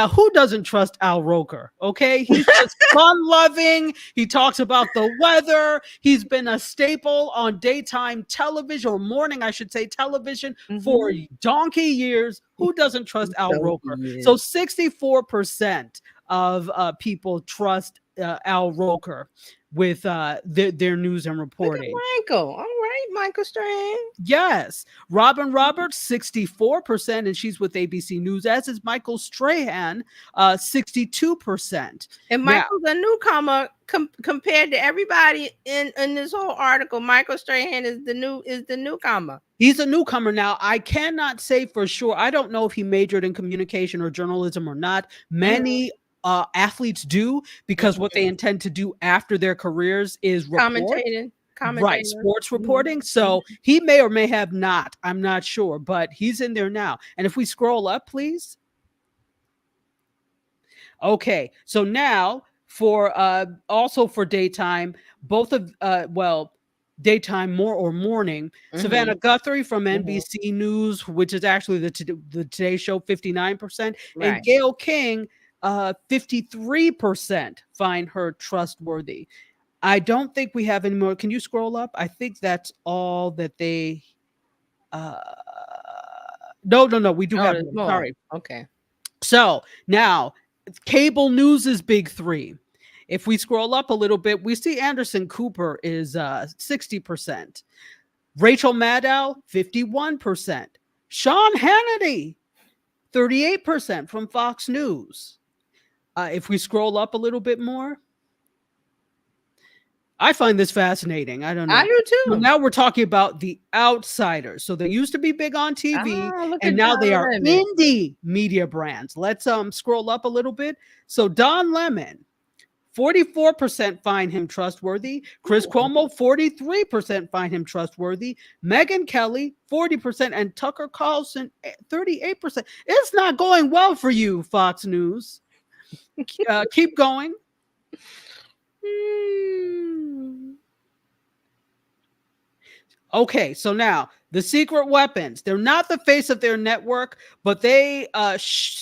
who doesn't trust Al Roker? Okay, he's just fun-loving. He talks about the weather. He's been a staple on daytime television, or morning, I should say, television for donkey years. Who doesn't trust Al Roker? So 64% of people trust Al Roker with their news and reporting. Look at Michael. All right, Michael Strahan. Yes. Robin Roberts, 64%, and she's with ABC News, as is Michael Strahan, 62%. And Michael's a newcomer compared to everybody in this whole article. Michael Strahan is the newcomer. He's a newcomer. Now, I cannot say for sure. I don't know if he majored in communication or journalism or not. Many athletes do, because what they intend to do after their careers is commentating. Right, sports reporting. So he may or may have not. I'm not sure, but he's in there now. And if we scroll up, please. Okay, so now for also for daytime, both of daytime more or morning. Savannah Guthrie from NBC News, which is actually the Today Show, 59%, and Gayle King, 53% find her trustworthy. I don't think we have any more. Can you scroll up? I think that's all that they. No. We do have more. Sorry. Okay. So now cable news is big three. If we scroll up a little bit, we see Anderson Cooper is 60%. Rachel Maddow, 51%. Sean Hannity, 38% from Fox News. If we scroll up a little bit more, I find this fascinating. I don't know. I do too. So now we're talking about the outsiders. So they used to be big on TV, and now they are indie media brands. Let's scroll up a little bit. So Don Lemon, 44% find him trustworthy. Chris Cuomo, 43% find him trustworthy. Megyn Kelly, 40%, and Tucker Carlson, 38%. It's not going well for you, Fox News. Keep going. Okay, so now the secret weapons, they're not the face of their network, but they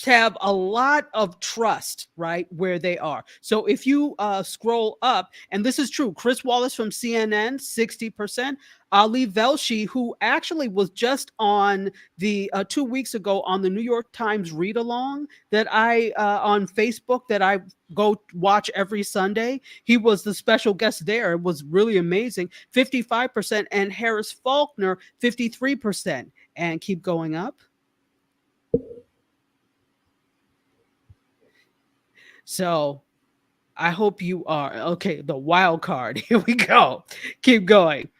have a lot of trust, right, where they are. So if you scroll up, and this is true, Chris Wallace from CNN, 60%. Ali Velshi, who actually was just on the 2 weeks ago on the New York Times read along that I on Facebook that I go watch every Sunday. He was the special guest there. It was really amazing. 55%, and Harris Faulkner, 53%. And keep going up. So I hope you are okay. The wild card. Here we go. Keep going.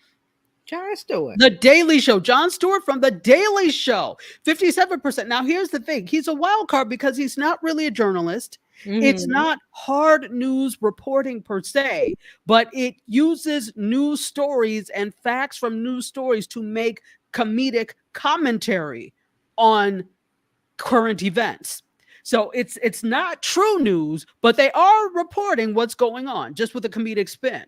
Jon Stewart. The Daily Show. Jon Stewart from The Daily Show. 57%. Now, here's the thing. He's a wild card because he's not really a journalist. It's not hard news reporting per se, but it uses news stories and facts from news stories to make comedic commentary on current events. So it's not true news, but they are reporting what's going on just with a comedic spin.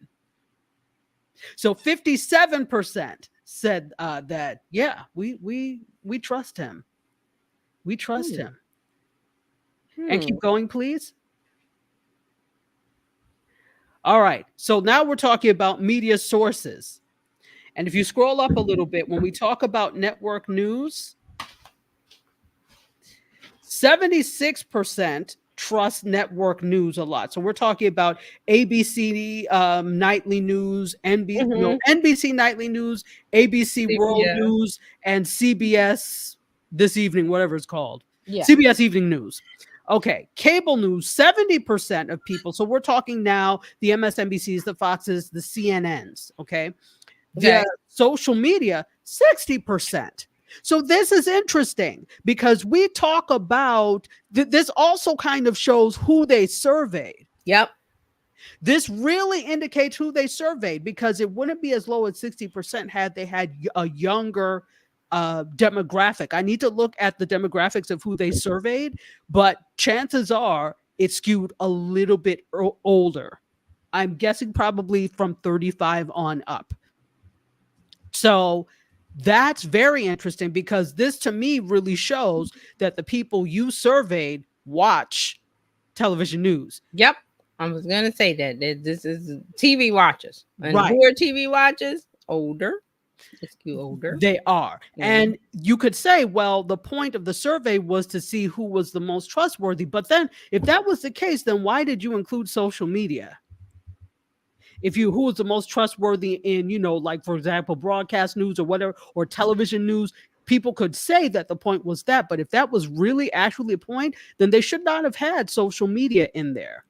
So 57% said that, yeah, we trust him. We trust him. And keep going, please. All right. So now we're talking about media sources. And if you scroll up a little bit, when we talk about network news, 76% trust network news a lot. So we're talking about ABC nightly news, NBC nightly news, ABC World News, and CBS This Evening, whatever it's called. CBS Evening News. Okay, cable news, 70% of people. So we're talking now the MSNBCs, the Foxes, the CNNs. Okay. The social media, 60%. So this is interesting because we talk about this also kind of shows who they surveyed. Yep. This really indicates who they surveyed because it wouldn't be as low as 60% had they had a younger demographic. I need to look at the demographics of who they surveyed, but chances are it skewed a little bit older. I'm guessing probably from 35 on up. So that's very interesting because this to me really shows that the people you surveyed watch television news. Yep. I was going to say that this is TV watchers. And Right. who are TV watchers? Older. It's older. They are. And you could say, well, the point of the survey was to see who was the most trustworthy. But then if that was the case, then why did you include social media? Who was the most trustworthy in, like, for example, broadcast news or whatever, or television news, people could say that the point was that. But if that was really actually a point, then they should not have had social media in there.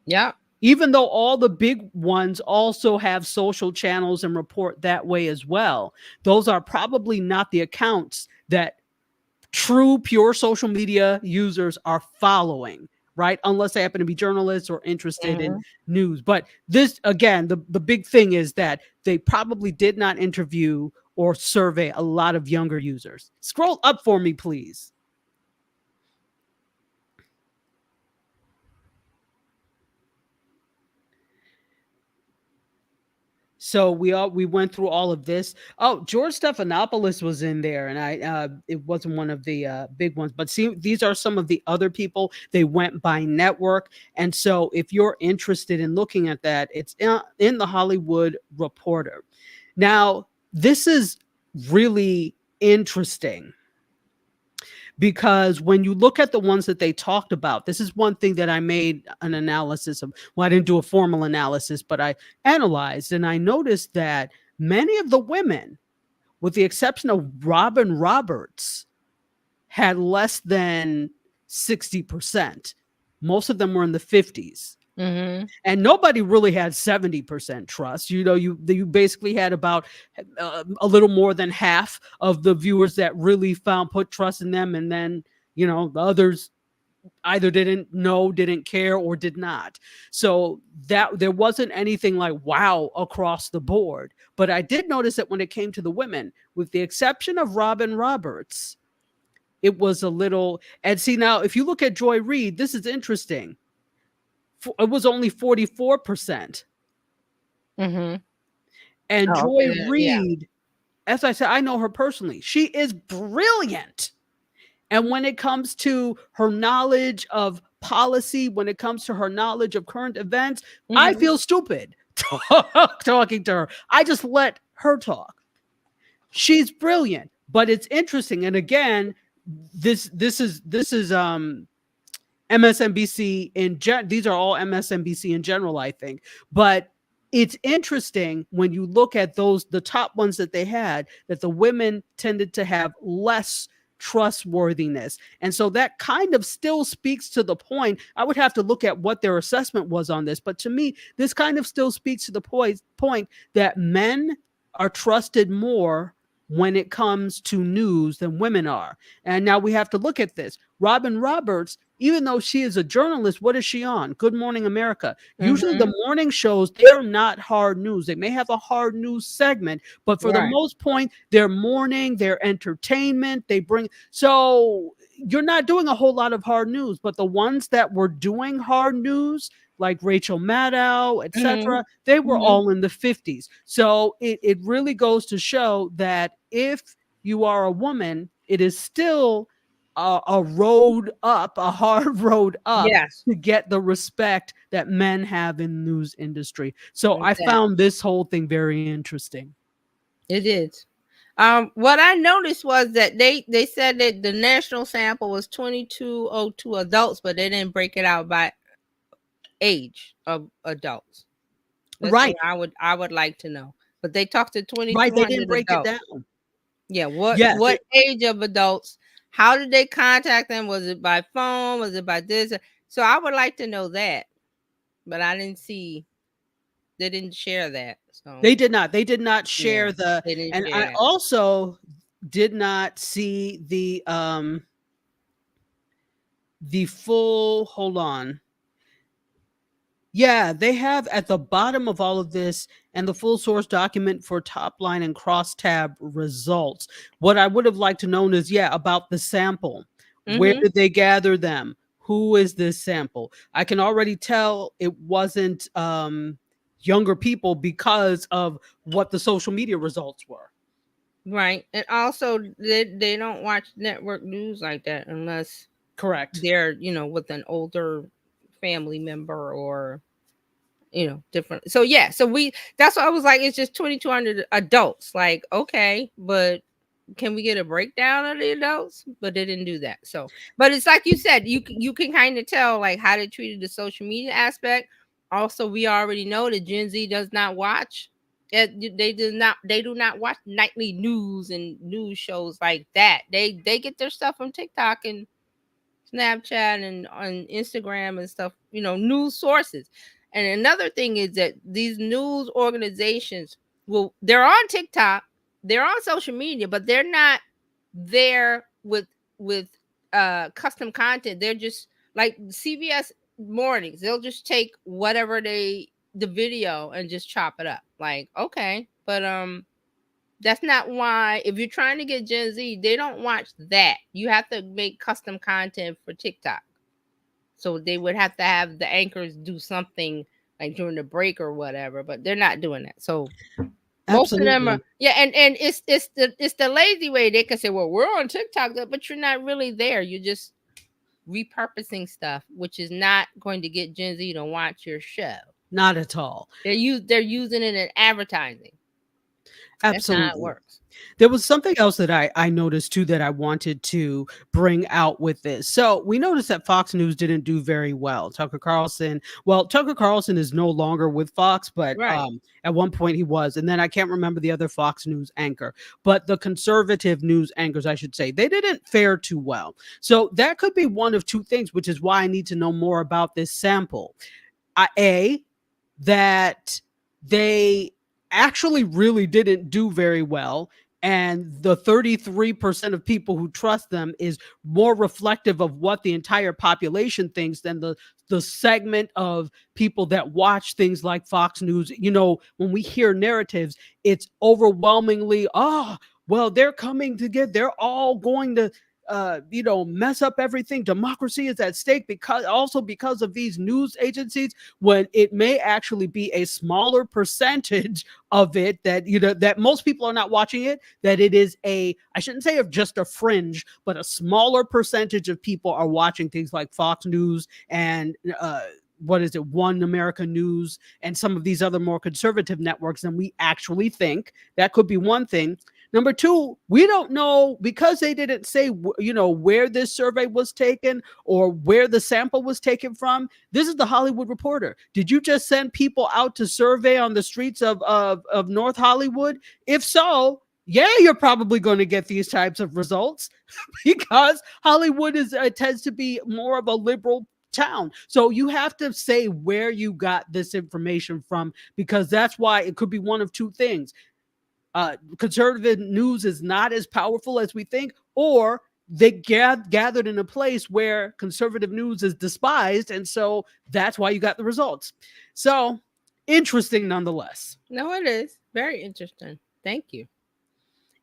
Yeah. Even though all the big ones also have social channels and report that way as well, those are probably not the accounts that true, pure social media users are following, right? Unless they happen to be journalists or interested in news. But this, again, the big thing is that they probably did not interview or survey a lot of younger users. Scroll up for me, please. So we went through all of this. Oh, George Stephanopoulos was in there, and it wasn't one of the big ones. But see, these are some of the other people. They went by network, and so if you're interested in looking at that, it's in the Hollywood Reporter. Now, this is really interesting because when you look at the ones that they talked about, this is one thing that I made an analysis of. Well, I didn't do a formal analysis, but I analyzed, and I noticed that many of the women, with the exception of Robin Roberts, had less than 60%. Most of them were in the 50s. Mm-hmm. And nobody really had 70% trust. You know, you basically had about a little more than half of the viewers that really put trust in them, and then, you know, the others either didn't know, didn't care, or did not. So that there wasn't anything like wow across the board. But I did notice that when it came to the women, with the exception of Robin Roberts, it was a little. And see, now if you look at Joy Reid, this is interesting. It was only 44%. Mm-hmm. And Oh, Joy okay, Reid, as I said, I know her personally. She is brilliant. And when it comes to her knowledge of policy, when it comes to her knowledge of current events, I feel stupid talking to her. I just let her talk. She's brilliant, but it's interesting. And again, this is MSNBC these are all MSNBC in general, I think. But it's interesting when you look at the top ones that they had, that the women tended to have less trustworthiness. And so that kind of still speaks to the point. I would have to look at what their assessment was on this, but to me, this kind of still speaks to the point that men are trusted more when it comes to news than women are. And now we have to look at this. Robin Roberts, even though she is a journalist, what is she on? Good Morning America. Usually the morning shows, they're not hard news. They may have a hard news segment, but for the most point, they're morning, they're entertainment, so you're not doing a whole lot of hard news, but the ones that were doing hard news, like Rachel Maddow, etc., they were all in the 50s. So it really goes to show that if you are a woman, it is still a road up, a hard road up to get the respect that men have in the news industry. So I found this whole thing very interesting. It is. What I noticed was that they said that the national sample was 2202 adults, but they didn't break it out by age of adults. That's right. what I would like to know. But they talked to 2200 right, they didn't break adults. it down. Yeah, what age of adults? How did they contact them? Was it by phone? Was it by this? So I would like to know that. But I didn't see. They didn't share that. So They did not share I also did not see the full, hold on. Yeah, they have at the bottom of all of this and the full source document for top line and crosstab results. What I would have liked to know is, about the sample. Where did they gather them? Who is this sample? I can already tell it wasn't younger people because of what the social media results were. Right. And also they don't watch network news like that unless they're, with an older family member or different. So that's why I was like, it's just 2200 adults. Like, okay, but can we get a breakdown of the adults? But they didn't do that. So, but it's like you said, you can kind of tell like how they treated the social media aspect. Also, we already know that Gen Z does not watch. They do not watch nightly news and news shows like that. They get their stuff from TikTok and Snapchat and on Instagram and stuff, news sources. And another thing is that these news organizations they're on TikTok, they're on social media, but they're not there with custom content. They're just like CBS mornings. They'll just take whatever the video and just chop it up. Like, okay, but that's not why. If you're trying to get Gen Z, they don't watch that. You have to make custom content for TikTok. So they would have to have the anchors do something like during the break or whatever, but they're not doing that. So most of them are, and it's the lazy way. They can say, well, we're on TikTok, but you're not really there. You're just repurposing stuff, which is not going to get Gen Z to watch your show. Not at all. They're using it in advertising. Absolutely. That's how it works. There was something else that I noticed too that I wanted to bring out with this. So we noticed that Fox News didn't do very well. Tucker Carlson is no longer with Fox, but Right. at one point he was. And then I can't remember the other Fox News anchor, but the conservative news anchors, I should say, they didn't fare too well. So that could be one of two things, which is why I need to know more about this sample. That they actually really didn't do very well. And the 33% of people who trust them is more reflective of what the entire population thinks than the segment of people that watch things like Fox News. You know, when we hear narratives, it's overwhelmingly, well, they're coming together. They're all going to mess up everything. Democracy is at stake because of these news agencies, when it may actually be a smaller percentage of it that most people are not watching it, that it is I shouldn't say of just a fringe, but a smaller percentage of people are watching things like Fox News and One America News and some of these other more conservative networks than we actually think. That could be one thing. Number two, we don't know, because they didn't say, where this survey was taken or where the sample was taken from. This is the Hollywood Reporter. Did you just send people out to survey on the streets of North Hollywood? If so, yeah, you're probably going to get these types of results because Hollywood tends to be more of a liberal town. So you have to say where you got this information from, because that's why it could be one of two things. Conservative news is not as powerful as we think, or they gathered in a place where conservative news is despised, and so that's why you got the results. So interesting nonetheless. No, it is very interesting. Thank you.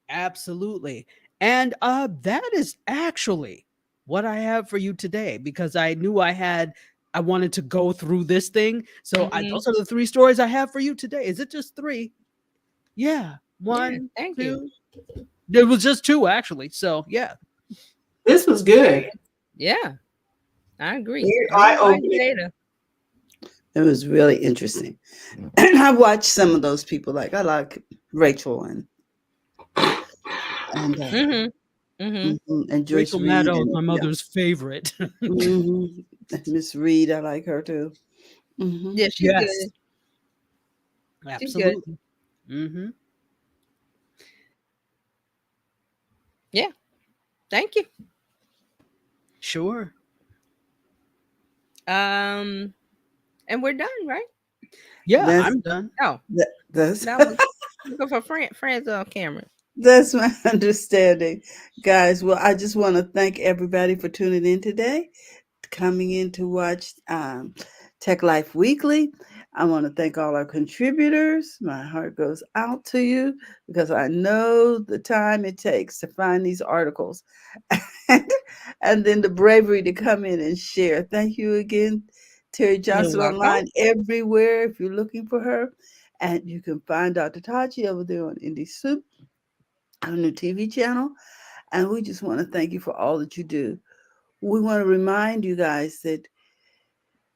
Absolutely. And that is actually what I have for you today, because I knew I wanted to go through this thing. So those are the three stories I have for you today. Is it just three? Yeah. One, thank two. There was just two, actually. So yeah. This was good. Yeah, I agree. It was really interesting. And I watched some of those people. I like Rachel and Joyce Rachel Reed, Maddow, my mother's favorite. Miss Reed, I like her too. Yeah, she's good. Absolutely. Yeah. Thank you. Sure. And we're done, right? Yeah, I'm done. Oh, that's go for friends on camera. That's my understanding, guys. Well, I just want to thank everybody for tuning in today, coming in to watch Tech Life Weekly. I want to thank all our contributors. My heart goes out to you because I know the time it takes to find these articles and then the bravery to come in and share. Thank you again, Terry Johnson online everywhere if you're looking for her. And you can find Dr. Tachi over there on Indie Soup, our new TV channel. And we just want to thank you for all that you do. We want to remind you guys that,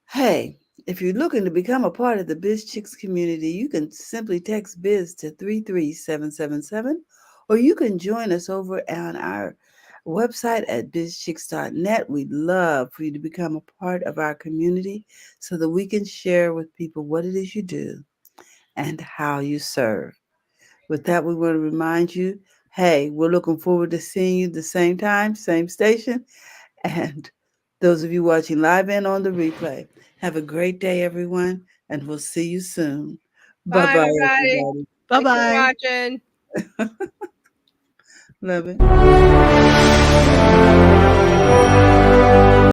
hey, if you're looking to become a part of the BizChicks community, you can simply text Biz to 33777, or you can join us over on our website at bizchicks.net. We'd love for you to become a part of our community so that we can share with people what it is you do and how you serve. With that, we want to remind you, hey, we're looking forward to seeing you the same time, same station. And those of you watching live and on the replay, have a great day, everyone, and we'll see you soon. Bye-bye, everybody. Bye-bye. Thanks for watching. Love it.